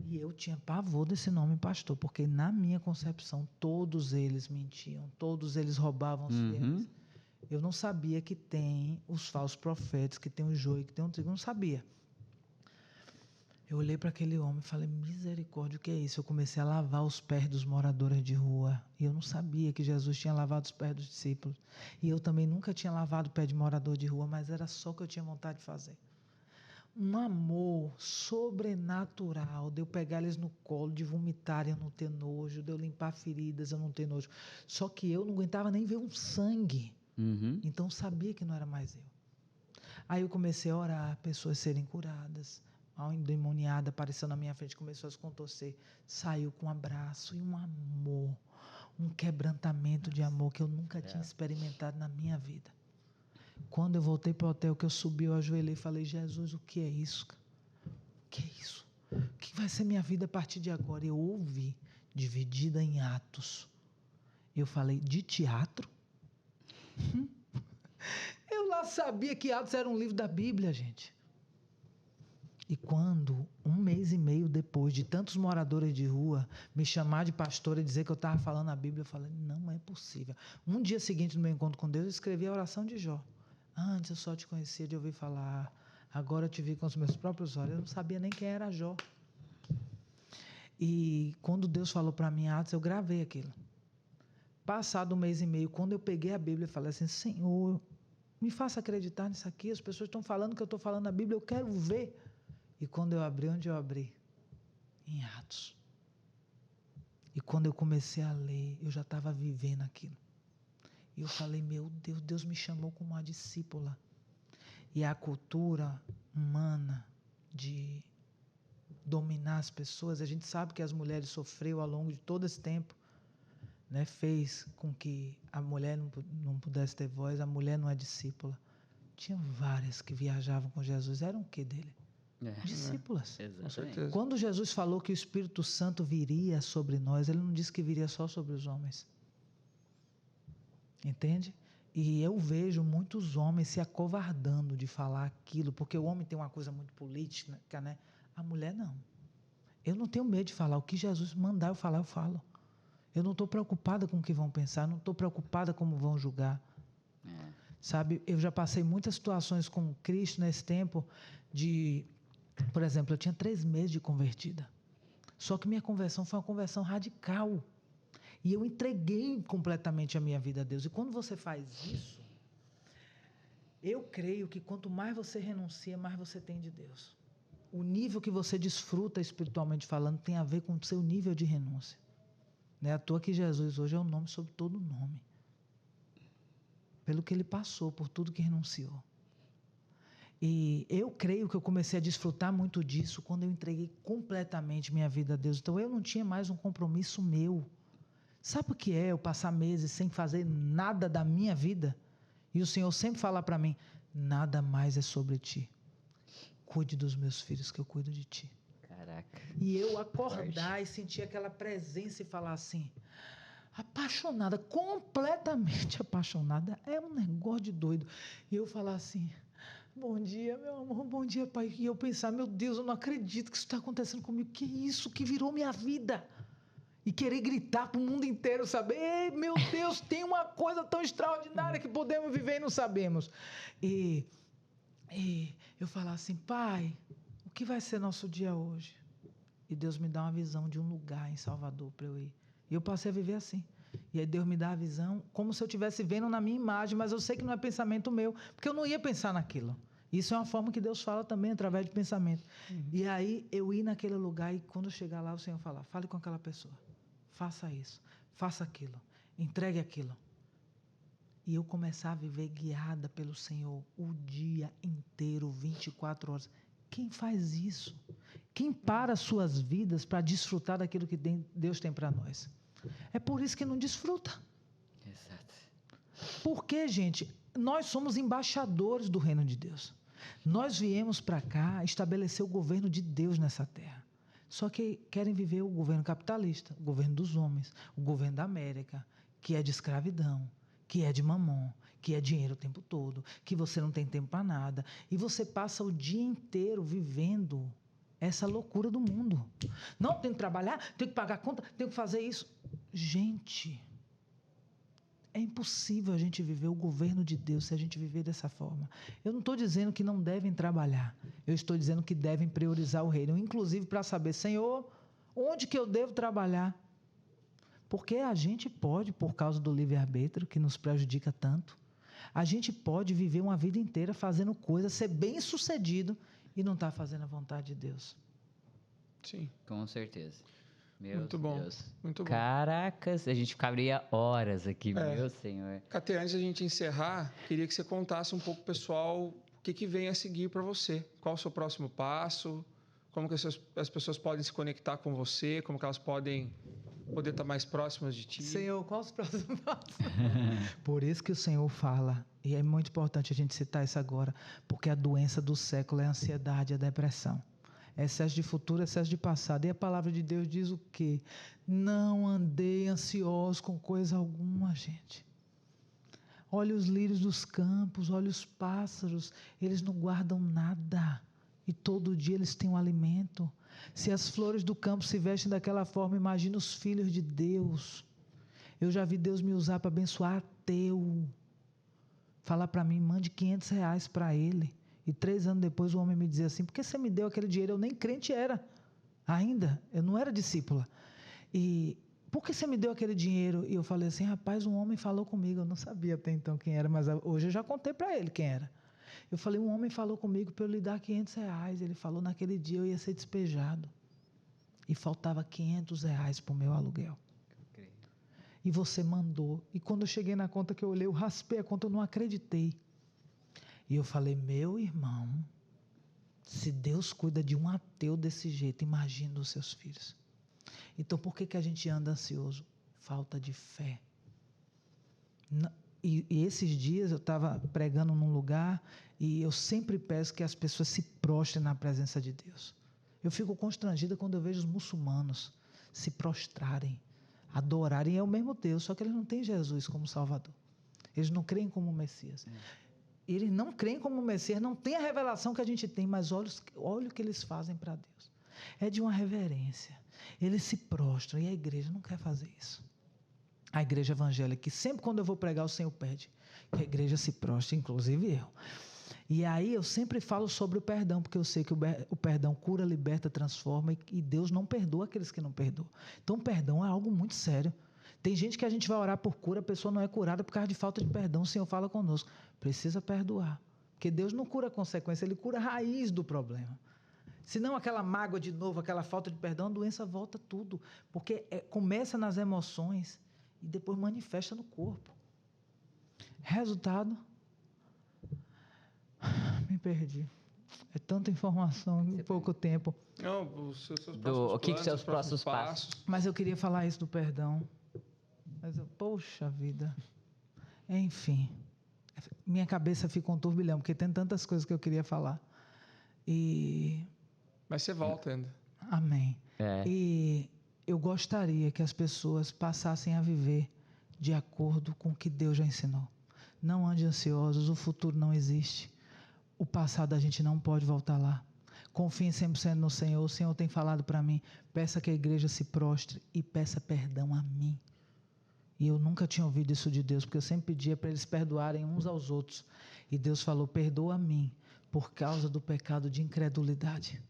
E eu tinha pavor desse nome pastor, porque na minha concepção todos eles mentiam, todos eles roubavam os fiéis. Eu não sabia que tem os falsos profetas, que tem o joio, que tem o trigo, eu não sabia. Eu olhei para aquele homem e falei, misericórdia, o que é isso? Eu comecei a lavar os pés dos moradores de rua. E eu não sabia que Jesus tinha lavado os pés dos discípulos. E eu também nunca tinha lavado o pé de morador de rua, mas era só o que eu tinha vontade de fazer. Um amor sobrenatural, de eu pegar eles no colo, de vomitar e eu não ter nojo, de eu limpar feridas, eu não ter nojo. Só que eu não aguentava nem ver um sangue. Então eu sabia que não era mais eu. Aí eu comecei a orar, pessoas serem curadas. A endemoniada apareceu na minha frente, começou a se contorcer, saiu com um abraço e um amor, um quebrantamento de amor que eu nunca tinha experimentado na minha vida. Quando eu voltei para o hotel, que eu subi, eu ajoelhei e falei, Jesus, o que é isso? O que é isso? O que vai ser minha vida a partir de agora? Eu ouvi, dividida em atos. Eu falei, de teatro? Eu lá sabia que Atos era um livro da Bíblia, gente. E quando, 1 mês e meio depois de tantos moradores de rua me chamar de pastor e dizer que eu estava falando a Bíblia, eu falei, não é possível. Um dia seguinte, no meu encontro com Deus, eu escrevi a oração de Jó. Antes eu só te conhecia de ouvir falar, Agora eu te vi com os meus próprios olhos. Eu não sabia nem quem era Jó. E quando Deus falou para mim em Atos, eu gravei aquilo. Passado 1 mês e meio, quando eu peguei a Bíblia, eu falei assim, Senhor, me faça acreditar nisso aqui. As pessoas estão falando que eu estou falando a Bíblia, eu quero ver. E quando eu abri, onde eu abri? Em Atos. E quando eu comecei a ler, eu já estava vivendo aquilo. E eu falei, meu Deus, Deus me chamou como uma discípula. E a cultura humana de dominar as pessoas, a gente sabe que as mulheres sofreram ao longo de todo esse tempo, né? Fez com que a mulher não pudesse ter voz, a mulher não é discípula. Tinha várias que viajavam com Jesus, eram o que dele? Discípulas. Exatamente. Com certeza. Quando Jesus falou que o Espírito Santo viria sobre nós, ele não disse que viria só sobre os homens. Entende? E eu vejo muitos homens se acovardando de falar aquilo, porque o homem tem uma coisa muito política, né? A mulher não. Eu não tenho medo de falar. O que Jesus mandar eu falar, eu falo. Eu não estou preocupada com o que vão pensar, não estou preocupada como vão julgar. Sabe, eu já passei muitas situações com Cristo nesse tempo de... Por exemplo, eu tinha 3 meses de convertida. Só que minha conversão foi uma conversão radical. E eu entreguei completamente a minha vida a Deus. E quando você faz isso, eu creio que quanto mais você renuncia, mais você tem de Deus. O nível que você desfruta espiritualmente falando tem a ver com o seu nível de renúncia. Não é à toa que Jesus hoje é o nome sobre todo nome. Pelo que ele passou, por tudo que renunciou. E eu creio que eu comecei a desfrutar muito disso quando eu entreguei completamente minha vida a Deus. Então eu não tinha mais um compromisso meu. Sabe o que é eu passar meses sem fazer nada da minha vida? E o Senhor sempre fala para mim, nada mais é sobre ti. Cuide dos meus filhos que eu cuido de ti. Caraca. E eu acordar e sentir aquela presença e falar assim, apaixonada, completamente apaixonada, é um negócio de doido. E eu falar assim, bom dia, meu amor, bom dia, pai. E eu pensar, meu Deus, eu não acredito que isso está acontecendo comigo. Que isso que virou minha vida? E querer gritar para o mundo inteiro, saber, ei, meu Deus, tem uma coisa tão extraordinária que podemos viver e não sabemos. E eu falar assim, pai, o que vai ser nosso dia hoje? E Deus me dá uma visão de um lugar em Salvador para eu ir. E eu passei a viver assim. E aí Deus me dá a visão como se eu estivesse vendo na minha imagem, mas eu sei que não é pensamento meu, porque eu não ia pensar naquilo. Isso é uma forma que Deus fala também, através de pensamento. E aí eu ir naquele lugar e quando eu chegar lá, o Senhor falar, fale com aquela pessoa. Faça isso, faça aquilo, entregue aquilo. E eu começar a viver guiada pelo Senhor o dia inteiro, 24 horas. Quem faz isso? Quem para as suas vidas para desfrutar daquilo que Deus tem para nós? É por isso que não desfruta. Exato. Porque, gente, nós somos embaixadores do reino de Deus. Nós viemos para cá estabelecer o governo de Deus nessa terra. Só que querem viver o governo capitalista, o governo dos homens, o governo da América, que é de escravidão, que é de mamon, que é dinheiro o tempo todo, que você não tem tempo para nada. E você passa o dia inteiro vivendo essa loucura do mundo. Não, tenho que trabalhar, tenho que pagar a conta, tenho que fazer isso. Gente, é impossível a gente viver o governo de Deus se a gente viver dessa forma. Eu não estou dizendo que não devem trabalhar. Eu estou dizendo que devem priorizar o reino. Inclusive para saber, Senhor, onde que eu devo trabalhar? Porque a gente pode, por causa do livre-arbítrio, que nos prejudica tanto, a gente pode viver uma vida inteira fazendo coisas, ser bem-sucedido e não estar fazendo a vontade de Deus. Sim. Com certeza. Meu Muito bom. Deus. Muito bom. Caracas, a gente ficaria horas aqui, meu Senhor. Cate, antes da gente encerrar, queria que você contasse um pouco, pessoal, o que vem a seguir para você. Qual o seu próximo passo? Como que as pessoas podem se conectar com você? Como que elas podem poder estar mais próximas de ti? Senhor, qual os próximos passos? Por isso que o Senhor fala, e é muito importante a gente citar isso agora, porque a doença do século é a ansiedade, a depressão. Excesso de futuro, excesso de passado. E a palavra de Deus diz o quê? Não andei ansioso com coisa alguma, gente. Olha os lírios dos campos, olha os pássaros, eles não guardam nada. E todo dia eles têm um alimento. Se as flores do campo se vestem daquela forma, imagina os filhos de Deus. Eu já vi Deus me usar para abençoar ateu. Falar para mim, mande R$500 para ele. E 3 anos depois o homem me dizia assim, por que você me deu aquele dinheiro? Eu nem crente era ainda, eu não era discípula. E por que você me deu aquele dinheiro? E eu falei assim, rapaz, um homem falou comigo, eu não sabia até então quem era, mas hoje eu já contei para ele quem era. Eu falei, um homem falou comigo para eu lhe dar R$500. Ele falou, naquele dia eu ia ser despejado. E faltava R$500 para o meu aluguel. E você mandou. E quando eu cheguei na conta que eu olhei, eu raspei a conta, eu não acreditei. E eu falei, meu irmão, se Deus cuida de um ateu desse jeito, imagina os seus filhos. Então, por que a gente anda ansioso? Falta de fé. E esses dias eu estava pregando num lugar e eu sempre peço que as pessoas se prostrem na presença de Deus. Eu fico constrangida quando eu vejo os muçulmanos se prostrarem, adorarem. É o mesmo Deus, só que eles não têm Jesus como Salvador. Eles não creem como Messias. Eles não creem como Messias, não tem a revelação que a gente tem, mas olha o que eles fazem para Deus. É de uma reverência. Eles se prostram e a igreja não quer fazer isso. A igreja evangélica, que sempre quando eu vou pregar, o Senhor pede que a igreja se prostre, inclusive eu. E aí eu sempre falo sobre o perdão, porque eu sei que o perdão cura, liberta, transforma, e Deus não perdoa aqueles que não perdoam. Então o perdão é algo muito sério. Tem gente que a gente vai orar por cura, a pessoa não é curada por causa de falta de perdão. O Senhor fala conosco, precisa perdoar. Porque Deus não cura a consequência, Ele cura a raiz do problema. Senão aquela mágoa de novo, aquela falta de perdão, a doença volta tudo. Porque começa nas emoções e depois manifesta no corpo. Resultado? Me perdi. É tanta informação em pouco tempo. Não, os seus próximos O que são os próximos passos? Mas eu queria falar isso do perdão. Mas poxa vida. Enfim. Minha cabeça fica um turbilhão, porque tem tantas coisas que eu queria falar. Mas você volta ainda. Amém. E eu gostaria que as pessoas passassem a viver de acordo com o que Deus já ensinou. Não ande ansiosos, o futuro não existe. O passado a gente não pode voltar lá. Confie 100% no Senhor. O Senhor tem falado para mim, peça que a igreja se prostre e peça perdão a mim. E eu nunca tinha ouvido isso de Deus, porque eu sempre pedia para eles perdoarem uns aos outros. E Deus falou, perdoa a mim, por causa do pecado de incredulidade.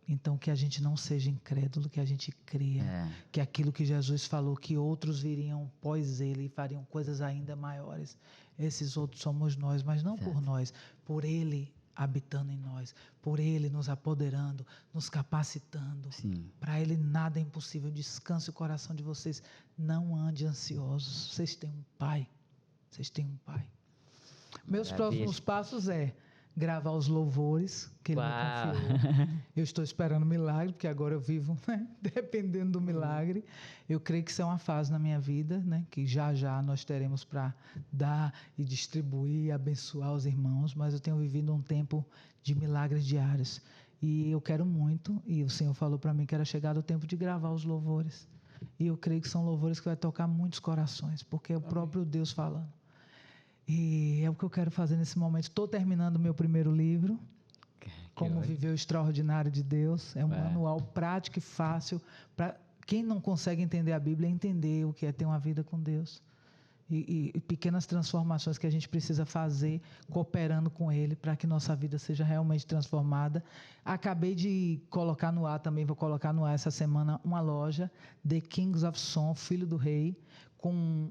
Então, que a gente não seja incrédulo, que a gente creia, que aquilo que Jesus falou, que outros viriam após Ele e fariam coisas ainda maiores. Esses outros somos nós, mas não por nós, por Ele habitando em nós, por Ele nos apoderando, nos capacitando. Para Ele nada é impossível. Descanse o coração de vocês. Não ande ansiosos. Vocês têm um Pai. Vocês têm um Pai. Meus próximos passos gravar os louvores que Ele me confiou. Eu estou esperando milagre, porque agora eu vivo dependendo do milagre. Eu creio que isso é uma fase na minha vida, que já nós teremos para dar e distribuir e abençoar os irmãos, mas eu tenho vivido um tempo de milagres diários. E eu quero muito, e o Senhor falou para mim que era chegado o tempo de gravar os louvores. E eu creio que são louvores que vai tocar muitos corações, porque é o próprio Deus falando. E é o que eu quero fazer nesse momento. Estou terminando o meu primeiro livro, Como Viver o Extraordinário de Deus. É um manual prático e fácil para quem não consegue entender a Bíblia, entender o que é ter uma vida com Deus. E pequenas transformações que a gente precisa fazer cooperando com Ele para que nossa vida seja realmente transformada. Acabei de colocar no ar também, vou colocar no ar essa semana, uma loja, The Kings of Som, Filho do Rei, com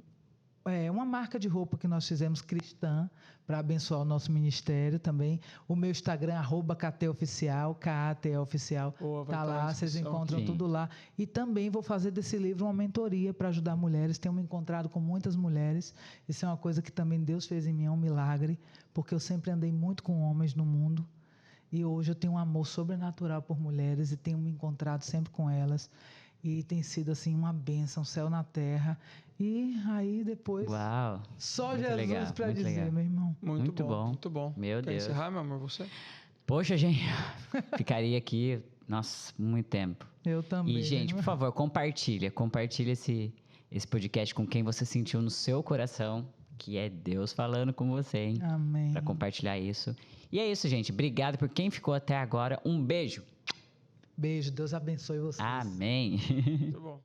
uma marca de roupa que nós fizemos cristã para abençoar o nosso ministério também. O meu Instagram, @KTOficial, KATOficial, está lá, vocês encontram tudo lá. E também vou fazer desse livro uma mentoria para ajudar mulheres. Tenho me encontrado com muitas mulheres. Isso é uma coisa que também Deus fez em mim, é um milagre, porque eu sempre andei muito com homens no mundo. E hoje eu tenho um amor sobrenatural por mulheres e tenho me encontrado sempre com elas. E tem sido assim uma bênção, céu na terra. E aí depois, só muito Jesus para dizer, legal. Meu irmão. Muito bom. Muito bom. Meu Quer Deus. encerrar, meu amor, você? Poxa, gente, ficaria aqui, nossa, muito tempo. Eu também. E, gente, por favor, compartilha esse podcast com quem você sentiu no seu coração, que é Deus falando com você, hein? Amém. Para compartilhar isso. E é isso, gente. Obrigado por quem ficou até agora. Um beijo. Beijo. Deus abençoe vocês. Amém. Muito bom.